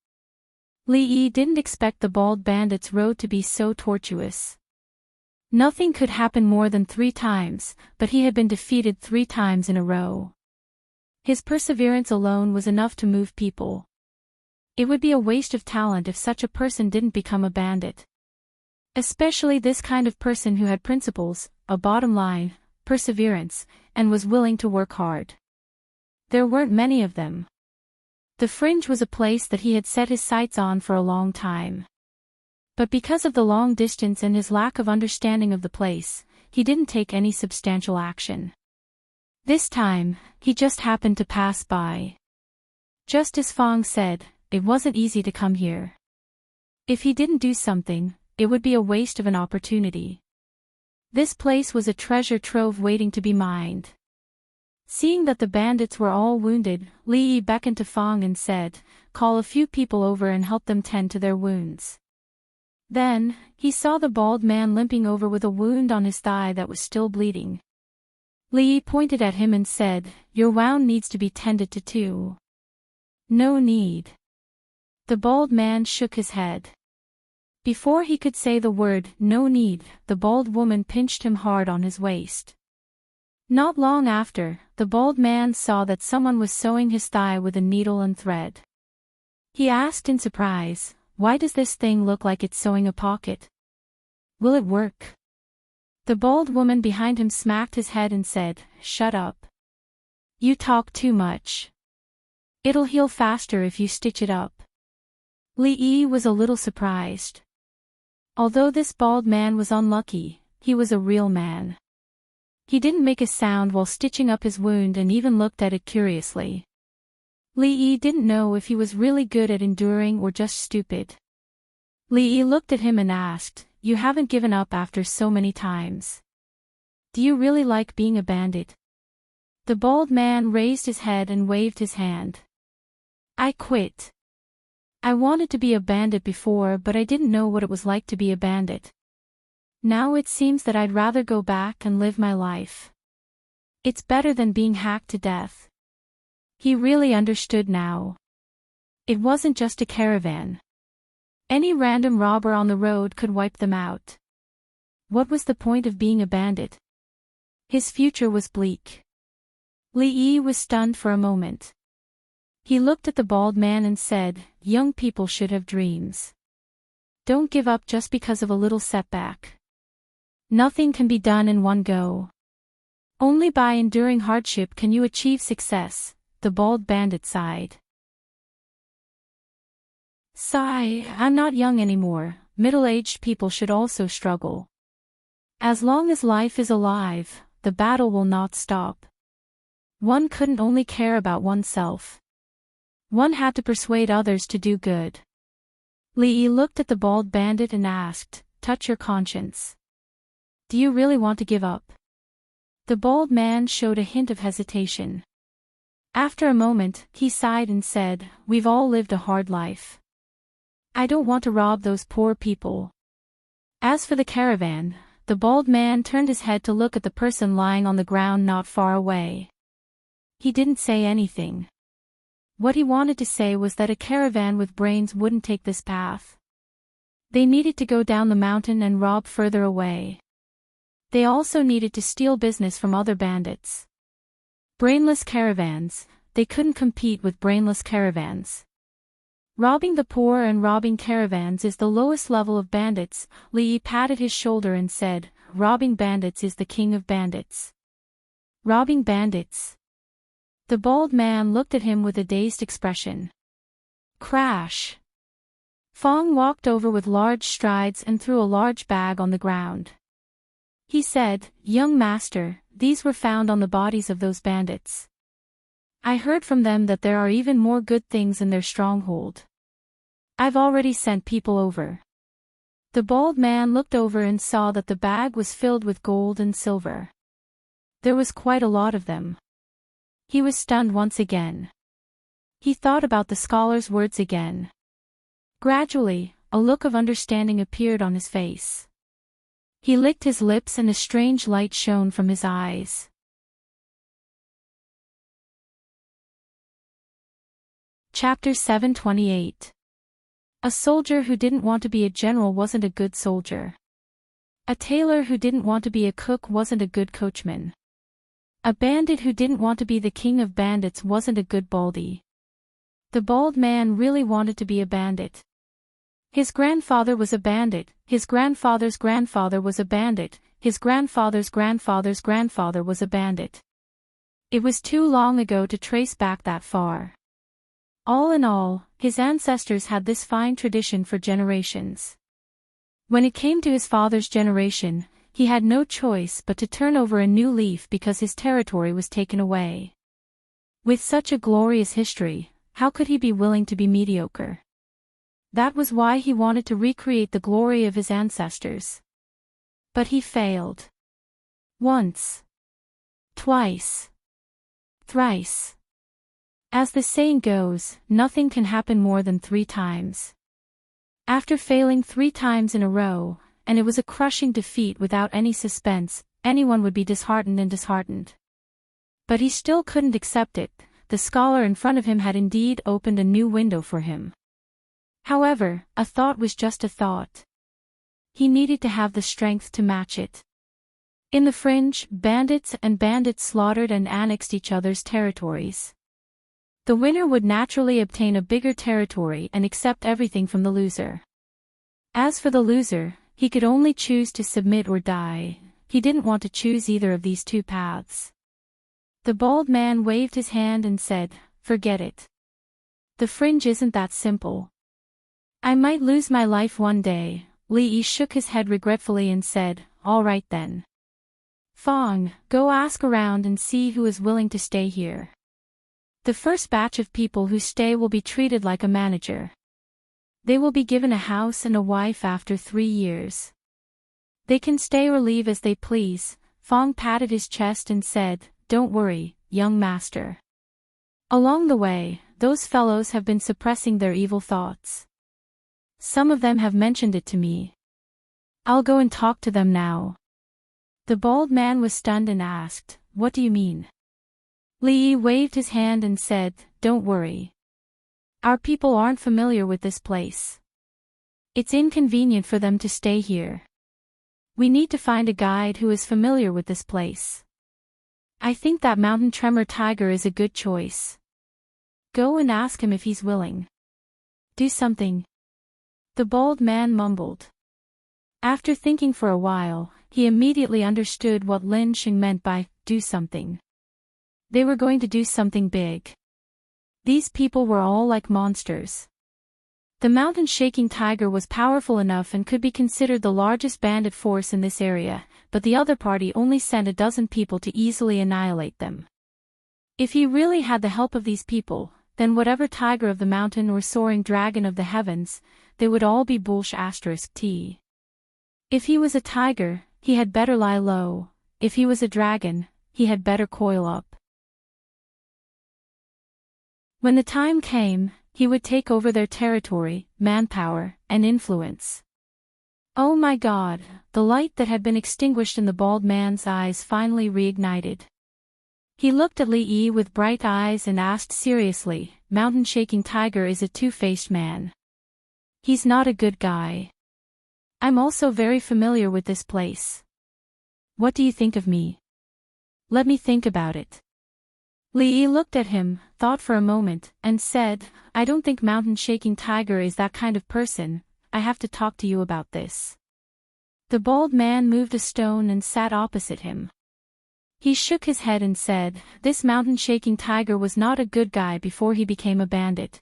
Lee didn't expect the bald bandit's road to be so tortuous. Nothing could happen more than 3 times, but he had been defeated 3 times in a row. His perseverance alone was enough to move people. It would be a waste of talent if such a person didn't become a bandit. Especially this kind of person who had principles, a bottom line, perseverance, and was willing to work hard. There weren't many of them. The Fringe was a place that he had set his sights on for a long time. But because of the long distance and his lack of understanding of the place, he didn't take any substantial action. This time, he just happened to pass by. Just as Fong said, it wasn't easy to come here. If he didn't do something, it would be a waste of an opportunity. This place was a treasure trove waiting to be mined. Seeing that the bandits were all wounded, Lee beckoned to Fong and said, "Call a few people over and help them tend to their wounds." Then, he saw the bald man limping over with a wound on his thigh that was still bleeding. Lee pointed at him and said, "Your wound needs to be tended to too." "No need." The bald man shook his head. Before he could say the word, "No need," the bald woman pinched him hard on his waist. Not long after, the bald man saw that someone was sewing his thigh with a needle and thread. He asked in surprise, "Why does this thing look like it's sewing a pocket? Will it work?" The bald woman behind him smacked his head and said, "Shut up. You talk too much. It'll heal faster if you stitch it up." Lee was a little surprised. Although this bald man was unlucky, he was a real man. He didn't make a sound while stitching up his wound and even looked at it curiously. Li Yi didn't know if he was really good at enduring or just stupid. Li Yi looked at him and asked, "You haven't given up after so many times. Do you really like being a bandit?" The bald man raised his head and waved his hand. "I quit. I wanted to be a bandit before, but I didn't know what it was like to be a bandit. Now it seems that I'd rather go back and live my life. It's better than being hacked to death." He really understood now. It wasn't just a caravan. Any random robber on the road could wipe them out. What was the point of being a bandit? His future was bleak. Li Yi was stunned for a moment. He looked at the bald man and said, "Young people should have dreams. Don't give up just because of a little setback. Nothing can be done in one go. Only by enduring hardship can you achieve success." The bald bandit sighed. "Sigh, I'm not young anymore. Middle-aged people should also struggle. As long as life is alive, the battle will not stop. One couldn't only care about oneself. One had to persuade others to do good." Li Yi looked at the bald bandit and asked, "Touch your conscience. Do you really want to give up?" The bald man showed a hint of hesitation. After a moment, he sighed and said, "We've all lived a hard life. I don't want to rob those poor people." As for the caravan, the bald man turned his head to look at the person lying on the ground not far away. He didn't say anything. What he wanted to say was that a caravan with brains wouldn't take this path. They needed to go down the mountain and rob further away. They also needed to steal business from other bandits. Brainless caravans, they couldn't compete with brainless caravans. Robbing the poor and robbing caravans is the lowest level of bandits. Li Yi patted his shoulder and said, "Robbing bandits is the king of bandits." Robbing bandits. The bald man looked at him with a dazed expression. Crash. Fong walked over with large strides and threw a large bag on the ground. He said, "Young master, these were found on the bodies of those bandits. I heard from them that there are even more good things in their stronghold. I've already sent people over." The bald man looked over and saw that the bag was filled with gold and silver. There was quite a lot of them. He was stunned once again. He thought about the scholar's words again. Gradually, a look of understanding appeared on his face. He licked his lips and a strange light shone from his eyes. Chapter 728. A soldier who didn't want to be a general wasn't a good soldier. A tailor who didn't want to be a cook wasn't a good coachman. A bandit who didn't want to be the king of bandits wasn't a good baldy. The bald man really wanted to be a bandit. His grandfather was a bandit, his grandfather's grandfather was a bandit, his grandfather's grandfather's grandfather was a bandit. It was too long ago to trace back that far. All in all, his ancestors had this fine tradition for generations. When it came to his father's generation, he had no choice but to turn over a new leaf because his territory was taken away. With such a glorious history, how could he be willing to be mediocre? That was why he wanted to recreate the glory of his ancestors. But he failed. Once. Twice. Thrice. As the saying goes, nothing can happen more than 3 times. After failing 3 times in a row, and it was a crushing defeat without any suspense, anyone would be disheartened. But he still couldn't accept it. The scholar in front of him had indeed opened a new window for him. However, a thought was just a thought. He needed to have the strength to match it. In the fringe, bandits slaughtered and annexed each other's territories. The winner would naturally obtain a bigger territory and accept everything from the loser. As for the loser, he could only choose to submit or die. He didn't want to choose either of these 2 paths. The bald man waved his hand and said, "Forget it. The fringe isn't that simple. I might lose my life one day." Li Yi shook his head regretfully and said, "All right then. Fong, go ask around and see who is willing to stay here. The first batch of people who stay will be treated like a manager. They will be given a house and a wife after 3 years. They can stay or leave as they please. Fong patted his chest and said, "Don't worry, young master. Along the way, those fellows have been suppressing their evil thoughts. Some of them have mentioned it to me. I'll go and talk to them now." The bald man was stunned and asked, "What do you mean?" Li Yi waved his hand and said, "Don't worry. Our people aren't familiar with this place. It's inconvenient for them to stay here. We need to find a guide who is familiar with this place. I think that mountain tremor tiger is a good choice. Go and ask him if he's willing. Do something." The bald man mumbled. After thinking for a while, he immediately understood what Lin Xing meant by "do something." They were going to do something big. These people were all like monsters. The mountain-shaking tiger was powerful enough and could be considered the largest bandit force in this area, but the other party only sent a dozen people to easily annihilate them. If he really had the help of these people, then whatever tiger of the mountain or soaring dragon of the heavens, they would all be **t. If he was a tiger, he had better lie low. If he was a dragon, he had better coil up. When the time came, he would take over their territory, manpower, and influence. Oh my God, the light that had been extinguished in the bald man's eyes finally reignited. He looked at Li Yi with bright eyes and asked seriously, "Mountain-shaking tiger is a two-faced man. He's not a good guy. I'm also very familiar with this place. What do you think of me? Let me think about it." Li Yi looked at him, thought for a moment, and said, "I don't think mountain-shaking tiger is that kind of person. I have to talk to you about this." The bald man moved a stone and sat opposite him. He shook his head and said, "This mountain-shaking tiger was not a good guy before he became a bandit.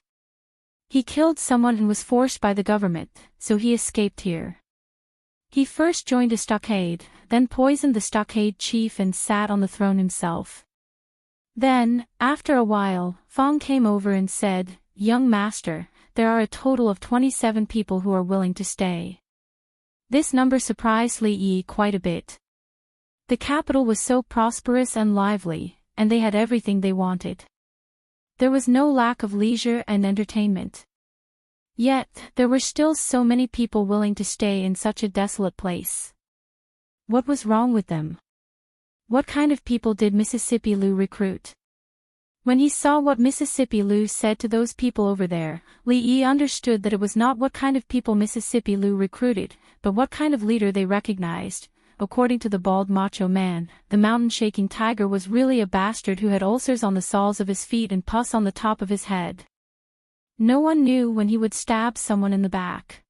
He killed someone and was forced by the government, so he escaped here. He first joined a stockade, then poisoned the stockade chief and sat on the throne himself. Then, after a while, Fong came over and said, 'Young master, there are a total of 27 people who are willing to stay.'" This number surprised Li Yi quite a bit. The capital was so prosperous and lively, and they had everything they wanted. There was no lack of leisure and entertainment. Yet, there were still so many people willing to stay in such a desolate place. What was wrong with them? What kind of people did Mississippi Lu recruit? When he saw what Mississippi Lu said to those people over there, Li Yi understood that it was not what kind of people Mississippi Lu recruited, but what kind of leader they recognized. According to the bald macho man, the mountain-shaking tiger was really a bastard who had ulcers on the soles of his feet and pus on the top of his head. No one knew when he would stab someone in the back.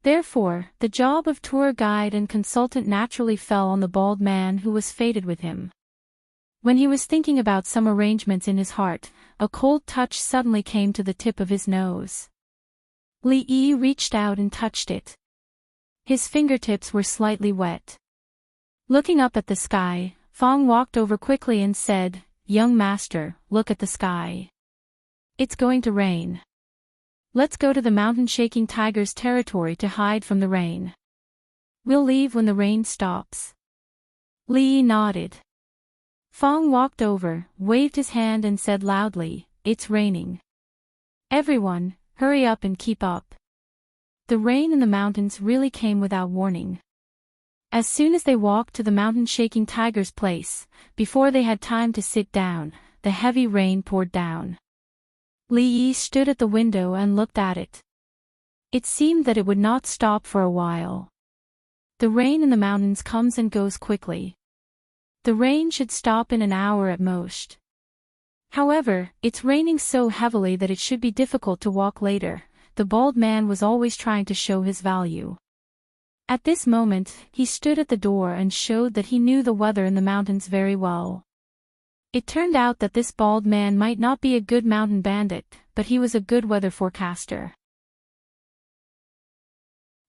Therefore, the job of tour guide and consultant naturally fell on the bald man who was fated with him. When he was thinking about some arrangements in his heart, a cold touch suddenly came to the tip of his nose. Li Yi reached out and touched it. His fingertips were slightly wet. Looking up at the sky, Fong walked over quickly and said, "Young master, look at the sky. It's going to rain. Let's go to the mountain-shaking tiger's territory to hide from the rain. We'll leave when the rain stops." Li Yi nodded. Fong walked over, waved his hand and said loudly, "It's raining. Everyone, hurry up and keep up." The rain in the mountains really came without warning. As soon as they walked to the mountain-shaking tiger's place, before they had time to sit down, the heavy rain poured down. Li Yi stood at the window and looked at it. It seemed that it would not stop for a while. The rain in the mountains comes and goes quickly. The rain should stop in an hour at most. However, it's raining so heavily that it should be difficult to walk later. The bald man was always trying to show his value. At this moment, he stood at the door and showed that he knew the weather in the mountains very well. It turned out that this bald man might not be a good mountain bandit, but he was a good weather forecaster.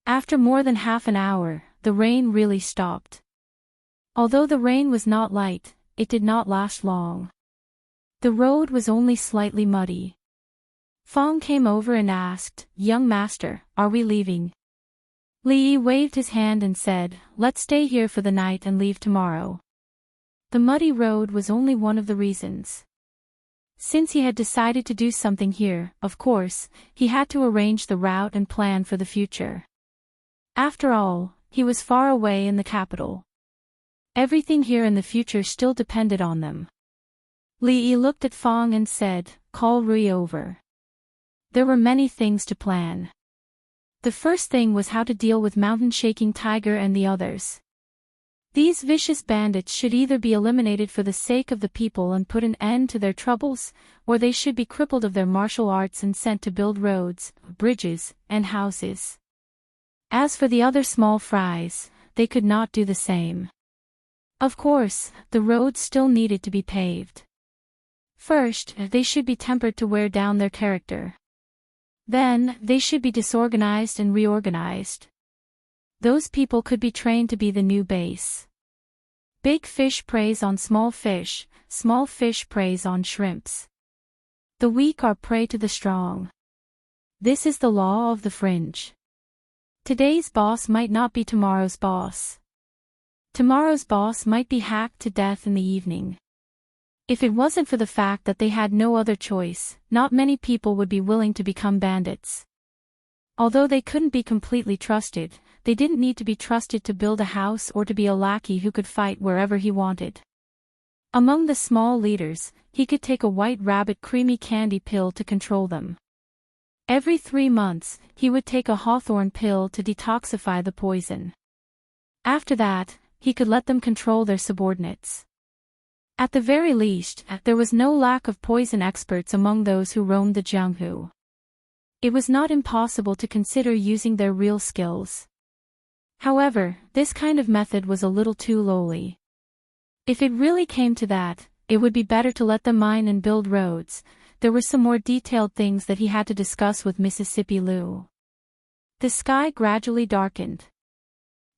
After more than half an hour, the rain really stopped. Although the rain was not light, it did not last long. The road was only slightly muddy. Fong came over and asked, "Young master, are we leaving?" Li Yi waved his hand and said, "Let's stay here for the night and leave tomorrow." The muddy road was only one of the reasons. Since he had decided to do something here, of course, he had to arrange the route and plan for the future. After all, he was far away in the capital. Everything here in the future still depended on them. Li Yi looked at Fong and said, "Call Rui over." There were many things to plan. The first thing was how to deal with Mountain-Shaking Tiger and the others. These vicious bandits should either be eliminated for the sake of the people and put an end to their troubles, or they should be crippled of their martial arts and sent to build roads, bridges, and houses. As for the other small fries, they could not do the same. Of course, the roads still needed to be paved. First, they should be tempered to wear down their character. Then, they should be disorganized and reorganized. Those people could be trained to be the new base. Big fish preys on small fish preys on shrimps. The weak are prey to the strong. This is the law of the fringe. Today's boss might not be tomorrow's boss. Tomorrow's boss might be hacked to death in the evening. If it wasn't for the fact that they had no other choice, not many people would be willing to become bandits. Although they couldn't be completely trusted, they didn't need to be trusted to build a house or to be a lackey who could fight wherever he wanted. Among the small leaders, he could take a White Rabbit creamy candy pill to control them. Every 3 months, he would take a hawthorn pill to detoxify the poison. After that, he could let them control their subordinates. At the very least, there was no lack of poison experts among those who roamed the Jianghu. It was not impossible to consider using their real skills. However, this kind of method was a little too lowly. If it really came to that, it would be better to let them mine and build roads. There were some more detailed things that he had to discuss with Mississippi Lu. The sky gradually darkened.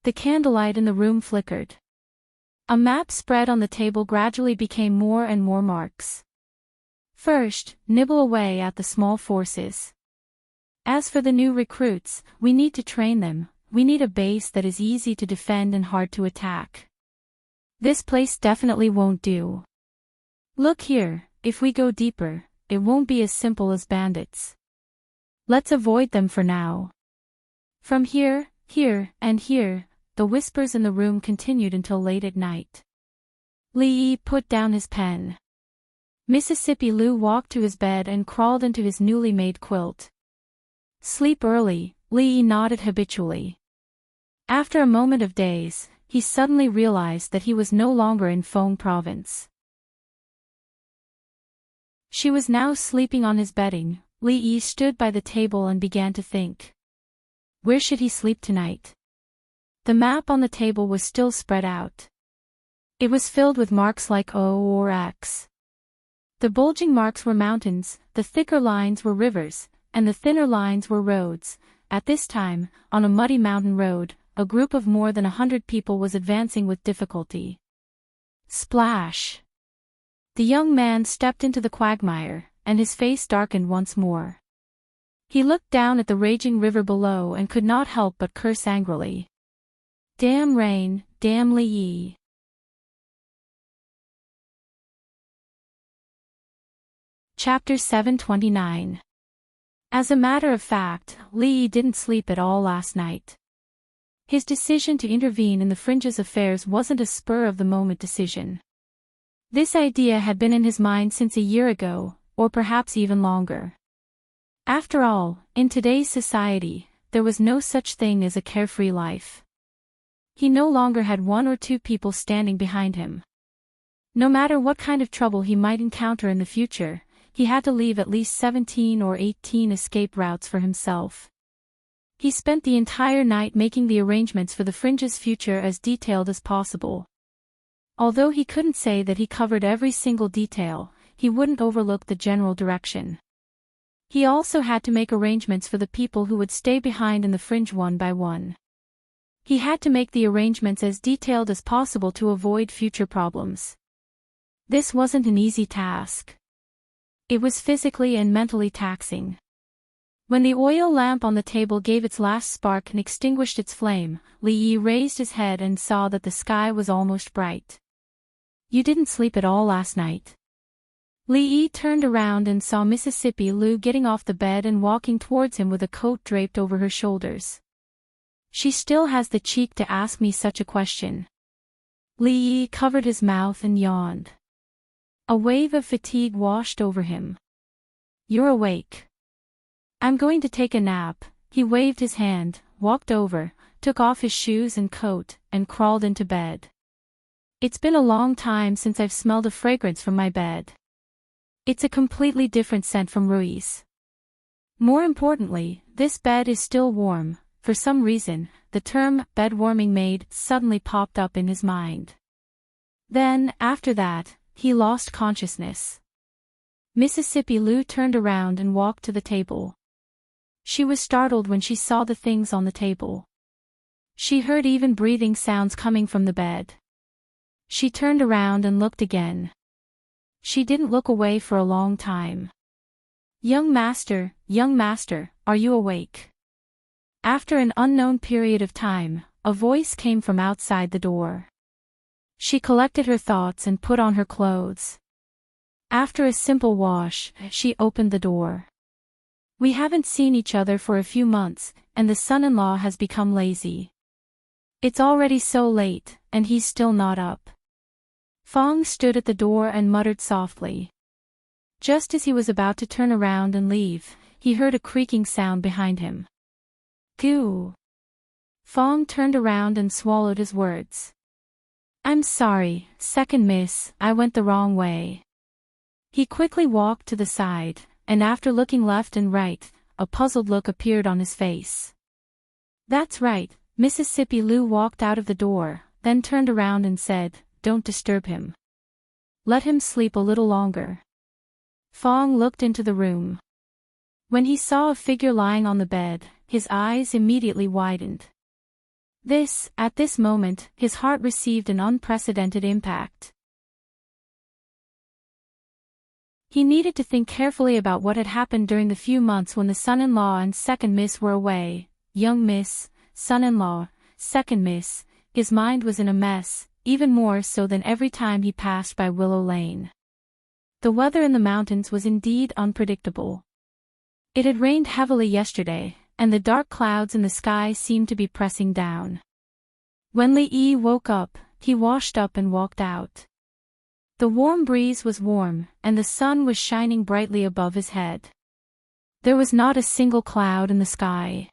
The candlelight in the room flickered. A map spread on the table gradually became more and more marks. First, nibble away at the small forces. As for the new recruits, we need to train them. We need a base that is easy to defend and hard to attack. This place definitely won't do. Look here, if we go deeper, it won't be as simple as bandits. Let's avoid them for now. From here, and here, the whispers in the room continued until late at night. Li Yi put down his pen. Mississippi Lu walked to his bed and crawled into his newly made quilt. Sleep early, Li Yi nodded habitually. After a moment of daze, he suddenly realized that he was no longer in Feng province. She was now sleeping on his bedding. Li Yi stood by the table and began to think. Where should he sleep tonight? The map on the table was still spread out. It was filled with marks like O or X. The bulging marks were mountains, the thicker lines were rivers, and the thinner lines were roads. At this time, on a muddy mountain road, a group of more than 100 people was advancing with difficulty. Splash! The young man stepped into the quagmire, and his face darkened once more. He looked down at the raging river below and could not help but curse angrily. Damn rain, damn Li Yi. Chapter 729. As a matter of fact, Li Yi didn't sleep at all last night. His decision to intervene in the Fringe's affairs wasn't a spur-of-the-moment decision. This idea had been in his mind since a year ago, or perhaps even longer. After all, in today's society, there was no such thing as a carefree life. He no longer had 1 or 2 people standing behind him. No matter what kind of trouble he might encounter in the future, he had to leave at least 17 or 18 escape routes for himself. He spent the entire night making the arrangements for the Fringe's future as detailed as possible. Although he couldn't say that he covered every single detail, he wouldn't overlook the general direction. He also had to make arrangements for the people who would stay behind in the Fringe one by one. He had to make the arrangements as detailed as possible to avoid future problems. This wasn't an easy task. It was physically and mentally taxing. When the oil lamp on the table gave its last spark and extinguished its flame, Li Yi raised his head and saw that the sky was almost bright. "You didn't sleep at all last night?" Li Yi turned around and saw Mississippi Lu getting off the bed and walking towards him with a coat draped over her shoulders. She still has the cheek to ask me such a question. Li Yi covered his mouth and yawned. A wave of fatigue washed over him. "You're awake. I'm going to take a nap." He waved his hand, walked over, took off his shoes and coat, and crawled into bed. "It's been a long time since I've smelled a fragrance from my bed. It's a completely different scent from Rui's. More importantly, this bed is still warm." For some reason, the term bed-warming maid suddenly popped up in his mind. Then, after that, he lost consciousness. Mississippi Lu turned around and walked to the table. She was startled when she saw the things on the table. She heard even breathing sounds coming from the bed. She turned around and looked again. She didn't look away for a long time. Young master, are you awake?" After an unknown period of time, a voice came from outside the door. She collected her thoughts and put on her clothes. After a simple wash, she opened the door. "We haven't seen each other for a few months, and the son-in-law has become lazy. It's already so late, and he's still not up." Fong stood at the door and muttered softly. Just as he was about to turn around and leave, he heard a creaking sound behind him. "Goo." Fong turned around and swallowed his words. "I'm sorry, second miss, I went the wrong way." He quickly walked to the side, and after looking left and right, a puzzled look appeared on his face. "That's right." Mississippi Lu walked out of the door, then turned around and said, "Don't disturb him. Let him sleep a little longer." Fong looked into the room. When he saw a figure lying on the bed, his eyes immediately widened. At this moment, his heart received an unprecedented impact. He needed to think carefully about what had happened during the few months when the son-in-law and second miss were away. Young miss, son-in-law, second miss, his mind was in a mess, even more so than every time he passed by Willow Lane. The weather in the mountains was indeed unpredictable. It had rained heavily yesterday, and the dark clouds in the sky seemed to be pressing down. When Li Yi woke up, he washed up and walked out. The warm breeze was warm, and the sun was shining brightly above his head. There was not a single cloud in the sky.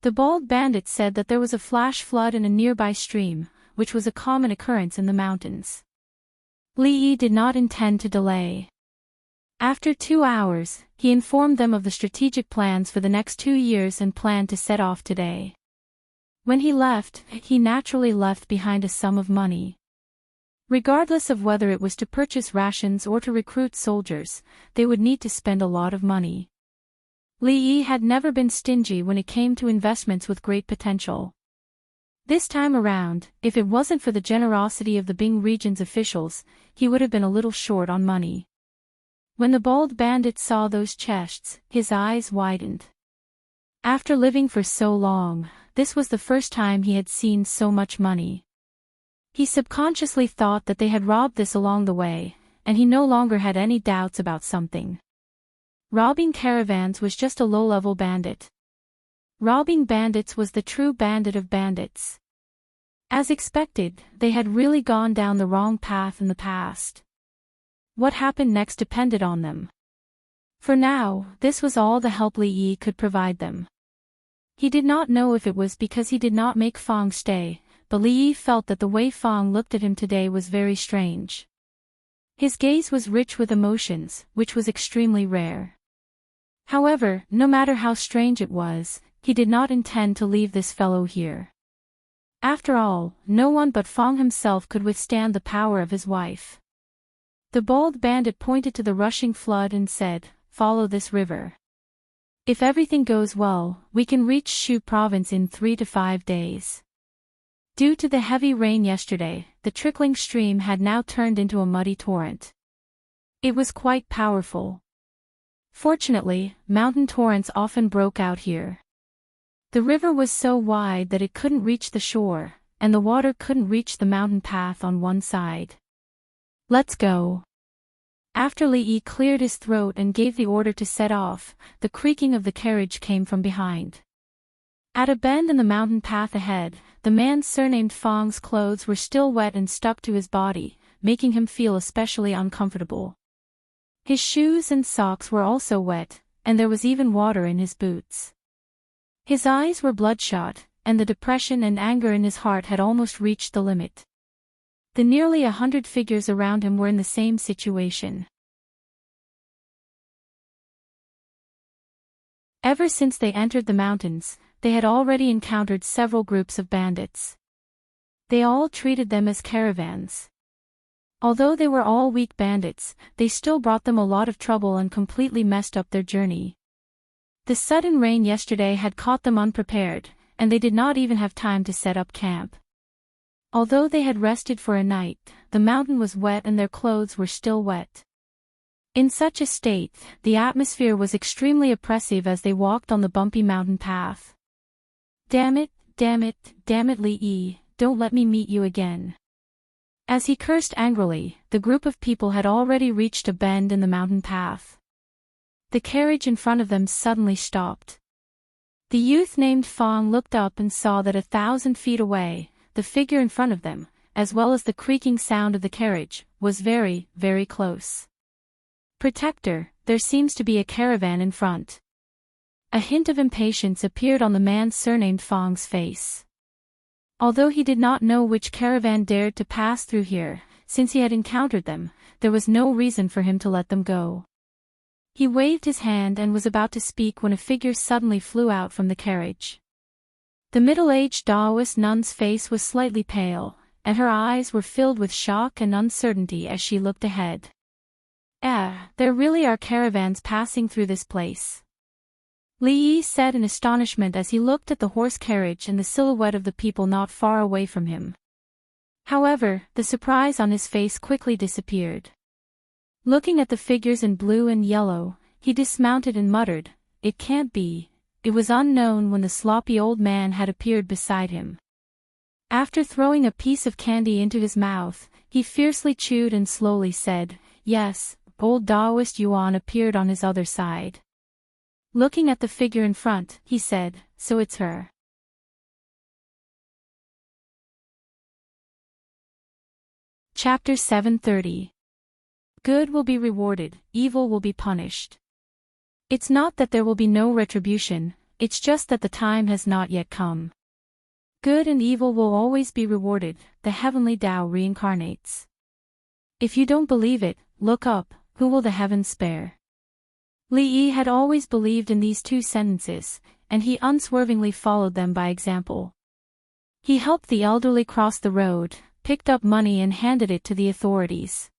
The bald bandit said that there was a flash flood in a nearby stream, which was a common occurrence in the mountains. Li Yi did not intend to delay. After 2 hours, he informed them of the strategic plans for the next 2 years and planned to set off today. When he left, he naturally left behind a sum of money. Regardless of whether it was to purchase rations or to recruit soldiers, they would need to spend a lot of money. Li Yi had never been stingy when it came to investments with great potential. This time around, if it wasn't for the generosity of the Bing region's officials, he would have been a little short on money. When the bald bandit saw those chests, his eyes widened. After living for so long, this was the first time he had seen so much money. He subconsciously thought that they had robbed this along the way, and he no longer had any doubts about something. Robbing caravans was just a low-level bandit. Robbing bandits was the true bandit of bandits. As expected, they had really gone down the wrong path in the past. What happened next depended on them. For now, this was all the help Li Yi could provide them. He did not know if it was because he did not make Fong stay, but Li Yi felt that the way Fong looked at him today was very strange. His gaze was rich with emotions, which was extremely rare. However, no matter how strange it was, he did not intend to leave this fellow here. After all, no one but Fong himself could withstand the power of his wife. The bald bandit pointed to the rushing flood and said, "Follow this river. If everything goes well, we can reach Shu province in 3 to 5 days. Due to the heavy rain yesterday, the trickling stream had now turned into a muddy torrent. It was quite powerful. Fortunately, mountain torrents often broke out here. The river was so wide that it couldn't reach the shore, and the water couldn't reach the mountain path on one side. Let's go. After Li cleared his throat and gave the order to set off, the creaking of the carriage came from behind. At a bend in the mountain path ahead, the man surnamed Fang's clothes were still wet and stuck to his body, making him feel especially uncomfortable. His shoes and socks were also wet, and there was even water in his boots. His eyes were bloodshot, and the depression and anger in his heart had almost reached the limit. The nearly 100 figures around him were in the same situation. Ever since they entered the mountains, they had already encountered several groups of bandits. They all treated them as caravans. Although they were all weak bandits, they still brought them a lot of trouble and completely messed up their journey. The sudden rain yesterday had caught them unprepared, and they did not even have time to set up camp. Although they had rested for a night, the mountain was wet and their clothes were still wet. In such a state, the atmosphere was extremely oppressive as they walked on the bumpy mountain path. Damn it, Li, don't let me meet you again. As he cursed angrily, the group of people had already reached a bend in the mountain path. The carriage in front of them suddenly stopped. The youth named Fang looked up and saw that 1,000 feet away, the figure in front of them, as well as the creaking sound of the carriage, was very, very close. Protector, there seems to be a caravan in front. A hint of impatience appeared on the man surnamed Fang's face. Although he did not know which caravan dared to pass through here, since he had encountered them, there was no reason for him to let them go. He waved his hand and was about to speak when a figure suddenly flew out from the carriage. The middle-aged Taoist nun's face was slightly pale, and her eyes were filled with shock and uncertainty as she looked ahead. There really are caravans passing through this place. Li said in astonishment as he looked at the horse carriage and the silhouette of the people not far away from him. However, the surprise on his face quickly disappeared. Looking at the figures in blue and yellow, he dismounted and muttered, "It can't be." It was unknown when the sloppy old man had appeared beside him. After throwing a piece of candy into his mouth, he fiercely chewed and slowly said, "Yes." Old Taoist Yuan appeared on his other side. Looking at the figure in front, he said, "So it's her." Chapter 730. Good will be rewarded, evil will be punished. It's not that there will be no retribution, it's just that the time has not yet come. Good and evil will always be rewarded, the heavenly Tao reincarnates. If you don't believe it, look up, who will the heavens spare? Li had always believed in these two sentences, and he unswervingly followed them by example. He helped the elderly cross the road, picked up money and handed it to the authorities.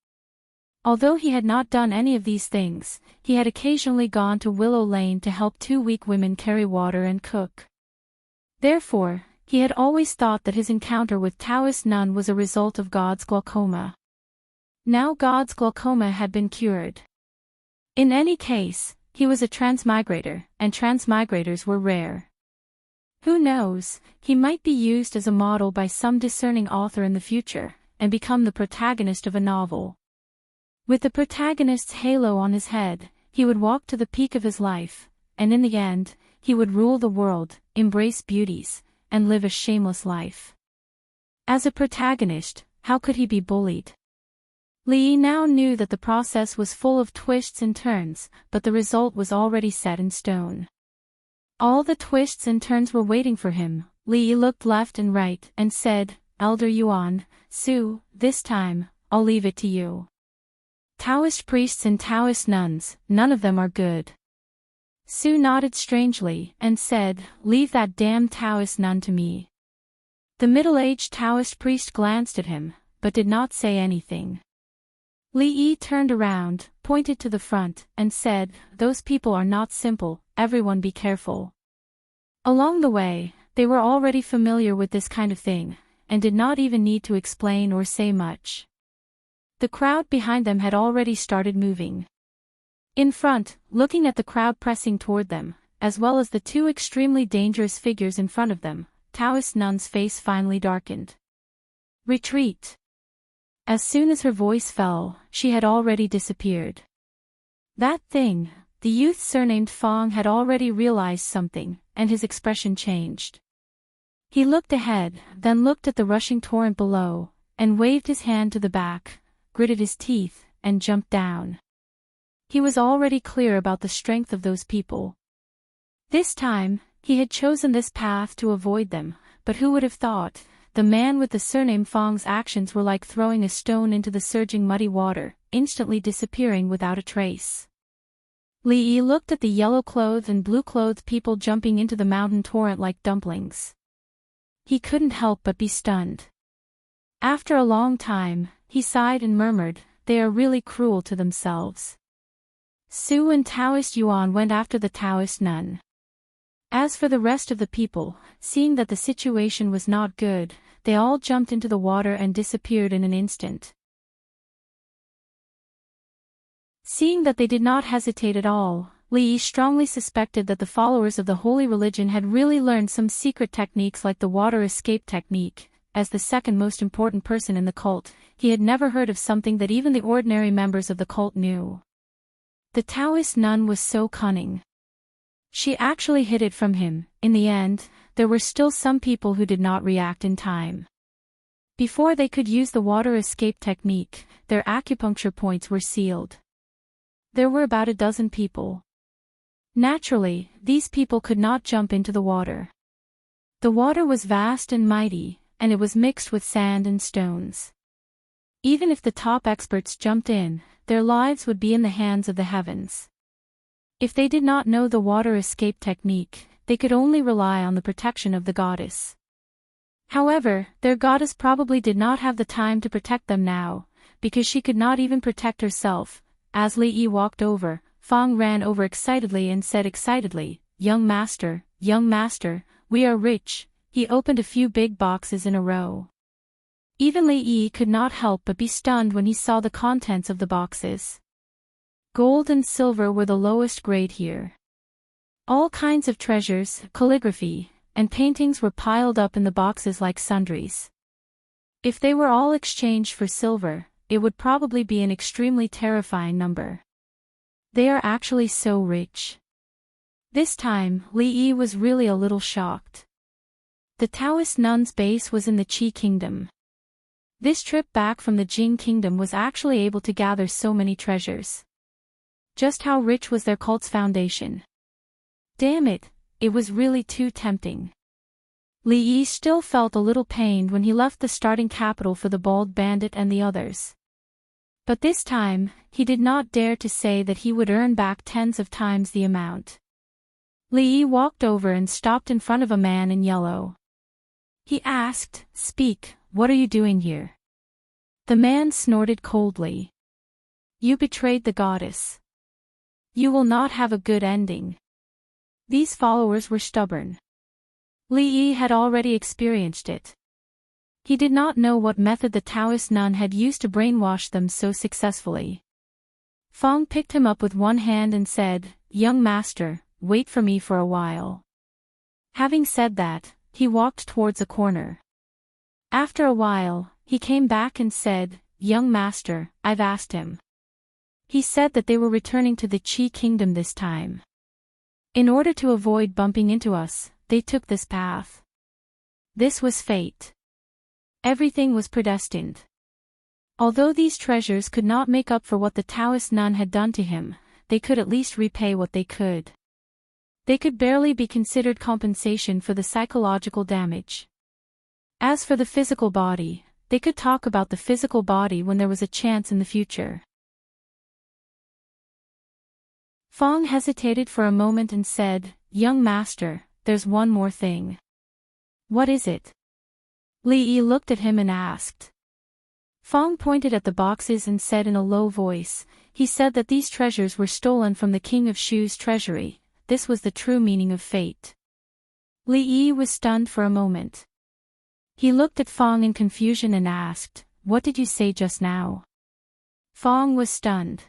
Although he had not done any of these things, he had occasionally gone to Willow Lane to help two weak women carry water and cook. Therefore, he had always thought that his encounter with Taoist nun was a result of God's glaucoma. Now God's glaucoma had been cured. In any case, he was a transmigrator, and transmigrators were rare. Who knows, he might be used as a model by some discerning author in the future, and become the protagonist of a novel. With the protagonist's halo on his head, he would walk to the peak of his life, and in the end, he would rule the world, embrace beauties, and live a shameless life. As a protagonist, how could he be bullied? Li now knew that the process was full of twists and turns, but the result was already set in stone. All the twists and turns were waiting for him. Li looked left and right and said, "Elder Yuan, Su, this time, I'll leave it to you. Taoist priests and Taoist nuns, none of them are good." Su nodded strangely and said, "Leave that damn Taoist nun to me." The middle-aged Taoist priest glanced at him, but did not say anything. Li turned around, pointed to the front, and said, "Those people are not simple, everyone be careful." Along the way, they were already familiar with this kind of thing, and did not even need to explain or say much. The crowd behind them had already started moving. In front, looking at the crowd pressing toward them, as well as the two extremely dangerous figures in front of them, Taoist Nun's face finally darkened. Retreat. As soon as her voice fell, she had already disappeared. That thing, the youth surnamed Fong had already realized something, and his expression changed. He looked ahead, then looked at the rushing torrent below, and waved his hand to the back, gritted his teeth, and jumped down. He was already clear about the strength of those people. This time, he had chosen this path to avoid them, but who would have thought? The man with the surname Fong's actions were like throwing a stone into the surging muddy water, instantly disappearing without a trace. Li Yi looked at the yellow-clothed and blue-clothed people jumping into the mountain torrent like dumplings. He couldn't help but be stunned. After a long time, he sighed and murmured, "They are really cruel to themselves." Su and Taoist Yuan went after the Taoist nun. As for the rest of the people, seeing that the situation was not good, they all jumped into the water and disappeared in an instant. Seeing that they did not hesitate at all, Li Yi strongly suspected that the followers of the holy religion had really learned some secret techniques like the water escape technique. As the second most important person in the cult, he had never heard of something that even the ordinary members of the cult knew. The Taoist nun was so cunning. She actually hid it from him. In the end, there were still some people who did not react in time. Before they could use the water escape technique, their acupuncture points were sealed. There were about a dozen people. Naturally, these people could not jump into the water. The water was vast and mighty, and it was mixed with sand and stones. Even if the top experts jumped in, their lives would be in the hands of the heavens. If they did not know the water escape technique, they could only rely on the protection of the goddess. However, their goddess probably did not have the time to protect them now, because she could not even protect herself. As Li Yi walked over, Fong ran over excitedly and said excitedly, young master, we are rich." He opened a few big boxes in a row. Even Li Yi could not help but be stunned when he saw the contents of the boxes. Gold and silver were the lowest grade here. All kinds of treasures, calligraphy, and paintings were piled up in the boxes like sundries. If they were all exchanged for silver, it would probably be an extremely terrifying number. They are actually so rich. This time, Li Yi was really a little shocked. The Taoist nun's base was in the Qi kingdom. This trip back from the Jing kingdom was actually able to gather so many treasures. Just how rich was their cult's foundation? Damn it, it was really too tempting. Li Yi still felt a little pained when he left the starting capital for the bald bandit and the others. But this time, he did not dare to say that he would earn back tens of times the amount. Li Yi walked over and stopped in front of a man in yellow. He asked, "Speak, what are you doing here?" The man snorted coldly. "You betrayed the goddess. You will not have a good ending." These followers were stubborn. Li Yi had already experienced it. He did not know what method the Taoist nun had used to brainwash them so successfully. Fong picked him up with one hand and said, "Young master, wait for me for a while." Having said that, he walked towards a corner. After a while, he came back and said, "Young master, I've asked him. He said that they were returning to the Qi kingdom this time. In order to avoid bumping into us, they took this path." This was fate. Everything was predestined. Although these treasures could not make up for what the Taoist nun had done to him, they could at least repay what they could. They could barely be considered compensation for the psychological damage. As for the physical body, they could talk about the physical body when there was a chance in the future. Fong hesitated for a moment and said, "Young master, there's one more thing." "What is it?" Li Yi looked at him and asked. Fong pointed at the boxes and said in a low voice, "He said that these treasures were stolen from the King of Shu's treasury." This was the true meaning of fate. Li Yi was stunned for a moment. He looked at Fong in confusion and asked, "What did you say just now?" Fong was stunned.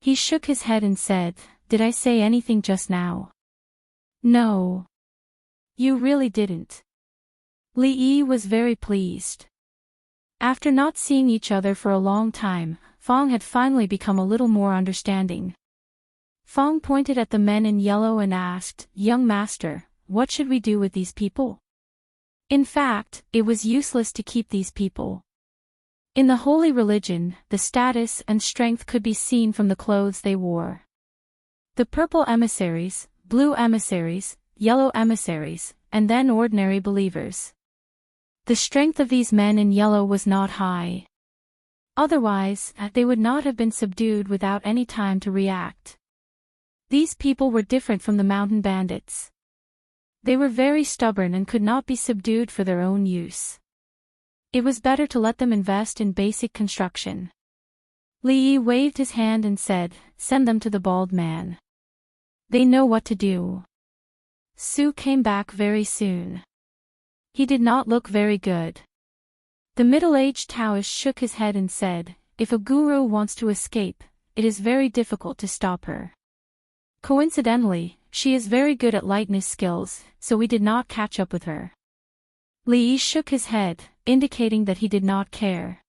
He shook his head and said, "Did I say anything just now?" "No. You really didn't." Li Yi was very pleased. After not seeing each other for a long time, Fong had finally become a little more understanding. Fong pointed at the men in yellow and asked, "Young master, what should we do with these people?" In fact, it was useless to keep these people. In the holy religion, the status and strength could be seen from the clothes they wore. The purple emissaries, blue emissaries, yellow emissaries, and then ordinary believers. The strength of these men in yellow was not high. Otherwise, they would not have been subdued without any time to react. These people were different from the mountain bandits. They were very stubborn and could not be subdued for their own use. It was better to let them invest in basic construction. Li Yi waved his hand and said, "Send them to the bald man. They know what to do." Su came back very soon. He did not look very good. The middle-aged Taoist shook his head and said, "If a guru wants to escape, it is very difficult to stop her. Coincidentally, she is very good at lightness skills, so we did not catch up with her." Li Yi shook his head, indicating that he did not care.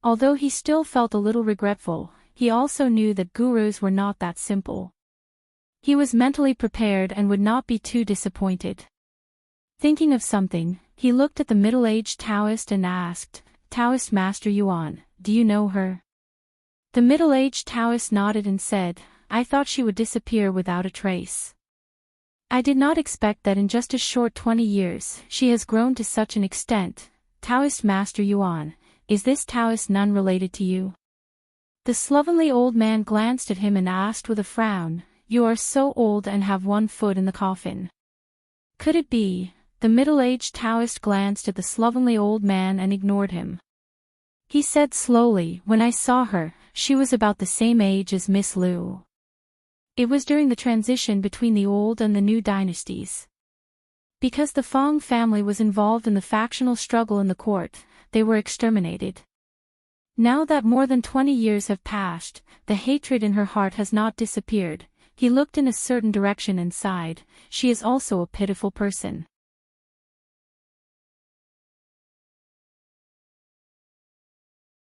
Although he still felt a little regretful, he also knew that gurus were not that simple. He was mentally prepared and would not be too disappointed. Thinking of something, he looked at the middle-aged Taoist and asked, "Taoist Master Yuan, do you know her?" The middle-aged Taoist nodded and said, "I thought she would disappear without a trace. I did not expect that in just a short 20 years she has grown to such an extent. Taoist Master Yuan, is this Taoist nun related to you?" The slovenly old man glanced at him and asked with a frown, "You are so old and have one foot in the coffin. Could it be?" The middle-aged Taoist glanced at the slovenly old man and ignored him. He said slowly, "When I saw her, she was about the same age as Miss Liu. It was during the transition between the old and the new dynasties. Because the Fong family was involved in the factional struggle in the court, they were exterminated. Now that more than 20 years have passed, the hatred in her heart has not disappeared." He looked in a certain direction and sighed, "She is also a pitiful person."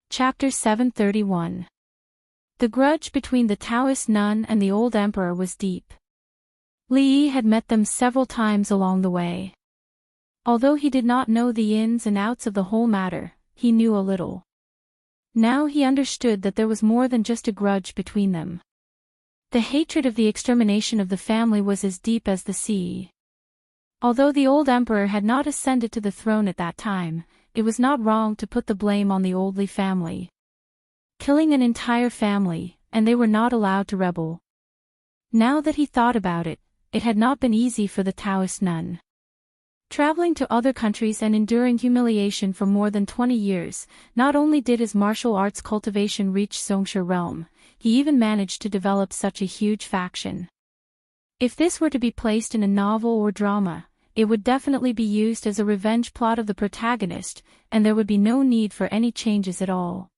Chapter 731. The grudge between the Taoist nun and the old emperor was deep. Li Yi had met them several times along the way. Although he did not know the ins and outs of the whole matter, he knew a little. Now he understood that there was more than just a grudge between them. The hatred of the extermination of the family was as deep as the sea. Although the old emperor had not ascended to the throne at that time, it was not wrong to put the blame on the old Li family. Killing an entire family, and they were not allowed to rebel. Now that he thought about it, it had not been easy for the Taoist nun. Traveling to other countries and enduring humiliation for more than 20 years, not only did his martial arts cultivation reach Songsha realm, he even managed to develop such a huge faction. If this were to be placed in a novel or drama, it would definitely be used as a revenge plot of the protagonist, and there would be no need for any changes at all.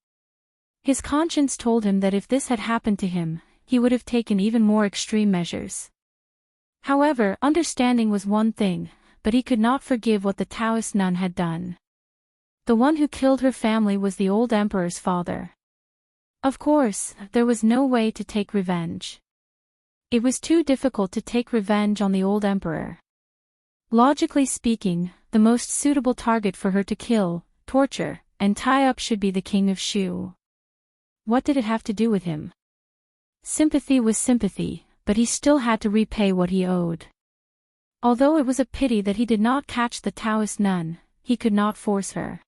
His conscience told him that if this had happened to him, he would have taken even more extreme measures. However, understanding was one thing, but he could not forgive what the Taoist nun had done. The one who killed her family was the old emperor's father. Of course, there was no way to take revenge. It was too difficult to take revenge on the old emperor. Logically speaking, the most suitable target for her to kill, torture, and tie up should be the king of Shu. What did it have to do with him? Sympathy was sympathy, but he still had to repay what he owed. Although it was a pity that he did not catch the Taoist nun, he could not force her.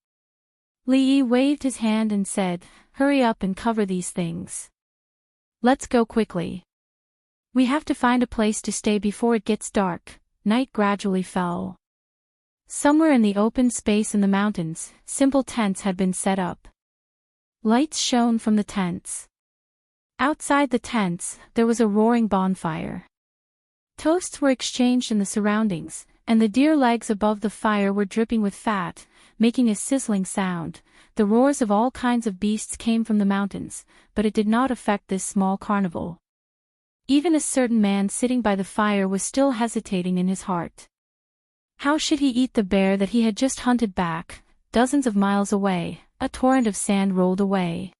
Li Yi waved his hand and said, "Hurry up and cover these things. Let's go quickly. We have to find a place to stay before it gets dark." Night gradually fell. Somewhere in the open space in the mountains, simple tents had been set up. Lights shone from the tents. Outside the tents, there was a roaring bonfire. Toasts were exchanged in the surroundings, and the deer legs above the fire were dripping with fat, making a sizzling sound. The roars of all kinds of beasts came from the mountains, but it did not affect this small carnival. Even a certain man sitting by the fire was still hesitating in his heart. How should he eat the bear that he had just hunted back? Dozens of miles away, a torrent of sand rolled away.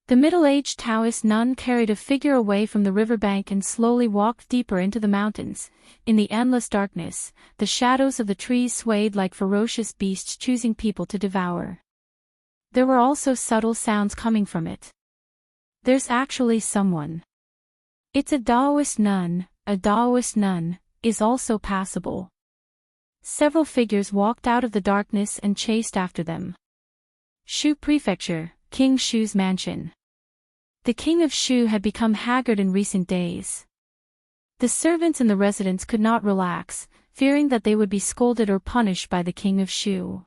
The middle-aged Taoist nun carried a figure away from the riverbank and slowly walked deeper into the mountains. In the endless darkness, the shadows of the trees swayed like ferocious beasts choosing people to devour. There were also subtle sounds coming from it. There's actually someone. It's a Taoist nun. A Taoist nun is also passable. Several figures walked out of the darkness and chased after them. Shu Prefecture, King Shu's mansion. The king of Shu had become haggard in recent days. The servants in the residence could not relax, fearing that they would be scolded or punished by the king of Shu.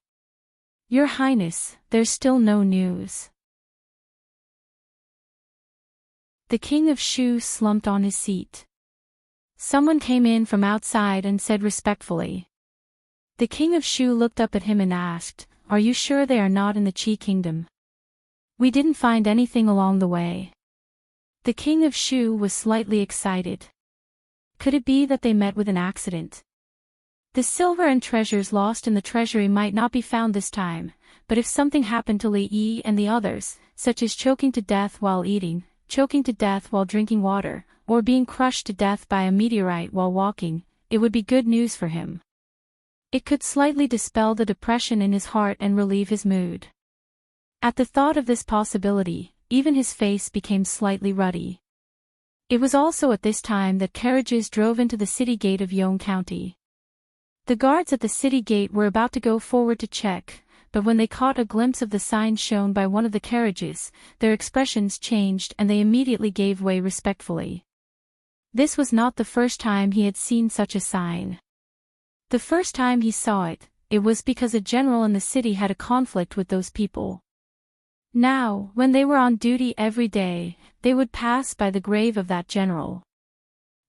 Your Highness, there's still no news. The king of Shu slumped on his seat. Someone came in from outside and said respectfully. The king of Shu looked up at him and asked, "Are you sure they are not in the Qi kingdom? We didn't find anything along the way." The king of Shu was slightly excited. Could it be that they met with an accident? The silver and treasures lost in the treasury might not be found this time, but if something happened to Li Yi and the others, such as choking to death while eating, choking to death while drinking water, or being crushed to death by a meteorite while walking, it would be good news for him. It could slightly dispel the depression in his heart and relieve his mood. At the thought of this possibility, even his face became slightly ruddy. It was also at this time that carriages drove into the city gate of Yong County. The guards at the city gate were about to go forward to check, but when they caught a glimpse of the sign shown by one of the carriages, their expressions changed and they immediately gave way respectfully. This was not the first time he had seen such a sign. The first time he saw it, it was because a general in the city had a conflict with those people. Now, when they were on duty every day, they would pass by the grave of that general.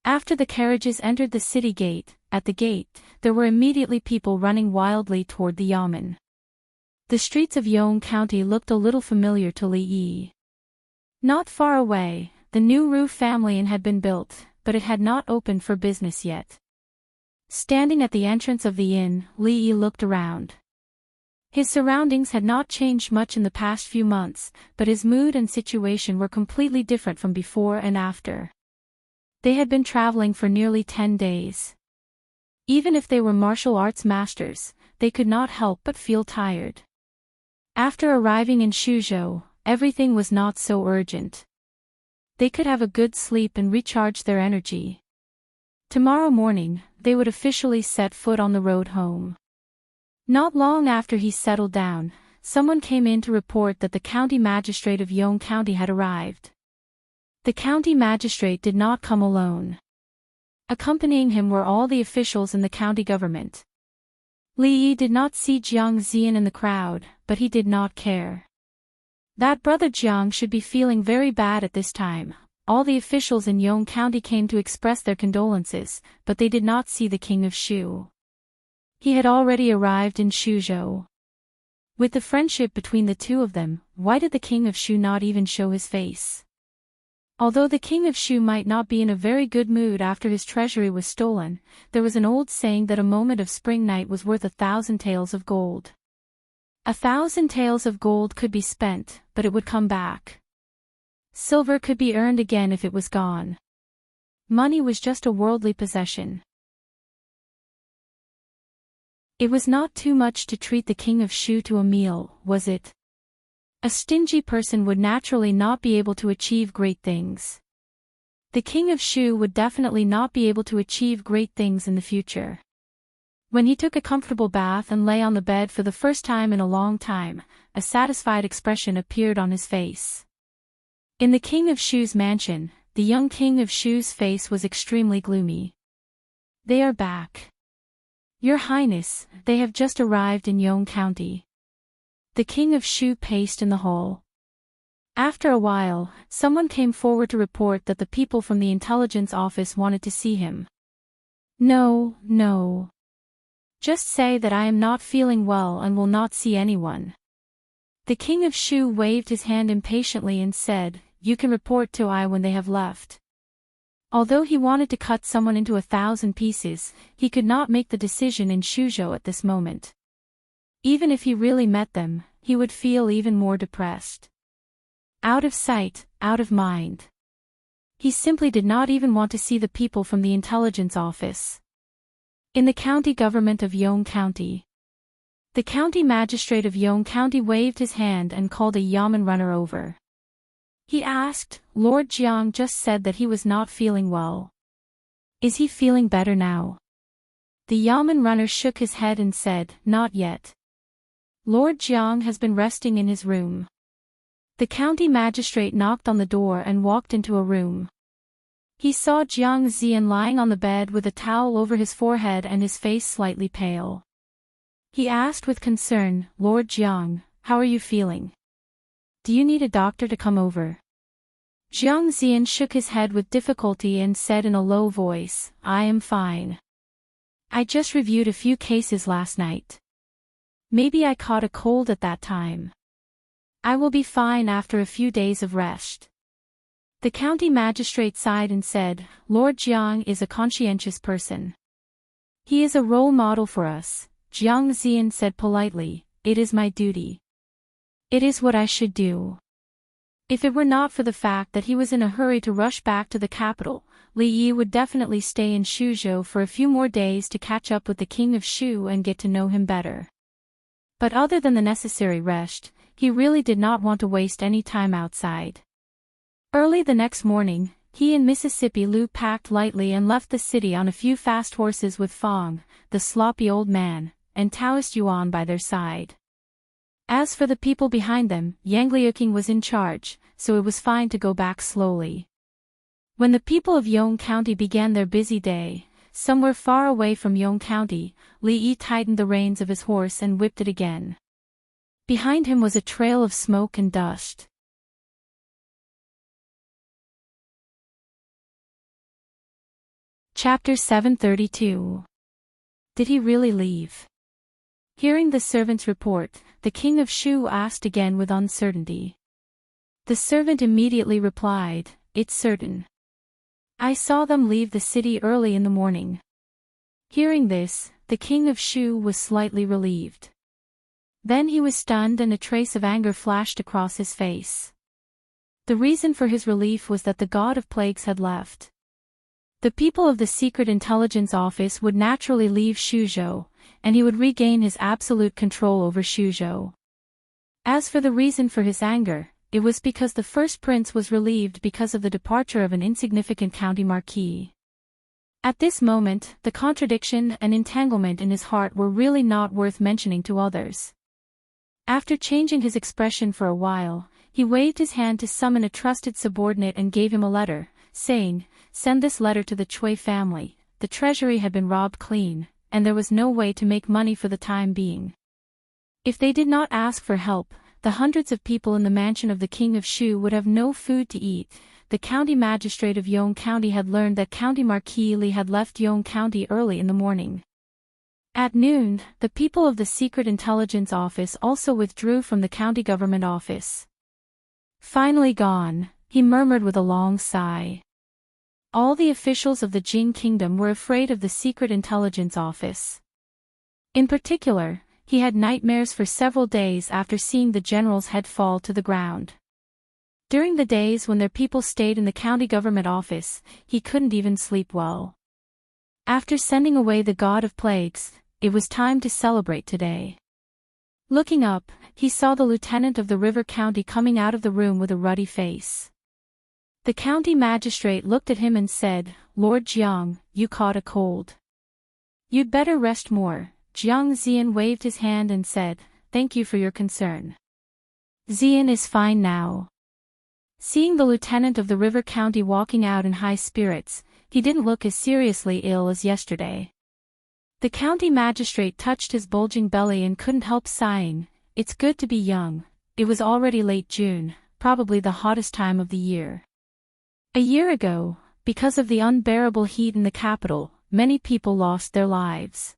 After the carriages entered the city gate, at the gate, there were immediately people running wildly toward the yamen. The streets of Yong County looked a little familiar to Li Yi. Not far away, the new Ru family inn had been built, but it had not opened for business yet. Standing at the entrance of the inn, Li Yi looked around. His surroundings had not changed much in the past few months, but his mood and situation were completely different from before and after. They had been traveling for nearly 10 days. Even if they were martial arts masters, they could not help but feel tired. After arriving in Shuzhou, everything was not so urgent. They could have a good sleep and recharge their energy. Tomorrow morning, they would officially set foot on the road home. Not long after he settled down, someone came in to report that the county magistrate of Yong County had arrived. The county magistrate did not come alone. Accompanying him were all the officials in the county government. Li Yi did not see Jiang Zian in the crowd, but he did not care. That brother Jiang should be feeling very bad at this time. All the officials in Yong County came to express their condolences, but they did not see the king of Shu. He had already arrived in Shuzhou. With the friendship between the two of them, why did the king of Shu not even show his face? Although the king of Shu might not be in a very good mood after his treasury was stolen, there was an old saying that a moment of spring night was worth 1,000 taels of gold. 1,000 taels of gold could be spent, but it would come back. Silver could be earned again if it was gone. Money was just a worldly possession. It was not too much to treat the king of Shu to a meal, was it? A stingy person would naturally not be able to achieve great things. The king of Shu would definitely not be able to achieve great things in the future. When he took a comfortable bath and lay on the bed for the first time in a long time, a satisfied expression appeared on his face. In the king of Shu's mansion, the young king of Shu's face was extremely gloomy. They are back. Your Highness, they have just arrived in Yong County. The king of Shu paced in the hall. After a while, someone came forward to report that the people from the intelligence office wanted to see him. No. Just say that I am not feeling well and will not see anyone." The king of Shu waved his hand impatiently and said, "You can report to I when they have left." Although he wanted to cut someone into 1,000 pieces, he could not make the decision in Shuzhou at this moment. Even if he really met them, he would feel even more depressed. Out of sight, out of mind. He simply did not even want to see the people from the intelligence office. In the county government of Yong County. The county magistrate of Yong County waved his hand and called a yamen runner over. He asked, "Lord Jiang just said that he was not feeling well. Is he feeling better now?" The yamen runner shook his head and said, "Not yet. Lord Jiang has been resting in his room." The county magistrate knocked on the door and walked into a room. He saw Jiang Zian lying on the bed with a towel over his forehead and his face slightly pale. He asked with concern, "Lord Jiang, how are you feeling? Do you need a doctor to come over?" Jiang Zian shook his head with difficulty and said in a low voice, "I am fine. I just reviewed a few cases last night. Maybe I caught a cold at that time. I will be fine after a few days of rest." The county magistrate sighed and said, "Lord Jiang is a conscientious person. He is a role model for us." Jiang Zian said politely, "It is my duty. It is what I should do." If it were not for the fact that he was in a hurry to rush back to the capital, Li Yi would definitely stay in Shuzhou for a few more days to catch up with the king of Shu and get to know him better. But other than the necessary rest, he really did not want to waste any time outside. Early the next morning, he and Mississippi Lu packed lightly and left the city on a few fast horses with Fong, the sloppy old man, and Taoist Yuan by their side. As for the people behind them, Yang Liuqing was in charge, so it was fine to go back slowly. When the people of Yong County began their busy day, somewhere far away from Yong County, Li Yi tightened the reins of his horse and whipped it again. Behind him was a trail of smoke and dust. Chapter 732. Did he really leave? Hearing the servant's report, the king of Shu asked again with uncertainty. The servant immediately replied, "It's certain. I saw them leave the city early in the morning." Hearing this, the king of Shu was slightly relieved. Then he was stunned and a trace of anger flashed across his face. The reason for his relief was that the god of plagues had left. The people of the Secret Intelligence Office would naturally leave Shuzhou, and he would regain his absolute control over Shuzhou. As for the reason for his anger, it was because the first prince was relieved because of the departure of an insignificant county marquis. At this moment, the contradiction and entanglement in his heart were really not worth mentioning to others. After changing his expression for a while, he waved his hand to summon a trusted subordinate and gave him a letter, saying, "Send this letter to the Cui family. The treasury had been robbed clean, and there was no way to make money for the time being. If they did not ask for help, the hundreds of people in the mansion of the king of Shu would have no food to eat." The county magistrate of Yong County had learned that County Marquis Li had left Yong County early in the morning. At noon, the people of the Secret Intelligence Office also withdrew from the county government office. Finally gone, he murmured with a long sigh. All the officials of the Jing Kingdom were afraid of the Secret Intelligence Office. In particular, he had nightmares for several days after seeing the general's head fall to the ground. During the days when their people stayed in the county government office, he couldn't even sleep well. After sending away the god of plagues, it was time to celebrate today. Looking up, he saw the lieutenant of the river county coming out of the room with a ruddy face. The county magistrate looked at him and said, "Lord Jiang, you caught a cold. You'd better rest more." Jiang Zian waved his hand and said, "Thank you for your concern. Zian is fine now." Seeing the lieutenant of the river county walking out in high spirits, he didn't look as seriously ill as yesterday. The county magistrate touched his bulging belly and couldn't help sighing. It's good to be young. It was already late June, probably the hottest time of the year. A year ago, because of the unbearable heat in the capital, many people lost their lives.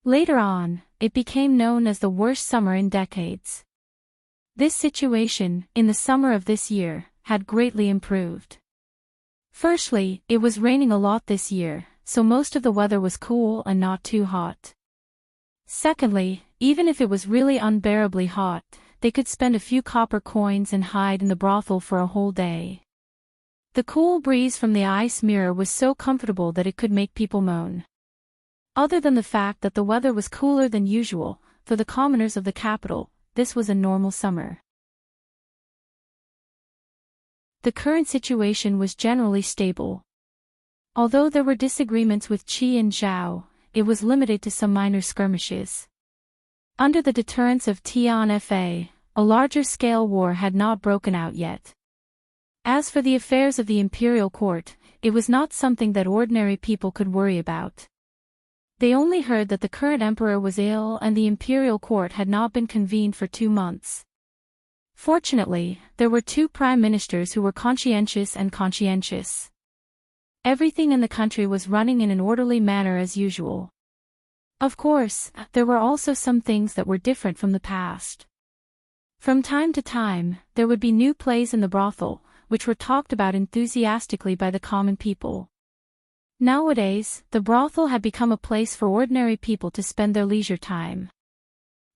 Later on, it became known as the worst summer in decades. This situation, in the summer of this year, had greatly improved. Firstly, it was raining a lot this year, so most of the weather was cool and not too hot. Secondly, even if it was really unbearably hot, they could spend a few copper coins and hide in the brothel for a whole day. The cool breeze from the ice mirror was so comfortable that it could make people moan. Other than the fact that the weather was cooler than usual, for the commoners of the capital, this was a normal summer. The current situation was generally stable. Although there were disagreements with Qi and Zhao, it was limited to some minor skirmishes. Under the deterrence of Tian Fa, a larger-scale war had not broken out yet. As for the affairs of the imperial court, it was not something that ordinary people could worry about. They only heard that the current emperor was ill and the imperial court had not been convened for 2 months. Fortunately, there were 2 prime ministers who were conscientious and conscientious. Everything in the country was running in an orderly manner as usual. Of course, there were also some things that were different from the past. From time to time, there would be new plays in the brothel, which were talked about enthusiastically by the common people. Nowadays, the brothel had become a place for ordinary people to spend their leisure time.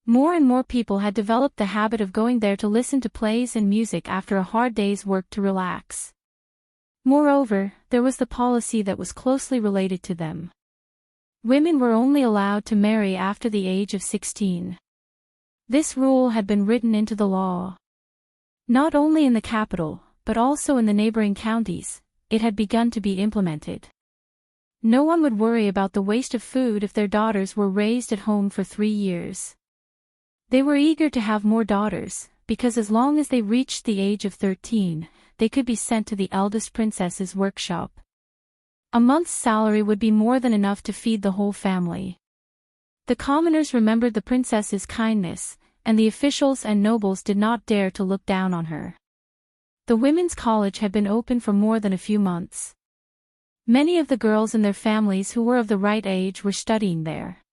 More and more people had developed the habit of going there to listen to plays and music after a hard day's work to relax. Moreover, there was the policy that was closely related to them. Women were only allowed to marry after the age of 16. This rule had been written into the law. Not only in the capital, but also in the neighboring counties, it had begun to be implemented. No one would worry about the waste of food if their daughters were raised at home for 3 years. They were eager to have more daughters, because as long as they reached the age of 13, they could be sent to the eldest princess's workshop. A month's salary would be more than enough to feed the whole family. The commoners remembered the princess's kindness, and the officials and nobles did not dare to look down on her. The women's college had been open for more than a few months. Many of the girls and their families who were of the right age were studying there.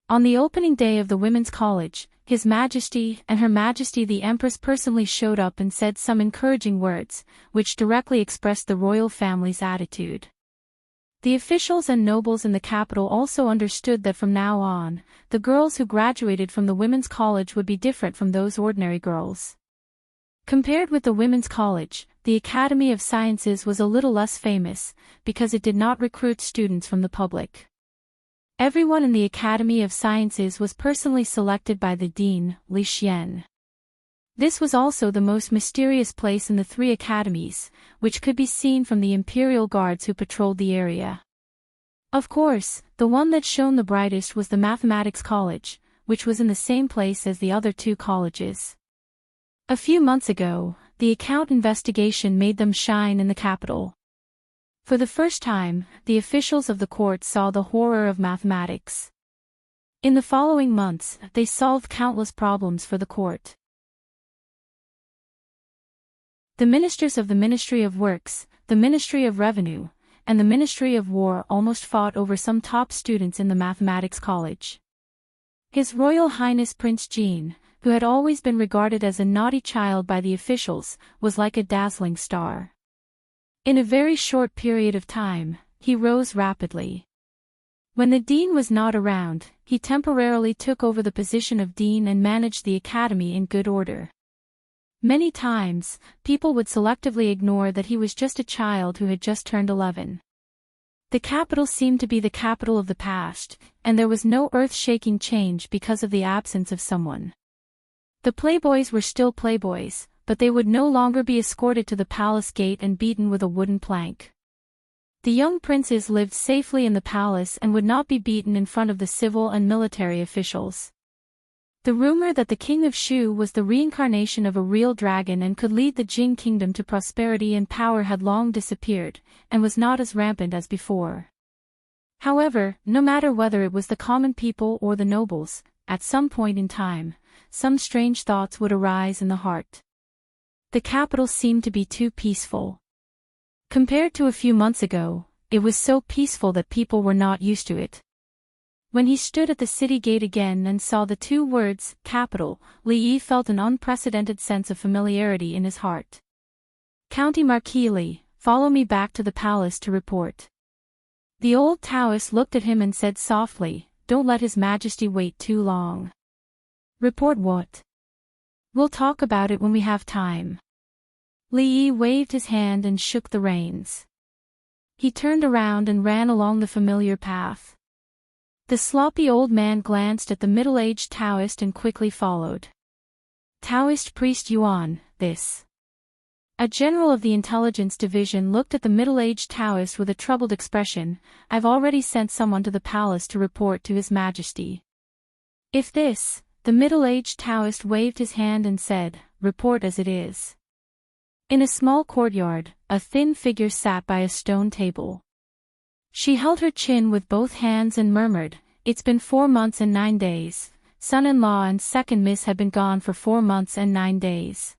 On the opening day of the women's college, His Majesty and Her Majesty the Empress personally showed up and said some encouraging words, which directly expressed the royal family's attitude. The officials and nobles in the capital also understood that from now on, the girls who graduated from the women's college would be different from those ordinary girls. Compared with the women's college, the Academy of Sciences was a little less famous, because it did not recruit students from the public. Everyone in the Academy of Sciences was personally selected by the dean, Li Xian. This was also the most mysterious place in the 3 academies, which could be seen from the imperial guards who patrolled the area. Of course, the one that shone the brightest was the Mathematics College, which was in the same place as the other 2 colleges. A few months ago, the account investigation made them shine in the capital. For the first time, the officials of the court saw the horror of mathematics. In the following months, they solved countless problems for the court. The ministers of the Ministry of Works, the Ministry of Revenue, and the Ministry of War almost fought over some top students in the Mathematics College. His Royal Highness Prince Jean, who had always been regarded as a naughty child by the officials, was like a dazzling star. In a very short period of time, he rose rapidly. When the dean was not around, he temporarily took over the position of dean and managed the academy in good order. Many times, people would selectively ignore that he was just a child who had just turned 11. The capital seemed to be the capital of the past, and there was no earth-shaking change because of the absence of someone. The playboys were still playboys, but they would no longer be escorted to the palace gate and beaten with a wooden plank. The young princes lived safely in the palace and would not be beaten in front of the civil and military officials. The rumor that the king of Shu was the reincarnation of a real dragon and could lead the Jing kingdom to prosperity and power had long disappeared, and was not as rampant as before. However, no matter whether it was the common people or the nobles, at some point in time, some strange thoughts would arise in the heart. The capital seemed to be too peaceful. Compared to a few months ago, it was so peaceful that people were not used to it. When he stood at the city gate again and saw the two words, capital, Li Yi felt an unprecedented sense of familiarity in his heart. County Marquis Li, follow me back to the palace to report. The old Taoist looked at him and said softly, don't let His Majesty wait too long. Report what? We'll talk about it when we have time. Li Yi waved his hand and shook the reins. He turned around and ran along the familiar path. The sloppy old man glanced at the middle-aged Taoist and quickly followed. Taoist priest Yuan, this. A general of the intelligence division looked at the middle-aged Taoist with a troubled expression. I've already sent someone to the palace to report to His Majesty. If this, the middle-aged Taoist waved his hand and said, report as it is. In a small courtyard, a thin figure sat by a stone table. She held her chin with both hands and murmured, it's been 4 months and 9 days. Son-in-law and second miss had been gone for 4 months and 9 days.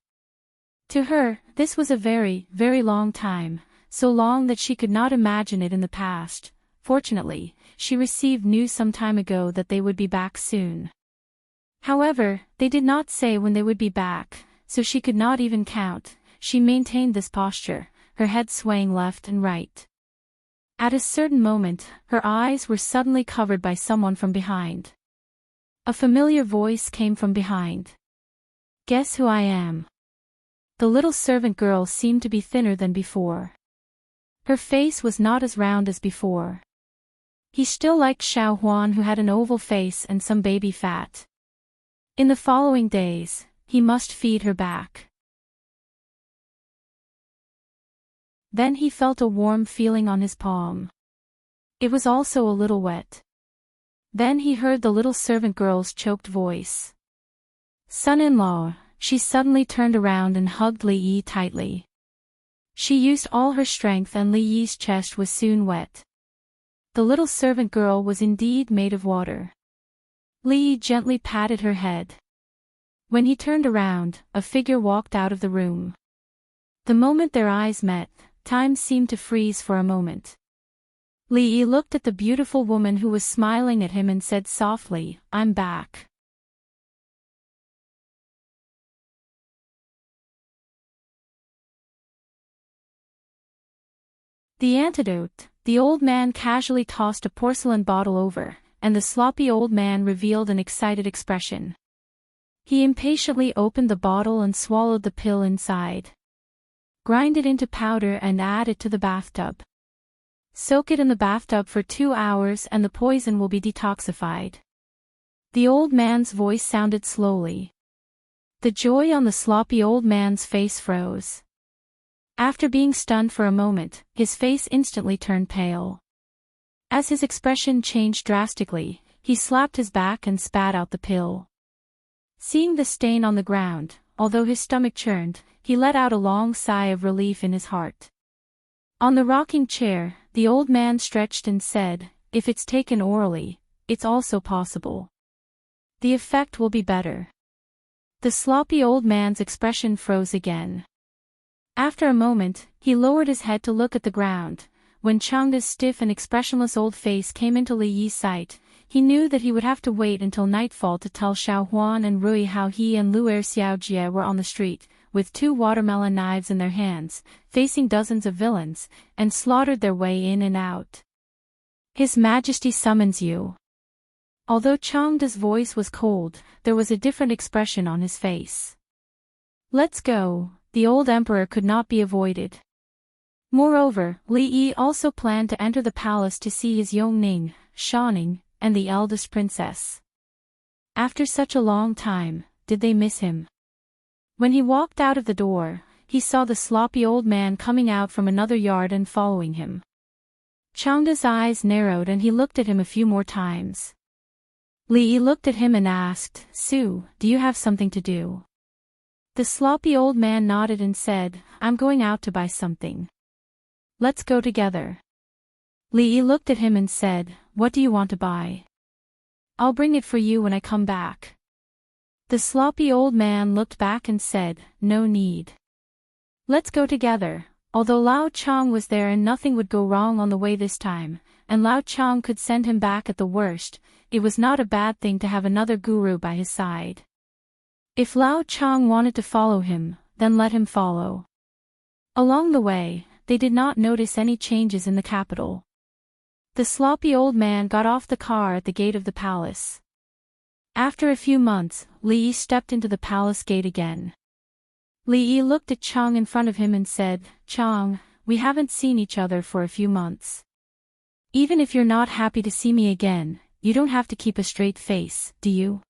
To her, this was a very, very long time, so long that she could not imagine it in the past. Fortunately, she received news some time ago that they would be back soon. However, they did not say when they would be back, so she could not even count. She maintained this posture, her head swaying left and right. At a certain moment, her eyes were suddenly covered by someone from behind. A familiar voice came from behind. Guess who I am? The little servant girl seemed to be thinner than before. Her face was not as round as before. He still liked Xiao Huan, who had an oval face and some baby fat. In the following days, he must feed her back. Then he felt a warm feeling on his palm. It was also a little wet. Then he heard the little servant girl's choked voice. Son-in-law. She suddenly turned around and hugged Li Yi tightly. She used all her strength and Li Yi's chest was soon wet. The little servant girl was indeed made of water. Li Yi gently patted her head. When he turned around, a figure walked out of the room. The moment their eyes met, time seemed to freeze for a moment. Li Yi looked at the beautiful woman who was smiling at him and said softly, I'm back. The antidote. The old man casually tossed a porcelain bottle over, and the sloppy old man revealed an excited expression. He impatiently opened the bottle and swallowed the pill inside. Grind it into powder and add it to the bathtub. Soak it in the bathtub for 2 hours and the poison will be detoxified. The old man's voice sounded slowly. The joy on the sloppy old man's face froze. After being stunned for a moment, his face instantly turned pale. As his expression changed drastically, he slapped his back and spat out the pill. Seeing the stain on the ground, although his stomach churned, he let out a long sigh of relief in his heart. On the rocking chair, the old man stretched and said, if it's taken orally, it's also possible. The effect will be better. The sloppy old man's expression froze again. After a moment, he lowered his head to look at the ground. When Changda's stiff and expressionless old face came into Li Yi's sight, he knew that he would have to wait until nightfall to tell Xiao Huan and Rui how he and Luer Xiaojie were on the street, with 2 watermelon knives in their hands, facing dozens of villains, and slaughtered their way in and out. His Majesty summons you. Although Changda's voice was cold, there was a different expression on his face. Let's go. The old emperor could not be avoided. Moreover, Li Yi also planned to enter the palace to see his Yongning, Shaning, and the eldest princess. After such a long time, did they miss him? When he walked out of the door, he saw the sloppy old man coming out from another yard and following him. Changda's eyes narrowed and he looked at him a few more times. Li Yi looked at him and asked, Su, do you have something to do? The sloppy old man nodded and said, I'm going out to buy something. Let's go together. Li Yi looked at him and said, what do you want to buy? I'll bring it for you when I come back. The sloppy old man looked back and said, no need. Let's go together. Although Lao Chang was there and nothing would go wrong on the way this time, and Lao Chang could send him back at the worst. It was not a bad thing to have another guru by his side. If Lao Chang wanted to follow him, then let him follow. Along the way, they did not notice any changes in the capital. The sloppy old man got off the car at the gate of the palace. After a few months, Li Yi stepped into the palace gate again. Li Yi looked at Chang in front of him and said, "Chang, we haven't seen each other for a few months. Even if you're not happy to see me again, you don't have to keep a straight face, do you?"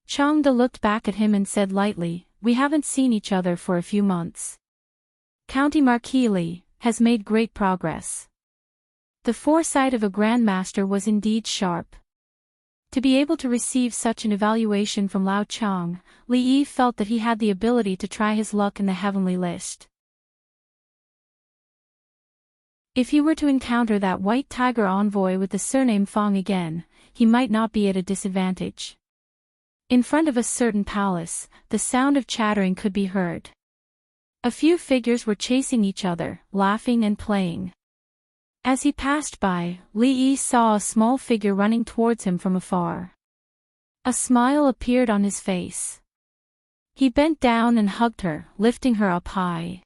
Chang De looked back at him and said lightly, "We haven't seen each other for a few months. County Marquis Li has made great progress." The foresight of a grandmaster was indeed sharp. To be able to receive such an evaluation from Lao Chang, Li Yi felt that he had the ability to try his luck in the heavenly list. If he were to encounter that white tiger envoy with the surname Fong again, he might not be at a disadvantage. In front of a certain palace, the sound of chattering could be heard. A few figures were chasing each other, laughing and playing. As he passed by, Li Yi saw a small figure running towards him from afar. A smile appeared on his face. He bent down and hugged her, lifting her up high.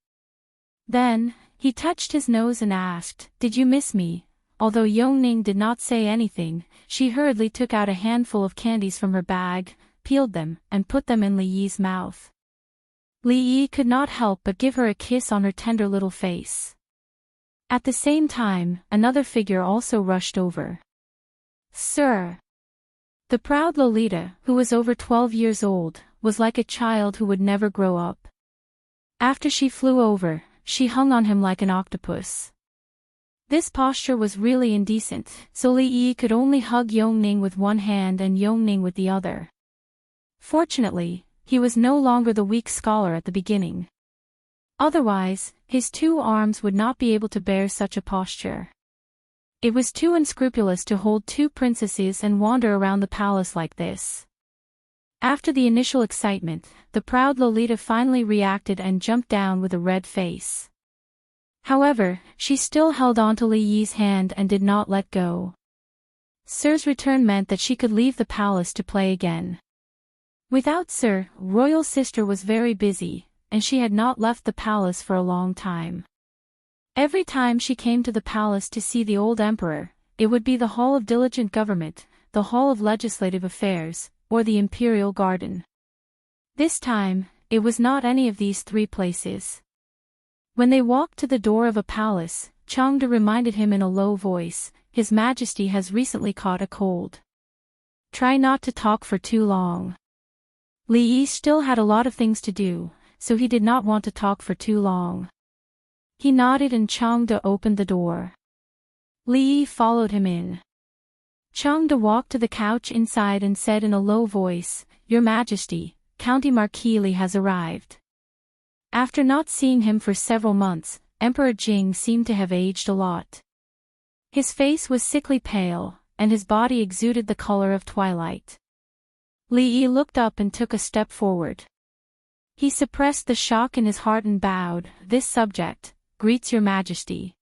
Then, he touched his nose and asked, "Did you miss me?" Although Yongning did not say anything, she hurriedly took out a handful of candies from her bag, peeled them, and put them in Li Yi's mouth. Li Yi could not help but give her a kiss on her tender little face. At the same time, another figure also rushed over. "Sir!" The proud Lolita, who was over 12 years old, was like a child who would never grow up. After she flew over, she hung on him like an octopus. This posture was really indecent, so Li Yi could only hug Yongning with one hand and Yongning with the other. Fortunately, he was no longer the weak scholar at the beginning. Otherwise, his two arms would not be able to bear such a posture. It was too unscrupulous to hold two princesses and wander around the palace like this. After the initial excitement, the proud Lolita finally reacted and jumped down with a red face. However, she still held on to Li Yi's hand and did not let go. Sir's return meant that she could leave the palace to play again. Without Sir, royal sister was very busy, and she had not left the palace for a long time. Every time she came to the palace to see the old emperor, it would be the Hall of Diligent Government, the Hall of Legislative Affairs, or the Imperial Garden. This time, it was not any of these three places. When they walked to the door of a palace, Changde reminded him in a low voice, "His Majesty has recently caught a cold. Try not to talk for too long." Li Yi still had a lot of things to do, so he did not want to talk for too long. He nodded and Changde opened the door. Li Yi followed him in. Changde walked to the couch inside and said in a low voice, "Your Majesty, County Marquis Li has arrived." After not seeing him for several months, Emperor Jing seemed to have aged a lot. His face was sickly pale, and his body exuded the color of twilight. Li Yi looked up and took a step forward. He suppressed the shock in his heart and bowed, "This subject greets your Majesty."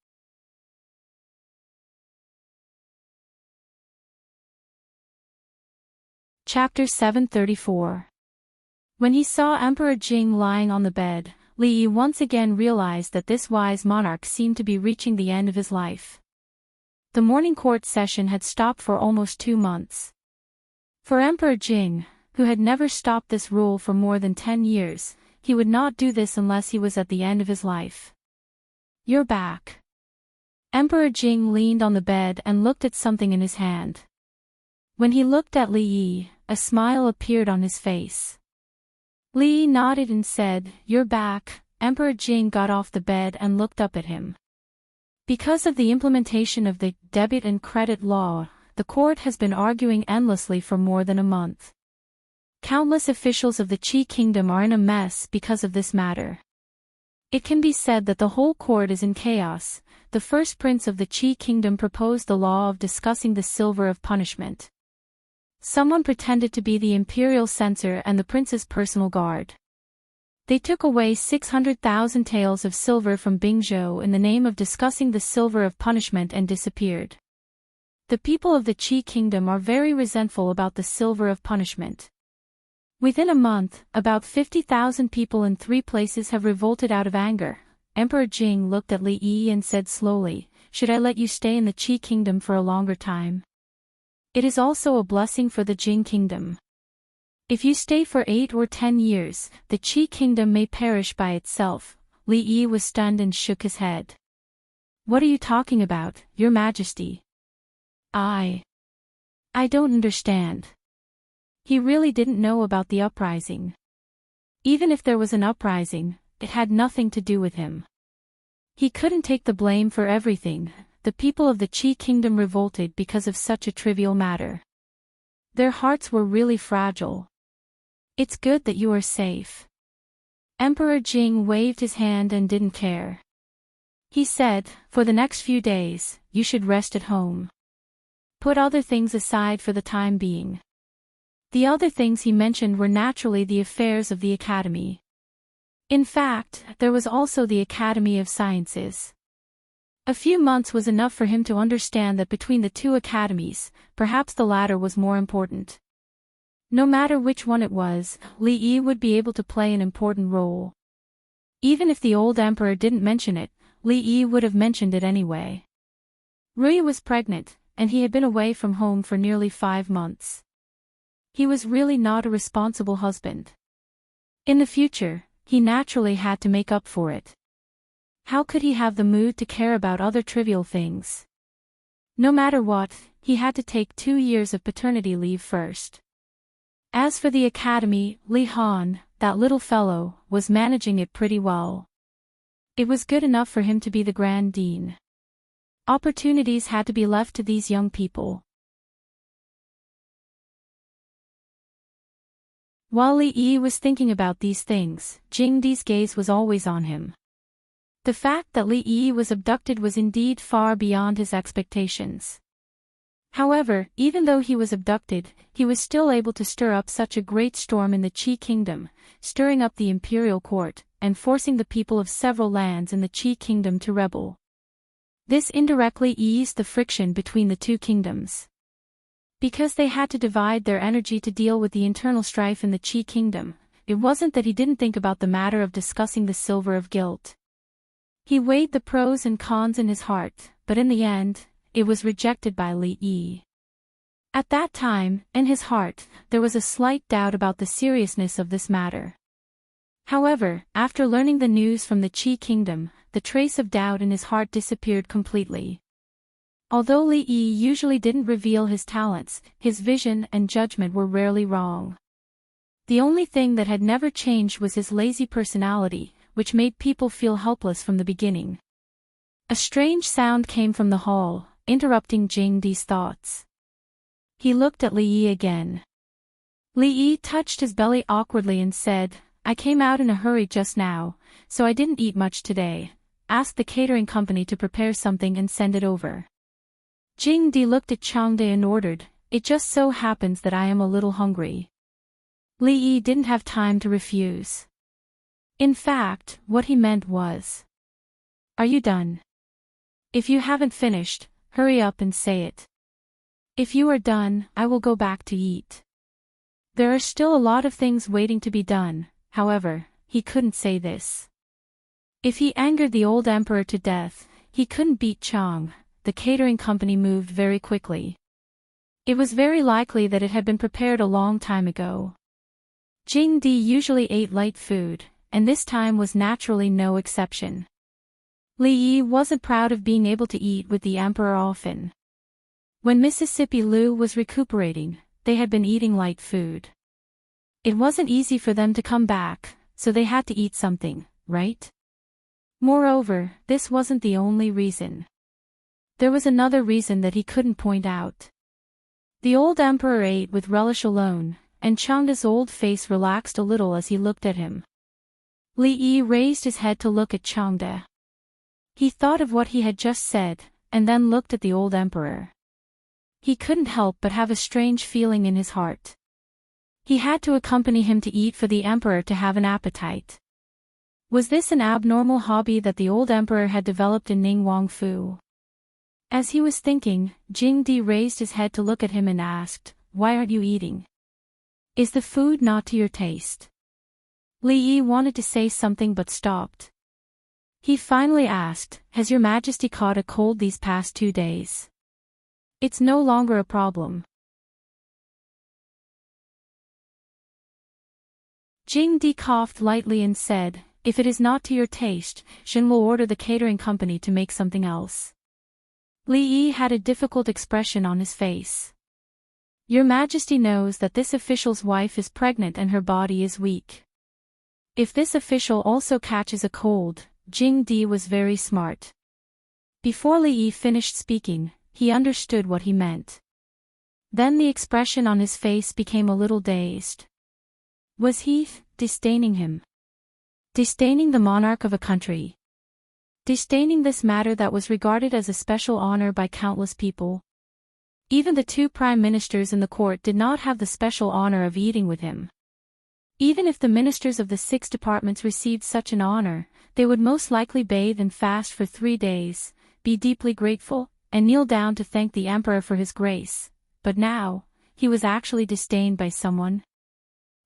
Chapter 734. When he saw Emperor Jing lying on the bed, Li Yi once again realized that this wise monarch seemed to be reaching the end of his life. The morning court session had stopped for almost 2 months. For Emperor Jing, who had never stopped this rule for more than 10 years, he would not do this unless he was at the end of his life. "You're back." Emperor Jing leaned on the bed and looked at something in his hand. When he looked at Li Yi, a smile appeared on his face. Li Yi nodded and said, "You're back." Emperor Jing got off the bed and looked up at him. Because of the implementation of the debit and credit law, the court has been arguing endlessly for more than a month. Countless officials of the Qi Kingdom are in a mess because of this matter. It can be said that the whole court is in chaos. The first prince of the Qi Kingdom proposed the law of discussing the silver of punishment. Someone pretended to be the imperial censor and the prince's personal guard. They took away 600,000 taels of silver from Bingzhou in the name of discussing the silver of punishment and disappeared. The people of the Qi kingdom are very resentful about the silver of punishment. Within a month, about 50,000 people in 3 places have revolted out of anger. Emperor Jing looked at Li Yi and said slowly, "Should I let you stay in the Qi kingdom for a longer time? It is also a blessing for the Jing kingdom. If you stay for 8 or 10 years, the Qi kingdom may perish by itself." Li Yi was stunned and shook his head. "What are you talking about, Your Majesty? I don't understand." He really didn't know about the uprising. Even if there was an uprising, it had nothing to do with him. He couldn't take the blame for everything. The people of the Qi kingdom revolted because of such a trivial matter. Their hearts were really fragile. "It's good that you are safe." Emperor Jing waved his hand and didn't care. He said, "For the next few days, you should rest at home. Put other things aside for the time being." The other things he mentioned were naturally the affairs of the academy. In fact, there was also the Academy of Sciences. A few months was enough for him to understand that between the 2 academies, perhaps the latter was more important. No matter which one it was, Li Yi would be able to play an important role. Even if the old emperor didn't mention it, Li Yi would have mentioned it anyway. Rui was pregnant, and he had been away from home for nearly 5 months. He was really not a responsible husband. In the future, he naturally had to make up for it. How could he have the mood to care about other trivial things? No matter what, he had to take 2 years of paternity leave first. As for the academy, Li Han, that little fellow, was managing it pretty well. It was good enough for him to be the Grand Dean. Opportunities had to be left to these young people. While Li Yi was thinking about these things, Jing Di's gaze was always on him. The fact that Li Yi was abducted was indeed far beyond his expectations. However, even though he was abducted, he was still able to stir up such a great storm in the Qi kingdom, stirring up the imperial court, and forcing the people of several lands in the Qi kingdom to rebel. This indirectly eased the friction between the 2 kingdoms. Because they had to divide their energy to deal with the internal strife in the Qi kingdom, it wasn't that he didn't think about the matter of discussing the silver of guilt. He weighed the pros and cons in his heart, but in the end, it was rejected by Li Yi. At that time, in his heart, there was a slight doubt about the seriousness of this matter. However, after learning the news from the Qi kingdom, the trace of doubt in his heart disappeared completely. Although Li Yi usually didn't reveal his talents, his vision and judgment were rarely wrong. The only thing that had never changed was his lazy personality, which made people feel helpless from the beginning. A strange sound came from the hall, interrupting Jing Di's thoughts. He looked at Li Yi again. Li Yi touched his belly awkwardly and said, "I came out in a hurry just now, so I didn't eat much today. Ask the catering company to prepare something and send it over." Jing Di looked at Changde and ordered, "It just so happens that I am a little hungry." Li Yi didn't have time to refuse. In fact, what he meant was, "Are you done? If you haven't finished, hurry up and say it. If you are done, I will go back to eat." There are still a lot of things waiting to be done, however, he couldn't say this. If he angered the old emperor to death, he couldn't beat Chang. The catering company moved very quickly. It was very likely that it had been prepared a long time ago. Jing Di usually ate light food, and this time was naturally no exception. Li Yi wasn't proud of being able to eat with the emperor often. When Mississippi Lu was recuperating, they had been eating light food. It wasn't easy for them to come back, so they had to eat something, right? Moreover, this wasn't the only reason. There was another reason that he couldn't point out. The old emperor ate with relish alone, and Changda's old face relaxed a little as he looked at him. Li Yi raised his head to look at Changda. He thought of what he had just said, and then looked at the old emperor. He couldn't help but have a strange feeling in his heart. He had to accompany him to eat for the emperor to have an appetite. Was this an abnormal hobby that the old emperor had developed in Ning Wang Fu? As he was thinking, Jingdi raised his head to look at him and asked, "Why aren't you eating? Is the food not to your taste?" Li Yi wanted to say something but stopped. He finally asked, "Has your Majesty caught a cold these past 2 days? It's no longer a problem." Jingdi coughed lightly and said, "If it is not to your taste, Shen will order the catering company to make something else." Li Yi had a difficult expression on his face. "Your Majesty knows that this official's wife is pregnant and her body is weak. If this official also catches a cold," Jingdi was very smart. Before Li Yi finished speaking, he understood what he meant. Then the expression on his face became a little dazed. Was he disdaining him? Disdaining the monarch of a country? Disdaining this matter that was regarded as a special honor by countless people? Even the 2 prime ministers in the court did not have the special honor of eating with him. Even if the ministers of the 6 departments received such an honor, they would most likely bathe and fast for 3 days, be deeply grateful, and kneel down to thank the emperor for his grace. But now, he was actually disdained by someone.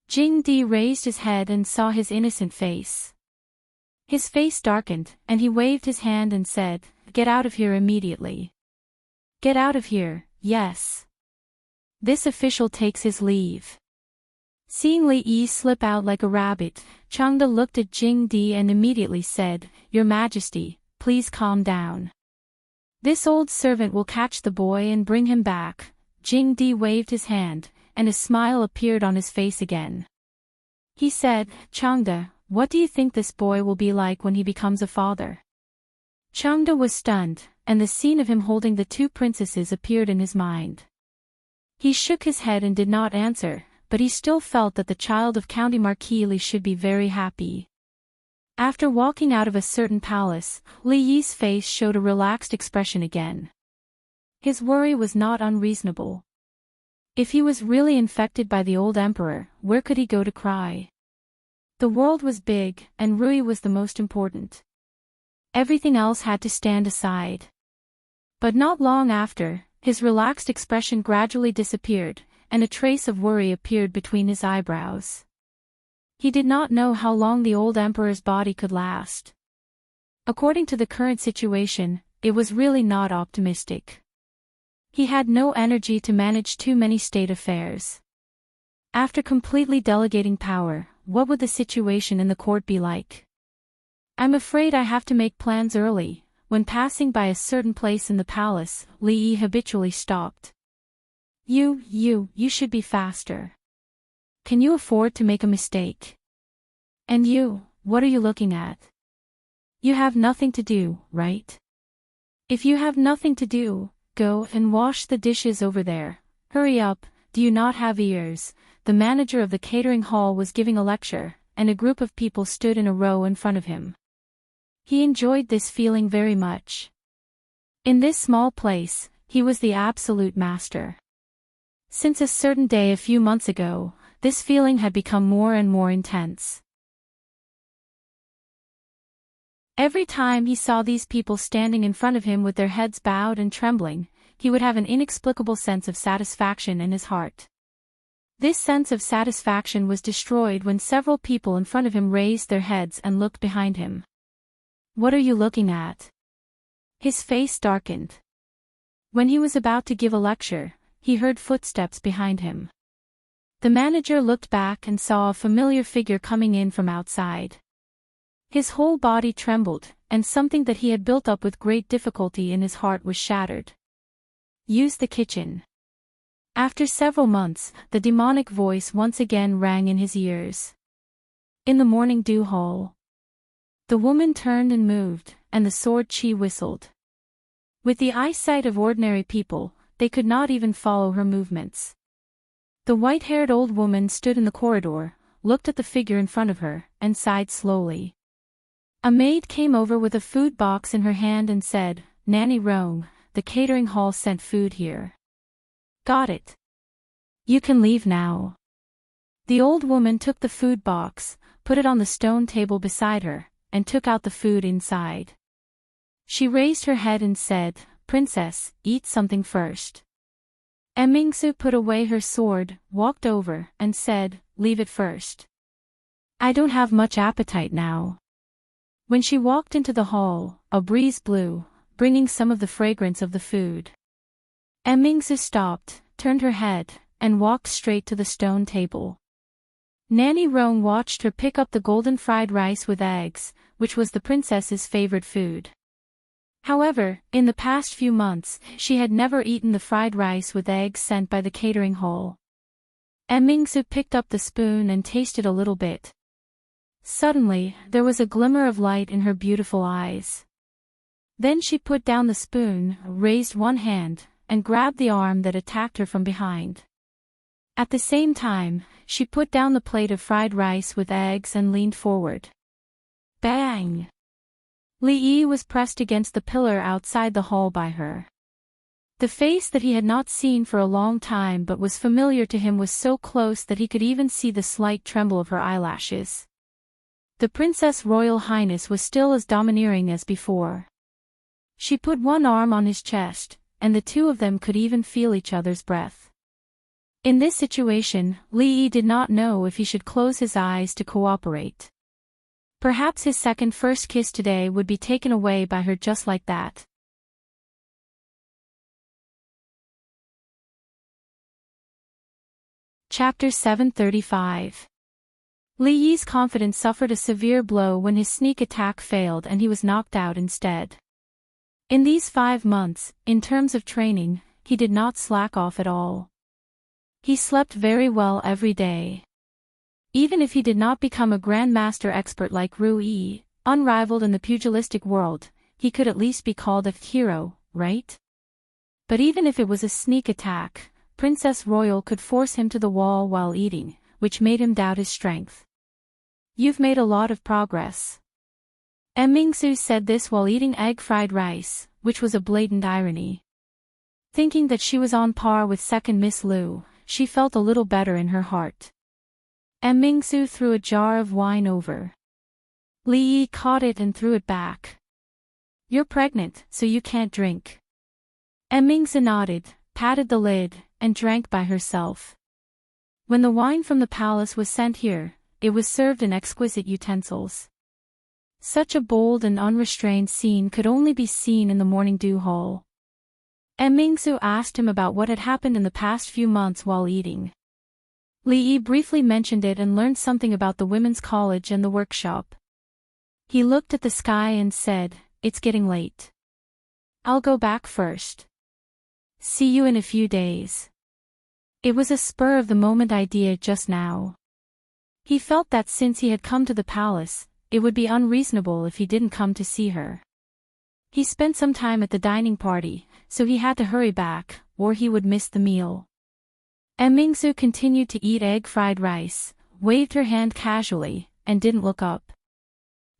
Jingdi raised his head and saw his innocent face. His face darkened, and he waved his hand and said, "Get out of here immediately. Get out of here, yes. This official takes his leave." Seeing Li Yi slip out like a rabbit, Changde looked at Jingdi and immediately said, "Your Majesty, please calm down. This old servant will catch the boy and bring him back." Jingdi waved his hand, and a smile appeared on his face again. He said, "Changde, what do you think this boy will be like when he becomes a father?" Changde was stunned, and the scene of him holding the 2 princesses appeared in his mind. He shook his head and did not answer, but he still felt that the child of County Marquis Li should be very happy. After walking out of a certain palace, Li Yi's face showed a relaxed expression again. His worry was not unreasonable. If he was really infected by the old emperor, where could he go to cry? The world was big, and Rui was the most important. Everything else had to stand aside. But not long after, his relaxed expression gradually disappeared, and a trace of worry appeared between his eyebrows. He did not know how long the old emperor's body could last. According to the current situation, it was really not optimistic. He had no energy to manage too many state affairs. After completely delegating power, what would the situation in the court be like? "I'm afraid I have to make plans early." When passing by a certain place in the palace, Li Yi habitually stopped. You should be faster. Can you afford to make a mistake? And you, what are you looking at? You have nothing to do, right? If you have nothing to do, go and wash the dishes over there. Hurry up, do you not have ears?" The manager of the catering hall was giving a lecture, and a group of people stood in a row in front of him. He enjoyed this feeling very much. In this small place, he was the absolute master. Since a certain day a few months ago, this feeling had become more and more intense. Every time he saw these people standing in front of him with their heads bowed and trembling, he would have an inexplicable sense of satisfaction in his heart. This sense of satisfaction was destroyed when several people in front of him raised their heads and looked behind him. "What are you looking at?" His face darkened. When he was about to give a lecture, he heard footsteps behind him. The manager looked back and saw a familiar figure coming in from outside. His whole body trembled, and something that he had built up with great difficulty in his heart was shattered. "Use the kitchen." After several months, the demonic voice once again rang in his ears. In the morning dew hall. The woman turned and moved, and the sword chi whistled. With the eyesight of ordinary people, they could not even follow her movements. The white-haired old woman stood in the corridor, looked at the figure in front of her, and sighed slowly. A maid came over with a food box in her hand and said, "Nanny Rong, the catering hall sent food here." "Got it. You can leave now." The old woman took the food box, put it on the stone table beside her, and took out the food inside. She raised her head and said, "Princess, eat something first." Emingsu put away her sword, walked over, and said, "Leave it first. I don't have much appetite now." When she walked into the hall, a breeze blew, bringing some of the fragrance of the food. Emingsu stopped, turned her head, and walked straight to the stone table. Nanny Rong watched her pick up the golden fried rice with eggs, which was the princess's favorite food. However, in the past few months, she had never eaten the fried rice with eggs sent by the catering hall. Emingsu picked up the spoon and tasted a little bit. Suddenly, there was a glimmer of light in her beautiful eyes. Then she put down the spoon, raised one hand, and grabbed the arm that attacked her from behind. At the same time, she put down the plate of fried rice with eggs and leaned forward. Bang! Li Yi was pressed against the pillar outside the hall by her. The face that he had not seen for a long time but was familiar to him was so close that he could even see the slight tremble of her eyelashes. The Princess Royal Highness was still as domineering as before. She put one arm on his chest, and the two of them could even feel each other's breath. In this situation, Li Yi did not know if he should close his eyes to cooperate. Perhaps his first kiss today would be taken away by her just like that. Chapter 735. Li Yi's confidence suffered a severe blow when his sneak attack failed and he was knocked out instead. In these 5 months, in terms of training, he did not slack off at all. He slept very well every day. Even if he did not become a grandmaster expert like Ru Yi, unrivaled in the pugilistic world, he could at least be called a hero, right? But even if it was a sneak attack, Princess Royal could force him to the wall while eating, which made him doubt his strength. "You've made a lot of progress." Emingsu said this while eating egg fried rice, which was a blatant irony. Thinking that she was on par with second Miss Liu, she felt a little better in her heart. Emingsu threw a jar of wine over. Li Yi caught it and threw it back. "You're pregnant, so you can't drink." Emingsu nodded, patted the lid, and drank by herself. When the wine from the palace was sent here, it was served in exquisite utensils. Such a bold and unrestrained scene could only be seen in the morning dew hall. Emingsu asked him about what had happened in the past few months while eating. Li Yi briefly mentioned it and learned something about the women's college and the workshop. He looked at the sky and said, "It's getting late. I'll go back first. See you in a few days." It was a spur-of-the-moment idea just now. He felt that since he had come to the palace, it would be unreasonable if he didn't come to see her. He spent some time at the dining party, so he had to hurry back, or he would miss the meal. Emingsu continued to eat egg fried rice, waved her hand casually, and didn't look up.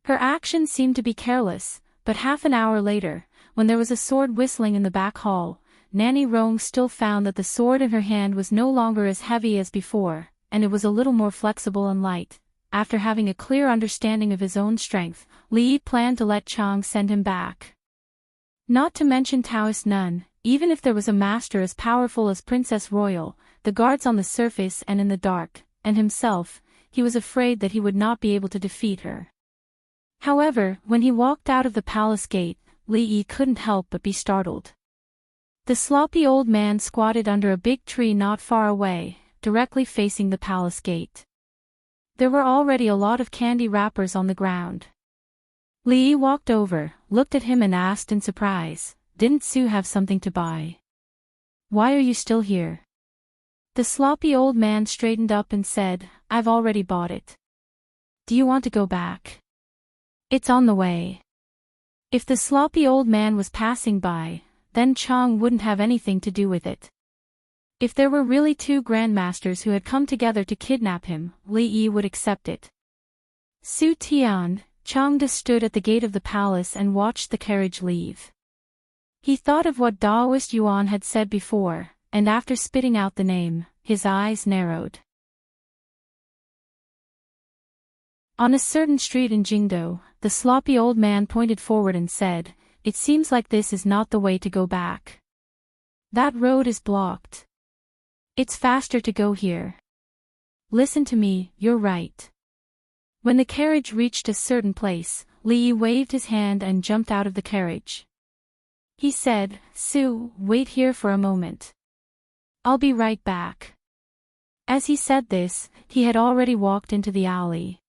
Her action seemed to be careless, but half an hour later, when there was a sword whistling in the back hall, Nanny Rong still found that the sword in her hand was no longer as heavy as before, and it was a little more flexible and light. After having a clear understanding of his own strength, Li Yi planned to let Chang send him back. Not to mention Taoist Nun, even if there was a master as powerful as Princess Royal, the guards on the surface and in the dark, and himself, he was afraid that he would not be able to defeat her. However, when he walked out of the palace gate, Li Yi couldn't help but be startled. The sloppy old man squatted under a big tree not far away, directly facing the palace gate. There were already a lot of candy wrappers on the ground. Li Yi walked over, looked at him and asked in surprise, "Didn't Sue have something to buy? Why are you still here?" The sloppy old man straightened up and said, "I've already bought it. Do you want to go back? It's on the way." If the sloppy old man was passing by, then Chang wouldn't have anything to do with it. If there were really 2 grandmasters who had come together to kidnap him, Li Yi would accept it. Su Tian, Chang stood at the gate of the palace and watched the carriage leave. He thought of what Daoist Yuan had said before, and after spitting out the name, his eyes narrowed. On a certain street in Jingdo, the sloppy old man pointed forward and said, it seems like this is not the way to go back. That road is blocked. It's faster to go here. Listen to me, you're right. When the carriage reached a certain place, Li waved his hand and jumped out of the carriage. He said, Sue, wait here for a moment. I'll be right back. As he said this, he had already walked into the alley.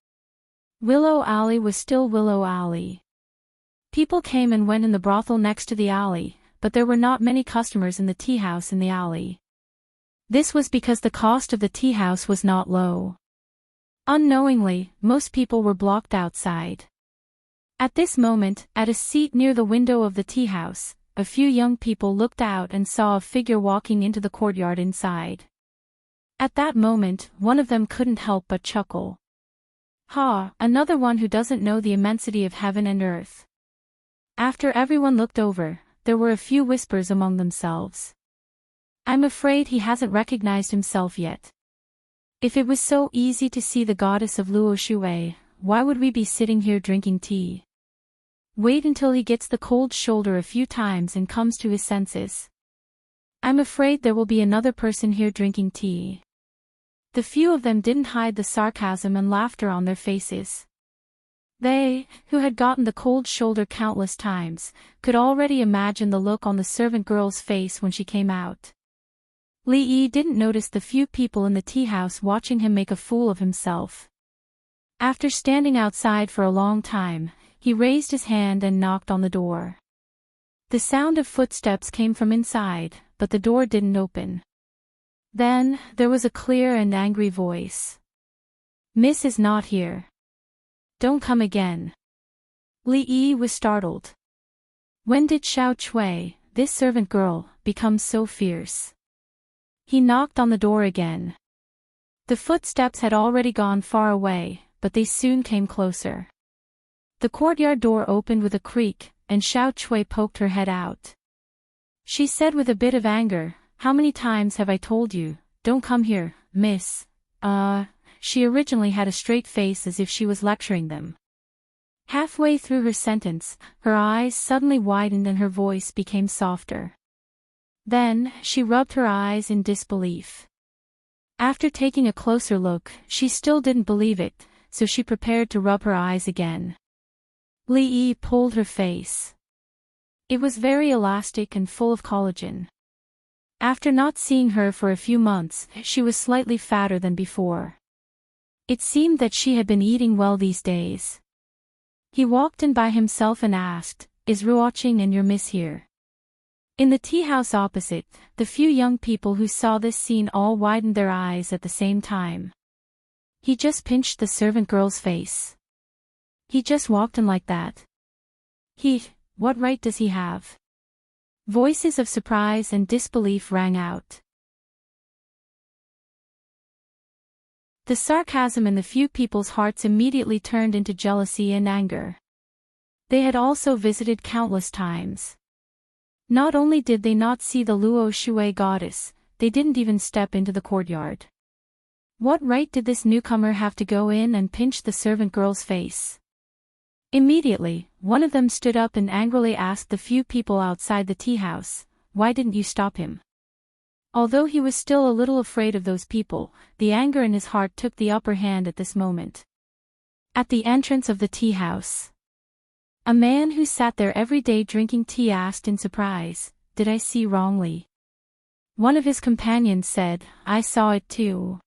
Willow Alley was still Willow Alley. People came and went in the brothel next to the alley, but there were not many customers in the tea house in the alley. This was because the cost of the tea house was not low. Unknowingly, most people were blocked outside. At this moment, at a seat near the window of the tea house, a few young people looked out and saw a figure walking into the courtyard inside. At that moment, one of them couldn't help but chuckle. Ha, another one who doesn't know the immensity of heaven and earth. After everyone looked over, there were a few whispers among themselves. I'm afraid he hasn't recognized himself yet. If it was so easy to see the goddess of Luo Shui, why would we be sitting here drinking tea? Wait until he gets the cold shoulder a few times and comes to his senses. I'm afraid there will be another person here drinking tea. The few of them didn't hide the sarcasm and laughter on their faces. They, who had gotten the cold shoulder countless times, could already imagine the look on the servant girl's face when she came out. Li Yi didn't notice the few people in the tea house watching him make a fool of himself. After standing outside for a long time, he raised his hand and knocked on the door. The sound of footsteps came from inside, but the door didn't open. Then, there was a clear and angry voice. Miss is not here. Don't come again. Li Yi was startled. When did Xiao Chui, this servant girl, become so fierce? He knocked on the door again. The footsteps had already gone far away, but they soon came closer. The courtyard door opened with a creak, and Xiao Chui poked her head out. She said with a bit of anger, How many times have I told you, don't come here, miss? She originally had a straight face as if she was lecturing them. Halfway through her sentence, her eyes suddenly widened and her voice became softer. Then, she rubbed her eyes in disbelief. After taking a closer look, she still didn't believe it, so she prepared to rub her eyes again. Li Yi pulled her face. It was very elastic and full of collagen. After not seeing her for a few months, she was slightly fatter than before. It seemed that she had been eating well these days. He walked in by himself and asked, Is Ruoqing and your miss here? In the tea house opposite, the few young people who saw this scene all widened their eyes at the same time. He just pinched the servant girl's face. He just walked in like that. What right does he have? Voices of surprise and disbelief rang out. The sarcasm in the few people's hearts immediately turned into jealousy and anger. They had also visited countless times. Not only did they not see the Luo Shui goddess, they didn't even step into the courtyard. What right did this newcomer have to go in and pinch the servant girl's face? Immediately, one of them stood up and angrily asked the few people outside the tea house, Why didn't you stop him? Although he was still a little afraid of those people, the anger in his heart took the upper hand at this moment. At the entrance of the tea house, a man who sat there every day drinking tea asked in surprise, Did I see wrongly? One of his companions said, I saw it too.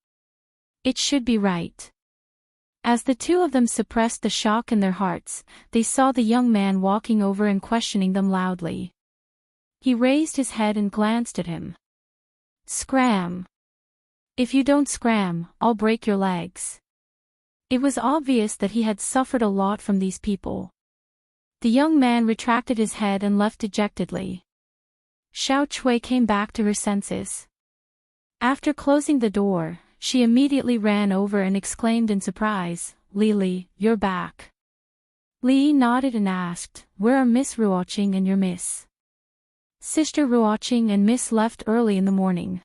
It should be right. As the two of them suppressed the shock in their hearts, they saw the young man walking over and questioning them loudly. He raised his head and glanced at him. Scram! If you don't scram, I'll break your legs. It was obvious that he had suffered a lot from these people. The young man retracted his head and left dejectedly. Xiao Chui came back to her senses. After closing the door, she immediately ran over and exclaimed in surprise, Li, you're back. Li nodded and asked, Where are Miss Ruoqing and your miss? Sister Ruoqing and Miss left early in the morning.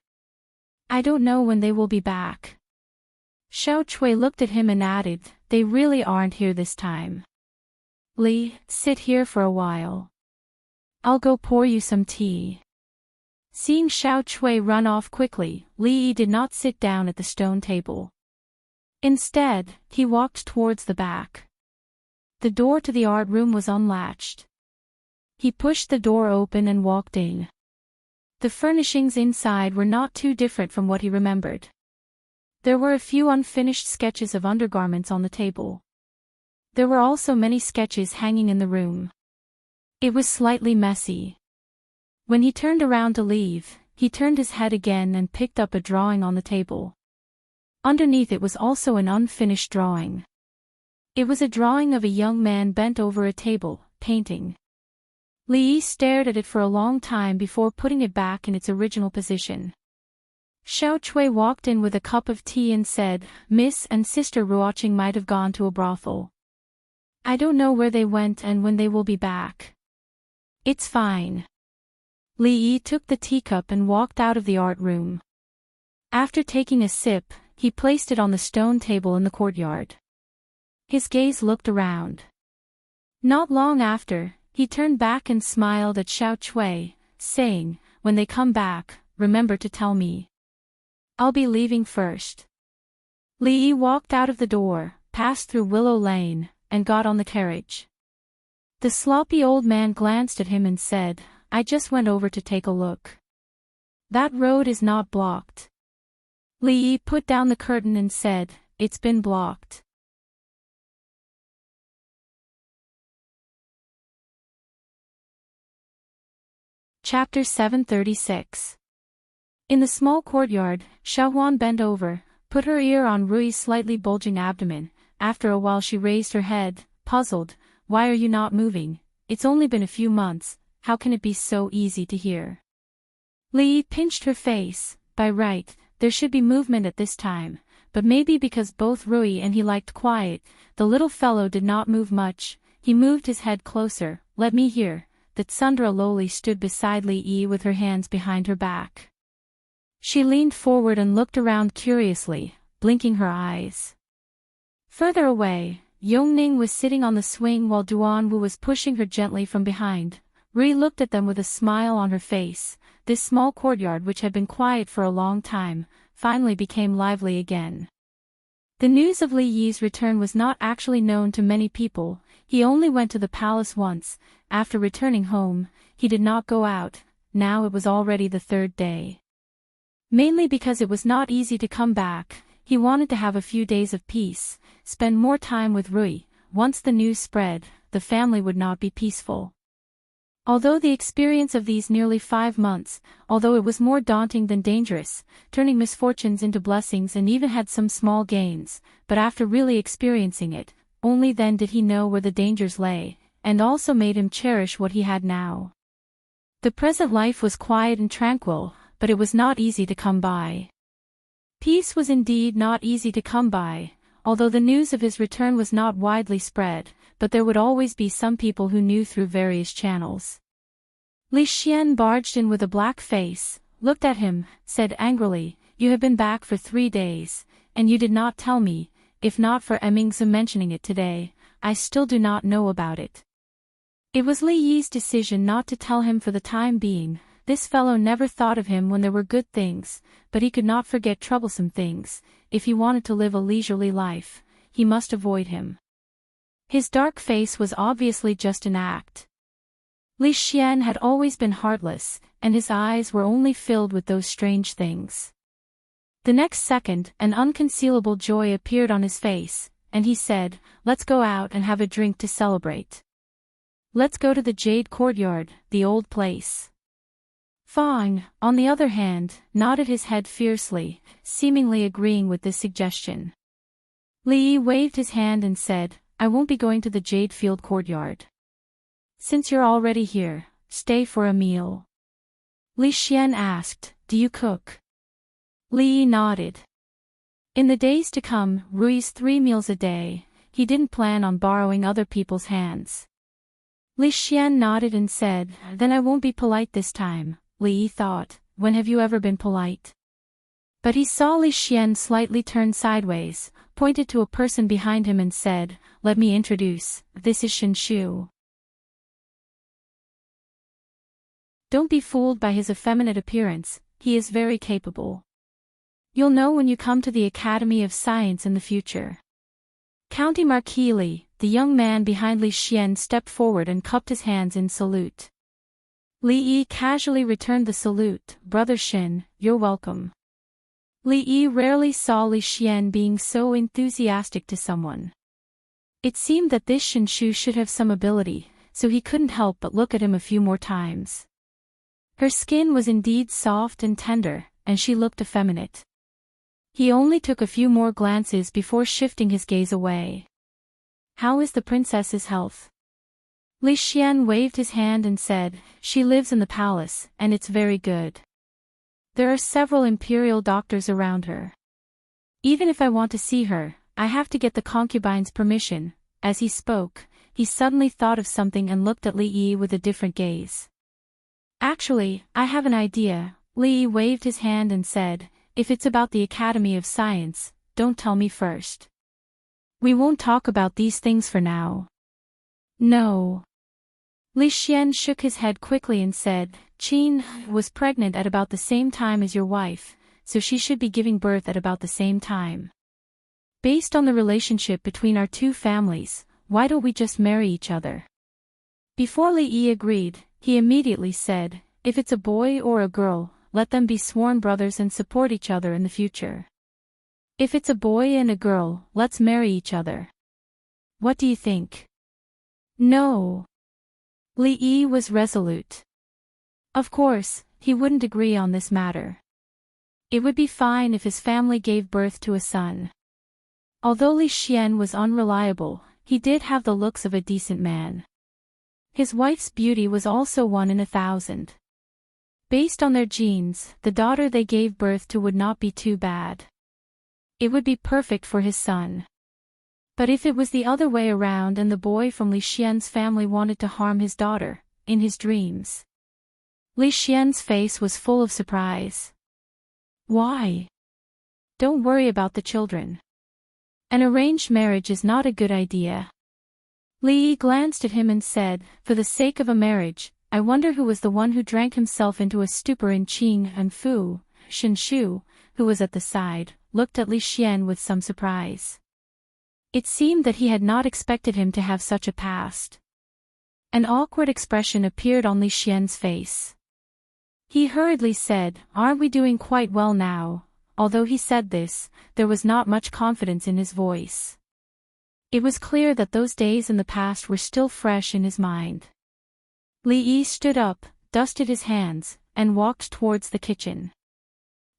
I don't know when they will be back. Xiao Chui looked at him and added, They really aren't here this time. Li, sit here for a while. I'll go pour you some tea. Seeing Xiao Chui run off quickly, Li Yi did not sit down at the stone table. Instead, he walked towards the back. The door to the art room was unlatched. He pushed the door open and walked in. The furnishings inside were not too different from what he remembered. There were a few unfinished sketches of undergarments on the table. There were also many sketches hanging in the room. It was slightly messy. When he turned around to leave, he turned his head again and picked up a drawing on the table. Underneath it was also an unfinished drawing. It was a drawing of a young man bent over a table, painting. Li Yi stared at it for a long time before putting it back in its original position. Xiao Chui walked in with a cup of tea and said, "Miss and Sister Ruoqing might have gone to a brothel. I don't know where they went and when they will be back." "It's fine." Li Yi took the teacup and walked out of the art room. After taking a sip, he placed it on the stone table in the courtyard. His gaze looked around. Not long after, he turned back and smiled at Xiao Chui, saying, "When they come back, remember to tell me. I'll be leaving first." Li Yi walked out of the door, passed through Willow Lane, and got on the carriage. The sloppy old man glanced at him and said, "I just went over to take a look. That road is not blocked." Li Yi put down the curtain and said, "It's been blocked." Chapter 736. In the small courtyard, Xiaohuan bent over, put her ear on Rui's slightly bulging abdomen. After a while she raised her head, puzzled. "Why are you not moving? It's only been a few months, how can it be so easy to hear?" Li Yi pinched her face. By right, there should be movement at this time, but maybe because both Rui and he liked quiet, the little fellow did not move much. He moved his head closer. "Let me hear." That Sundra lowly stood beside Li Yi with her hands behind her back. She leaned forward and looked around curiously, blinking her eyes. Further away, Yongning was sitting on the swing while Duanwu was pushing her gently from behind. Rui looked at them with a smile on her face. This small courtyard, which had been quiet for a long time, finally became lively again. The news of Li Yi's return was not actually known to many people. He only went to the palace once. After returning home, he did not go out. Now it was already the third day. Mainly because it was not easy to come back, he wanted to have a few days of peace, spend more time with Rui. Once the news spread, the family would not be peaceful. Although the experience of these nearly 5 months, although it was more daunting than dangerous, turning misfortunes into blessings and even had some small gains, but after really experiencing it, only then did he know where the dangers lay, and also made him cherish what he had now. The present life was quiet and tranquil, but it was not easy to come by. Peace was indeed not easy to come by, although the news of his return was not widely spread, but there would always be some people who knew through various channels. Li Xian barged in with a black face, looked at him, said angrily, "You have been back for 3 days, and you did not tell me. If not for Emingzu mentioning it today, I still do not know about it." It was Li Yi's decision not to tell him for the time being. This fellow never thought of him when there were good things, but he could not forget troublesome things. If he wanted to live a leisurely life, he must avoid him. His dark face was obviously just an act. Li Xian had always been heartless, and his eyes were only filled with those strange things. The next second, an unconcealable joy appeared on his face, and he said, "Let's go out and have a drink to celebrate. Let's go to the Jade Courtyard, the old place." Fang, on the other hand, nodded his head fiercely, seemingly agreeing with this suggestion. Li Yi waved his hand and said, "I won't be going to the Jade Field Courtyard. Since you're already here, stay for a meal." Li Xian asked, "Do you cook?" Li Yi nodded. In the days to come, Rui's 3 meals a day, he didn't plan on borrowing other people's hands. Li Xian nodded and said, "Then I won't be polite this time." Li Yi thought, when have you ever been polite? But he saw Li Xian slightly turn sideways, pointed to a person behind him and said, "Let me introduce, this is Shen Shu." Don't be fooled by his effeminate appearance, he is very capable. You'll know when you come to the Academy of Science in the future. County Marquis Li, the young man behind Li Xian, stepped forward and cupped his hands in salute. Li Yi casually returned the salute. Brother Shin, you're welcome. Li Yi rarely saw Li Xian being so enthusiastic to someone. It seemed that this Shin Shu should have some ability, so he couldn't help but look at him a few more times. Her skin was indeed soft and tender, and she looked effeminate. He only took a few more glances before shifting his gaze away. How is the princess's health? Li Xian waved his hand and said, she lives in the palace, and it's very good. There are several imperial doctors around her. Even if I want to see her, I have to get the concubine's permission. As he spoke, he suddenly thought of something and looked at Li Yi with a different gaze. Actually, I have an idea. Li Yi waved his hand and said, if it's about the Academy of Science, don't tell me first. We won't talk about these things for now. No. Li Xian shook his head quickly and said, Qin was pregnant at about the same time as your wife, so she should be giving birth at about the same time. Based on the relationship between our two families, why don't we just marry each other? Before Li Yi agreed, he immediately said, if it's a boy or a girl, let them be sworn brothers and support each other in the future. If it's a boy and a girl, let's marry each other. What do you think? No. Li Yi was resolute. Of course, he wouldn't agree on this matter. It would be fine if his family gave birth to a son. Although Li Xian was unreliable, he did have the looks of a decent man. His wife's beauty was also 1 in 1,000. Based on their genes, the daughter they gave birth to would not be too bad. It would be perfect for his son. But if it was the other way around and the boy from Li Xian's family wanted to harm his daughter, in his dreams? Li Xian's face was full of surprise. Why? Don't worry about the children. An arranged marriage is not a good idea. Li Yi glanced at him and said, for the sake of a marriage, I wonder who was the one who drank himself into a stupor in Qing and Fu. Shin Shu, who was at the side, looked at Li Xian with some surprise. It seemed that he had not expected him to have such a past. An awkward expression appeared on Li Xian's face. He hurriedly said, aren't we doing quite well now? Although he said this, there was not much confidence in his voice. It was clear that those days in the past were still fresh in his mind. Li Yi stood up, dusted his hands, and walked towards the kitchen.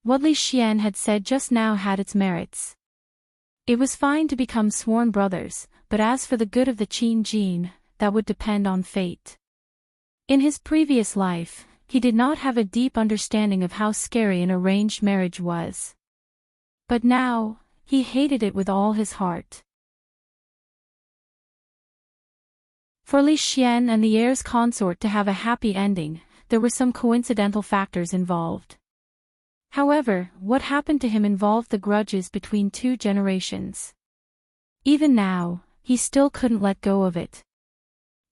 What Li Xian had said just now had its merits. It was fine to become sworn brothers, but as for the good of the Qin gene, that would depend on fate. In his previous life, he did not have a deep understanding of how scary an arranged marriage was. But now, he hated it with all his heart. For Li Xian and the heir's consort to have a happy ending, there were some coincidental factors involved. However, what happened to him involved the grudges between 2 generations. Even now, he still couldn't let go of it.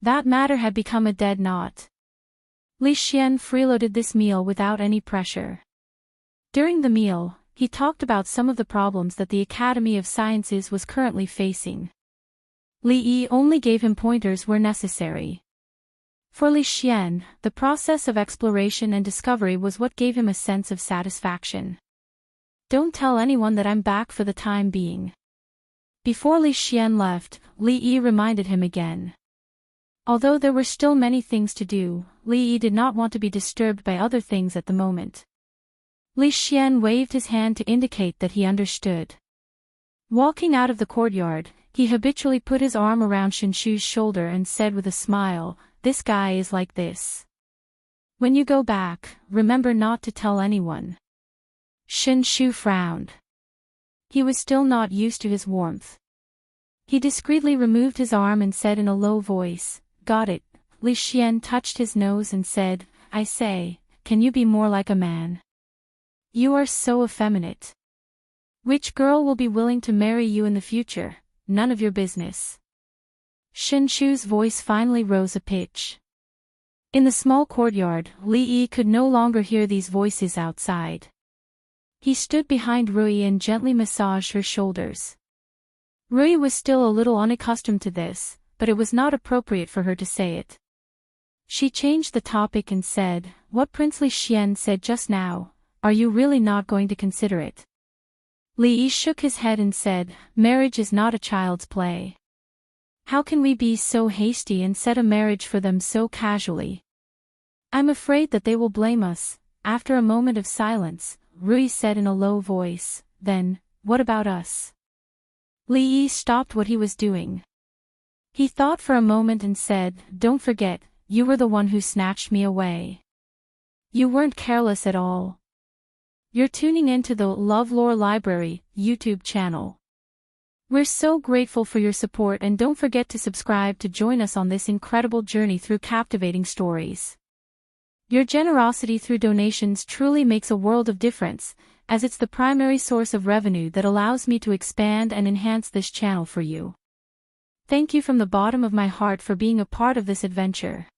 That matter had become a dead knot. Li Xian freeloaded this meal without any pressure. During the meal, he talked about some of the problems that the Academy of Sciences was currently facing. Li Yi only gave him pointers where necessary. For Li Xian, the process of exploration and discovery was what gave him a sense of satisfaction. Don't tell anyone that I'm back for the time being. Before Li Xian left, Li Yi reminded him again. Although there were still many things to do, Li Yi did not want to be disturbed by other things at the moment. Li Xian waved his hand to indicate that he understood. Walking out of the courtyard, he habitually put his arm around Shin Shu's shoulder and said with a smile, this guy is like this. When you go back, remember not to tell anyone. Shin Shu frowned. He was still not used to his warmth. He discreetly removed his arm and said in a low voice, got it. Li Xian touched his nose and said, I say, can you be more like a man? You are so effeminate. Which girl will be willing to marry you in the future? None of your business. Shin Shu's voice finally rose a pitch. In the small courtyard, Li Yi could no longer hear these voices outside. He stood behind Rui and gently massaged her shoulders. Rui was still a little unaccustomed to this, but it was not appropriate for her to say it. She changed the topic and said, "What Princely Xian said just now, are you really not going to consider it?" Li Yi shook his head and said, "Marriage is not a child's play. How can we be so hasty and set a marriage for them so casually? I'm afraid that they will blame us." After a moment of silence, Rui said in a low voice, "Then, what about us?" Li Yi stopped what he was doing. He thought for a moment and said, "Don't forget, you were the one who snatched me away. You weren't careless at all." You're tuning into the LoveLore Library YouTube channel. We're so grateful for your support, and don't forget to subscribe to join us on this incredible journey through captivating stories. Your generosity through donations truly makes a world of difference, as it's the primary source of revenue that allows me to expand and enhance this channel for you. Thank you from the bottom of my heart for being a part of this adventure.